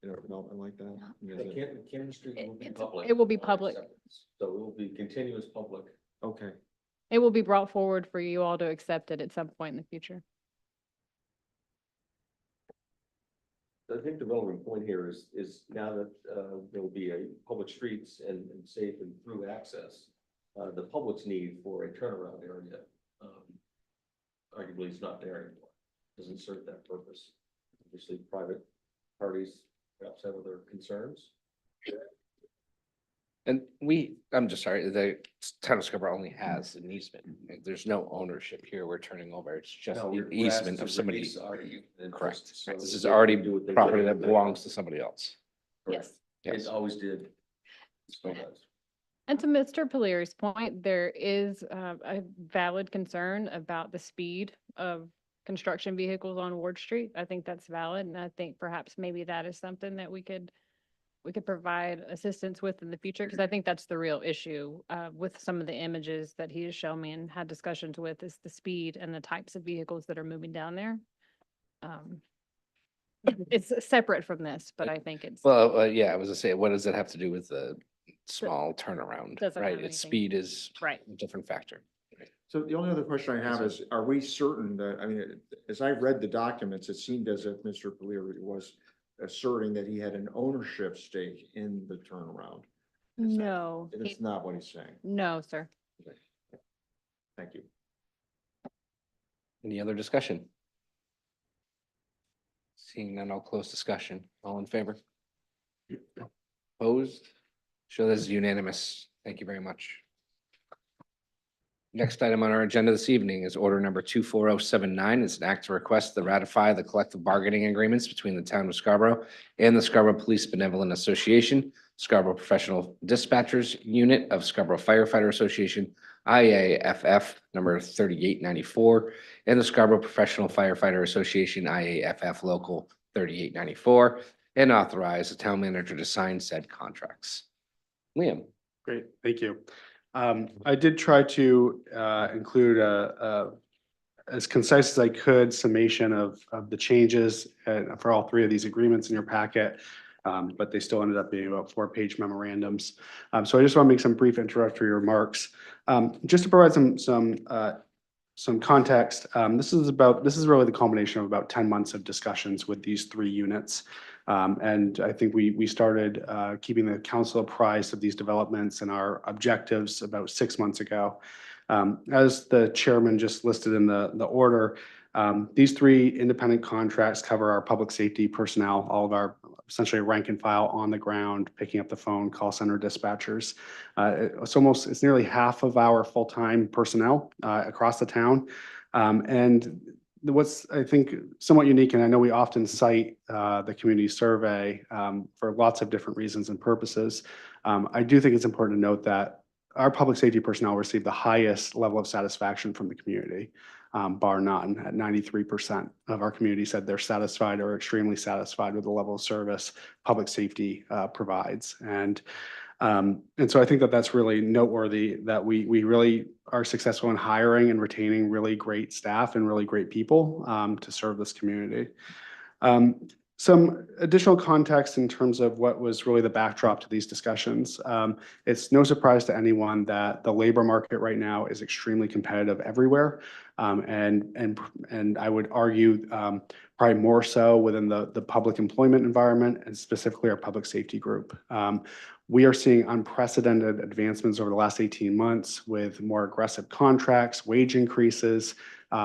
development like that? Is it- Camden Street will be It's- public. it will be upon public. acceptance. So it will be continuous public. Okay. It will be brought forward for you all to accept it at some point in the future. I think the relevant point here is now that there will be a public streets and safe and through access, the public's need for a turnaround area arguably is not there anymore. Doesn't serve that purpose. Obviously, private parties perhaps have other concerns. And I'm just sorry, the town of Scarborough only has an easement. There's no ownership here. We're turning over. It's just No, the we're asked easement to of somebody. release our interest, Correct. so This is they already can do what they property did. that belongs to somebody else. Yes. Yes. It always did. Still does. And to Mr. Poliri's point, there is a valid concern about the speed of construction vehicles on Ward Street. I think that's valid, and I think perhaps maybe that is something that we could provide assistance with in the future, because I think that's the real issue with some of the images that he has shown me and had discussions with, is the speed and the types of vehicles that are moving down there. It's separate from this, but I think it's. Well, yeah, I was gonna say, what does it have to do with the small turnaround, Doesn't right? have Its anything. speed is Right. a different factor. So the only other question I have is, are we certain that, I mean, as I read the documents, it seemed as if Mr. Poliri was asserting that he had an ownership stake in the turnaround. No, And it's not what he's saying. no, sir. Thank you. Any other discussion? Seeing none, I'll close discussion. All in favor? Opposed? Show this is unanimous. Thank you very much. Next item on our agenda this evening is order number 24079. It's an act to request to ratify the collective bargaining agreements between the town of Scarborough and the Scarborough Police Benevolent Association, Scarborough Professional Dispatchers Unit of Scarborough Firefighter Association, IAFF number 3894, and the Scarborough Professional Firefighter Association, IAFF Local 3894, and authorize the town manager to sign said contracts. Liam. Great, thank you. I did try to include as concise as I could summation of the changes for all three of these agreements in your packet. But they still ended up being about 4-page memorandums. So I just want to make some brief introductory remarks. Just to provide some context, this is really the culmination of about 10 months of discussions with these three units. And I think we started keeping the council apprised of these developments and our objectives about 6 months ago. As the chairman just listed in the order, these three independent contracts cover our public safety personnel, all of our essentially rank and file on the ground, picking up the phone, call center dispatchers. It's nearly half of our full-time personnel across the town. And what's, I think, somewhat unique, and I know we often cite the community survey for lots of different reasons and purposes. I do think it's important to note that our public safety personnel receive the highest level of satisfaction from the community, bar none. At 93% of our community said they're satisfied or extremely satisfied with the level of service public safety provides. And so I think that that's really noteworthy, that we really are successful in hiring and retaining really great staff and really great people to serve this community. Some additional context in terms of what was really the backdrop to these discussions. It's no surprise to anyone that the labor market right now is extremely competitive everywhere. And I would argue probably more so within the public employment environment and specifically our public safety group. We are seeing unprecedented advancements over the last 18 months with more aggressive contracts, wage increases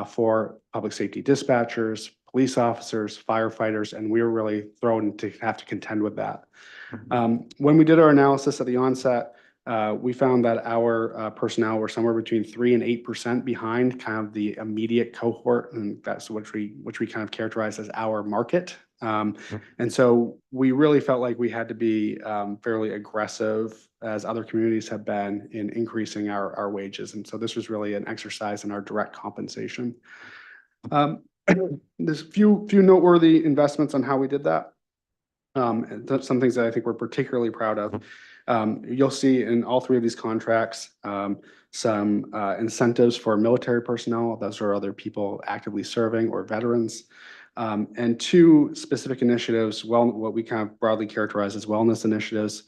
for public safety dispatchers, police officers, firefighters, and we were really thrown to have to contend with that. When we did our analysis at the onset, we found that our personnel were somewhere between 3 and 8% behind kind of the immediate cohort, and that's which we kind of characterize as our market. And so we really felt like we had to be fairly aggressive, as other communities have been, in increasing our wages. And so this was really an exercise in our direct compensation. There's few noteworthy investments on how we did that. And some things that I think we're particularly proud of. You'll see in all three of these contracts some incentives for military personnel. Those are other people actively serving or veterans. And two specific initiatives, what we kind of broadly characterize as wellness initiatives,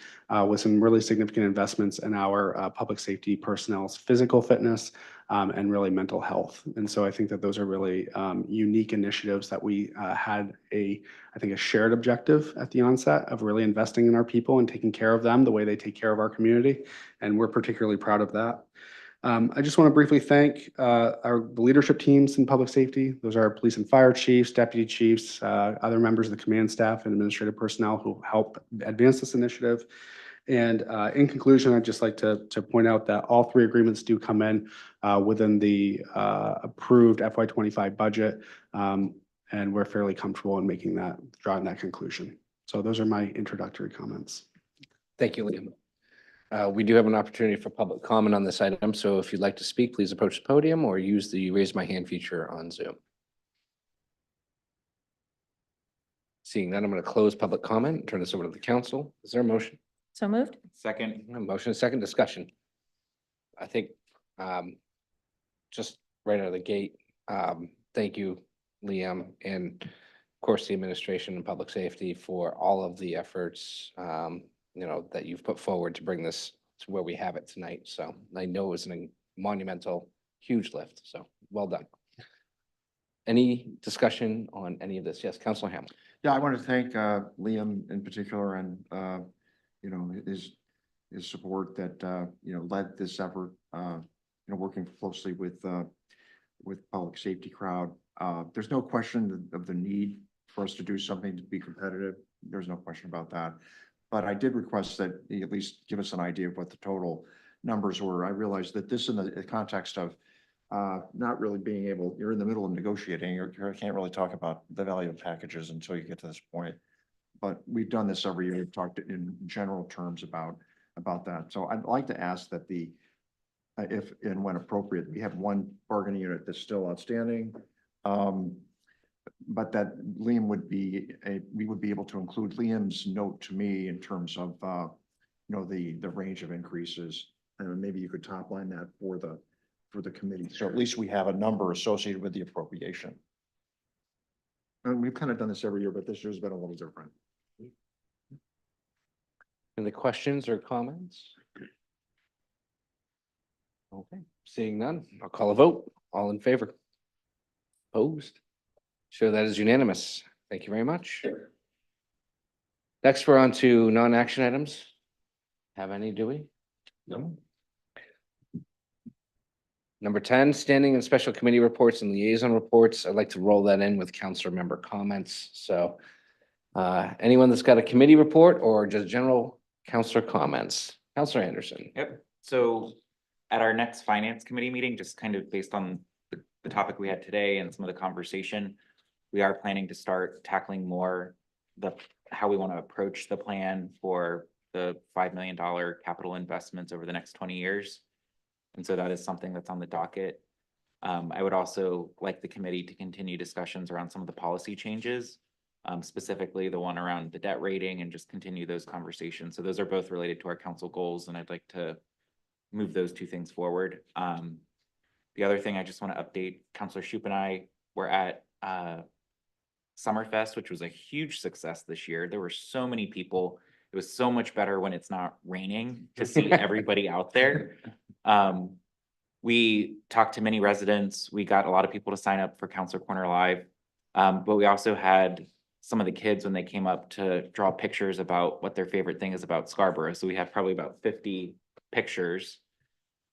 with some really significant investments in our public safety personnel's physical fitness and really mental health. And so I think that those are really unique initiatives that we had I think a shared objective at the onset of really investing in our people and taking care of them the way they take care of our community. And we're particularly proud of that. I just want to briefly thank the leadership teams in public safety. Those are our police and fire chiefs, deputy chiefs, other members of the command staff and administrative personnel who help advance this initiative. And in conclusion, I'd just like to point out that all three agreements do come in within the approved FY25 budget. And we're fairly comfortable in drawing that conclusion. So those are my introductory comments. Thank you, Liam. We do have an opportunity for public comment on this item, so if you'd like to speak, please approach the podium or use the raise my hand feature on Zoom. Seeing none, I'm going to close public comment and turn this over to the council. Is there a motion? So moved. Second. A motion, second discussion. I think just right out of the gate, thank you, Liam, and of course, the administration and public safety for all of the efforts that you've put forward to bring this to where we have it tonight. So I know it was a monumental, huge lift. So well done. Any discussion on any of this? Yes, Councilor Hamilton. Yeah, I want to thank Liam in particular and his support that led this effort. Working closely with public safety crowd. There's no question of the need for us to do something to be competitive. There's no question about that. But I did request that he at least give us an idea of what the total numbers were. I realized that this in the context of not really being able, you're in the middle of negotiating, you can't really talk about the value of packages until you get to this point. But we've done this every year. We've talked in general terms about that. So I'd like to ask that if and when appropriate, we have one bargaining unit that's still outstanding. But that Liam we would be able to include Liam's note to me in terms of, the range of increases. And maybe you could top line that for the committee. So at least we have a number associated with the appropriation. And we've kind of done this every year, but this year's been a little different. Any questions or comments? Okay, seeing none, I'll call a vote. All in favor? Opposed? Sure, that is unanimous. Thank you very much. Next, we're on to non-action items. Have any, do we? No. Number 10, standing and special committee reports and liaison reports. I'd like to roll that in with councilor member comments. So anyone that's got a committee report or just general councilor comments? Councilor Anderson. Yep. So at our next finance committee meeting, just kind of based on the topic we had today and some of the conversation, we are planning to start tackling more how we want to approach the plan for the $5 million capital investments over the next 20 years. And so that is something that's on the docket. I would also like the committee to continue discussions around some of the policy changes, specifically the one around the debt rating, and just continue those conversations. So those are both related to our council goals, and I'd like to move those two things forward. The other thing I just want to update, Councilor Shoup and I were at Summerfest, which was a huge success this year. There were so many people. It was so much better when it's not raining to see everybody out there. We talked to many residents. We got a lot of people to sign up for Counselor Corner Live. But we also had some of the kids when they came up to draw pictures about what their favorite thing is about Scarborough. So we have probably about 50 pictures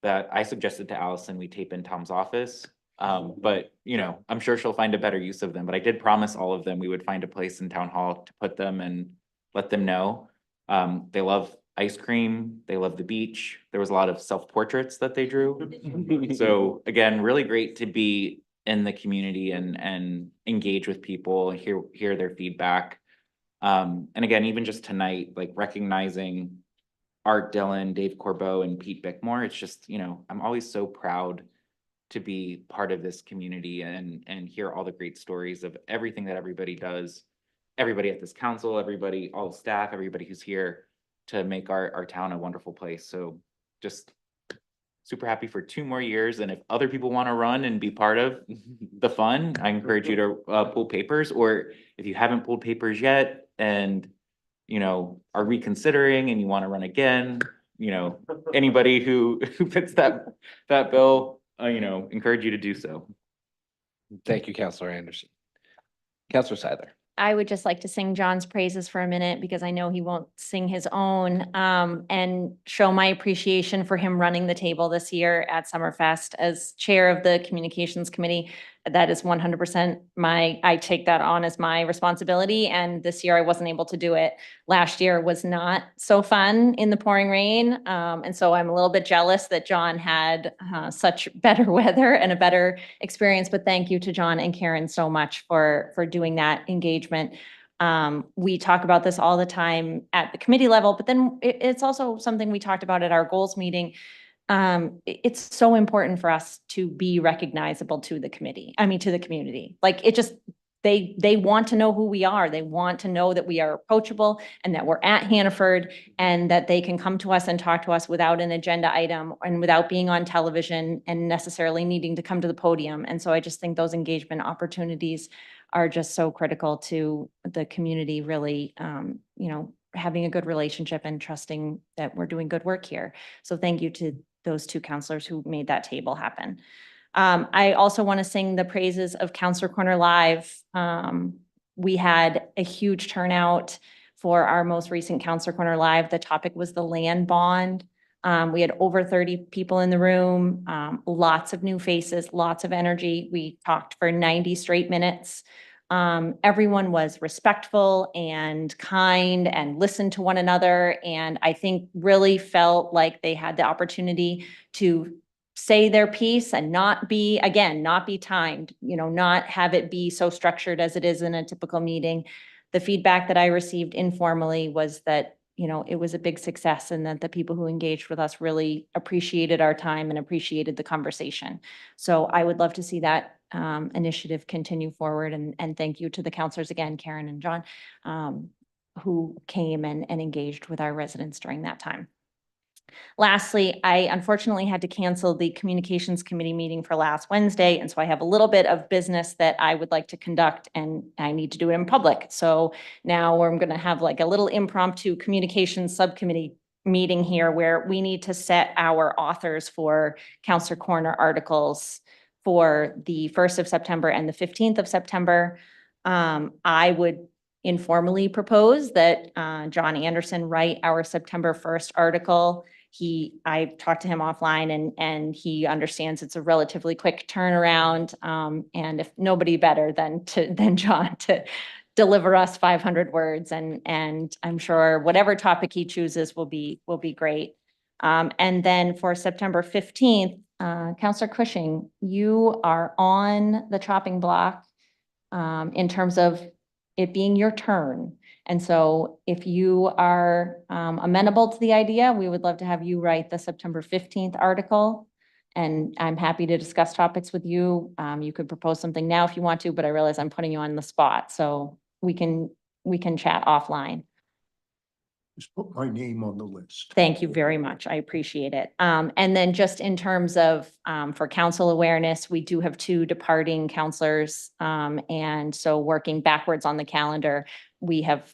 that I suggested to Allison we tape in Tom's office. But you know, I'm sure she'll find a better use of them, but I did promise all of them we would find a place in town hall to put them and let them know. They love ice cream. They love the beach. There was a lot of self-portraits that they drew. So again, really great to be in the community and engage with people, hear their feedback. And again, even just tonight, like recognizing Art Dillon, Dave Corbeau, and Pete Bickmore, it's just, you know, I'm always so proud to be part of this community and hear all the great stories of everything that everybody does, everybody at this council, everybody, all the staff, everybody who's here to make our town a wonderful place. So just super happy for 2 more years. And if other people want to run and be part of the fun, I encourage you to pull papers, or if you haven't pulled papers yet and, you know, are reconsidering and you want to run again, you know, anybody who fits that bill, you know, encourage you to do so. Thank you, Counselor Anderson. Counselor Seither. I would just like to sing John's praises for a minute because I know he won't sing his own, and show my appreciation for him running the table this year at Summerfest as chair of the communications committee. That is 100% I take that on as my responsibility. And this year I wasn't able to do it. Last year was not so fun in the pouring rain. And so I'm a little bit jealous that John had such better weather and a better experience. But thank you to John and Karen so much for doing that engagement. We talk about this all the time at the committee level, but then it's also something we talked about at our goals meeting. It's so important for us to be recognizable to the committee. I mean, to the community. Like it just, they want to know who we are. They want to know that we are approachable and that we're at Hannaford and that they can come to us and talk to us without an agenda item and without being on television and necessarily needing to come to the podium. And so I just think those engagement opportunities are just so critical to the community really, you know, having a good relationship and trusting that we're doing good work here. So thank you to those 2 counselors who made that table happen. I also want to sing the praises of Counselor Corner Live. We had a huge turnout for our most recent Counselor Corner Live. The topic was the land bond. We had over 30 people in the room, lots of new faces, lots of energy. We talked for 90 straight minutes. Everyone was respectful and kind and listened to one another. And I think really felt like they had the opportunity to say their piece and not be timed, you know, not have it be so structured as it is in a typical meeting. The feedback that I received informally was that, you know, it was a big success and that the people who engaged with us really appreciated our time and appreciated the conversation. So I would love to see that initiative continue forward. And thank you to the counselors again, Karen and John, who came and engaged with our residents during that time. Lastly, I unfortunately had to cancel the communications committee meeting for last Wednesday. And so I have a little bit of business that I would like to conduct and I need to do it in public. So now I'm going to have like a little impromptu communications subcommittee meeting here where we need to set our authors for Counselor Corner articles for the 1st of September and the 15th of September. I would informally propose that John Anderson write our September 1st article. I talked to him offline and he understands it's a relatively quick turnaround. And if nobody better than John to deliver us 500 words and I'm sure whatever topic he chooses will be great. And then for September 15th, Counselor Cushing, you are on the chopping block in terms of it being your turn. And so if you are amenable to the idea, we would love to have you write the September 15th article. And I'm happy to discuss topics with you. You could propose something now if you want to, but I realize I'm putting you on the spot. So we can chat offline. just put my name on the list. Thank you very much. I appreciate it. And then just in terms of, for council awareness, we do have 2 departing counselors. And so working backwards on the calendar, we have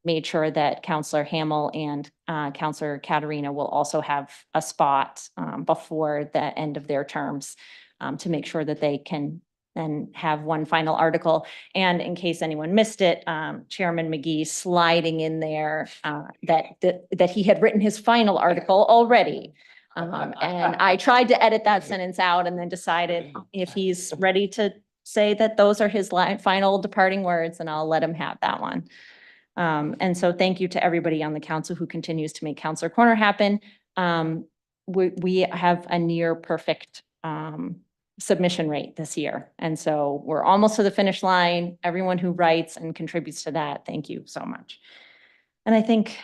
made sure that Counselor Hamel and, Counselor Katerina will also have a spot, before the end of their terms, to make sure that they can then have one final article. And in case anyone missed it, Chairman McGee sliding in there, that he had written his final article already. And I tried to edit that sentence out and then decided if he's ready to say that those are his final departing words, and I'll let him have that one. And so thank you to everybody on the council who continues to make Counselor Corner happen. We have a near perfect, submission rate this year. And so we're almost to the finish line. Everyone who writes and contributes to that, thank you so much. And I think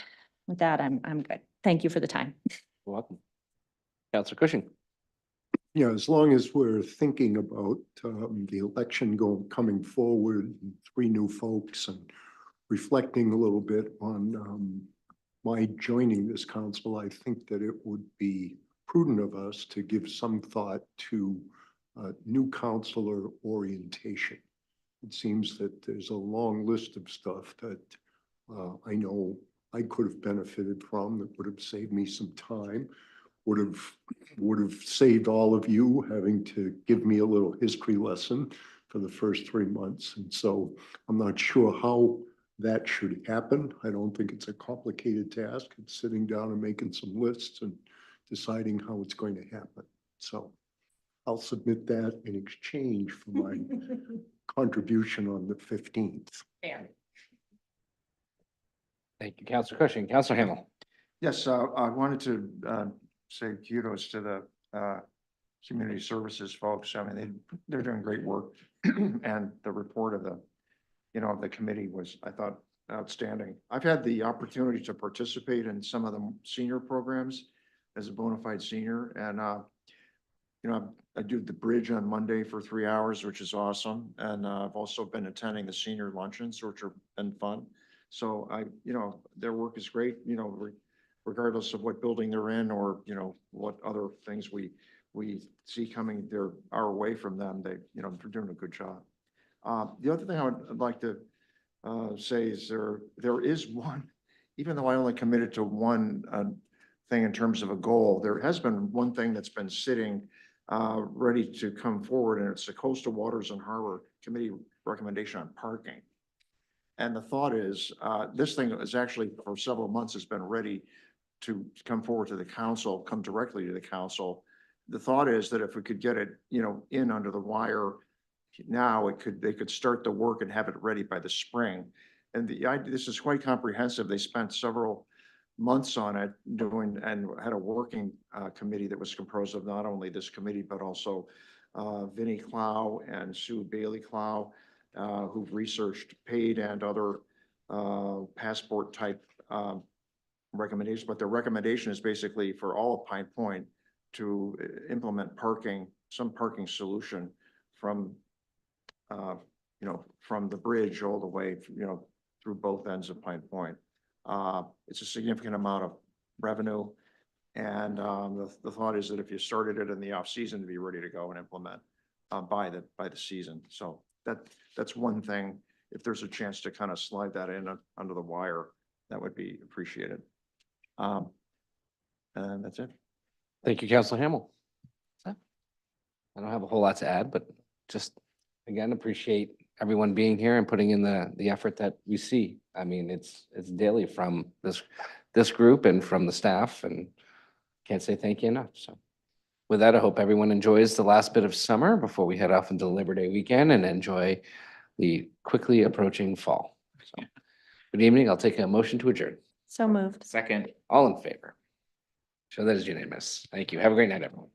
with that, I'm good. Thank you for the time. You're welcome. Counselor Cushing. Yeah, as long as we're thinking about the election coming forward, 3 new folks, and reflecting a little bit on my joining this council, I think that it would be prudent of us to give some thought to new counselor orientation. It seems that there's a long list of stuff that I know I could have benefited from, that would have saved me some time, would have saved all of you having to give me a little history lesson for the first 3 months. And so I'm not sure how that should happen. I don't think it's a complicated task. It's sitting down and making some lists and deciding how it's going to happen. So I'll submit that in exchange for my contribution on the 15th. Thank you, Counselor Cushing. Counselor Hamel. Yes, I wanted to say kudos to the community services folks. I mean, they're doing great work. And the report of the, of the committee was, I thought, outstanding. I've had the opportunity to participate in some of the senior programs as a bona fide senior. And, I do the bridge on Monday for 3 hours, which is awesome. And I've also been attending the senior luncheons, which have been fun. So their work is great, regardless of what building they're in or, what other things we see coming our way from them. They're doing a good job. The other thing I'd like to say is there is one, even though I only committed to one thing in terms of a goal, there has been one thing that's been sitting ready to come forward, and it's the Coastal Waters and Harbor Committee recommendation on parking. And the thought is, this thing is actually for several months has been ready to come forward to the council, come directly to the council. The thought is that if we could get it, in under the wire now, they could start the work and have it ready by the spring. And this is quite comprehensive. They spent several months on it and had a working committee that was composed of not only this committee, but also Vinnie Clow and Sue Bailey Clow, who've researched paid and other passport type recommendations. But their recommendation is basically for all of Pine Point to implement some parking solution from the bridge all the way, through both ends of Pine Point. It's a significant amount of revenue. And the thought is that if you started it in the off season, to be ready to go and implement by the season. So that's one thing. If there's a chance to kind of slide that in under the wire, that would be appreciated. And that's it. Thank you, Counselor Hamel. I don't have a whole lot to add, but just again, appreciate everyone being here and putting in the effort that we see. I mean, it's daily from this group and from the staff, and can't say thank you enough. So with that, I hope everyone enjoys the last bit of summer before we head off into Labor Day weekend and enjoy the quickly approaching fall. So, good evening. I'll take a motion to adjourn. So moved. Second. All in favor? So that is unanimous. Thank you. Have a great night, everyone.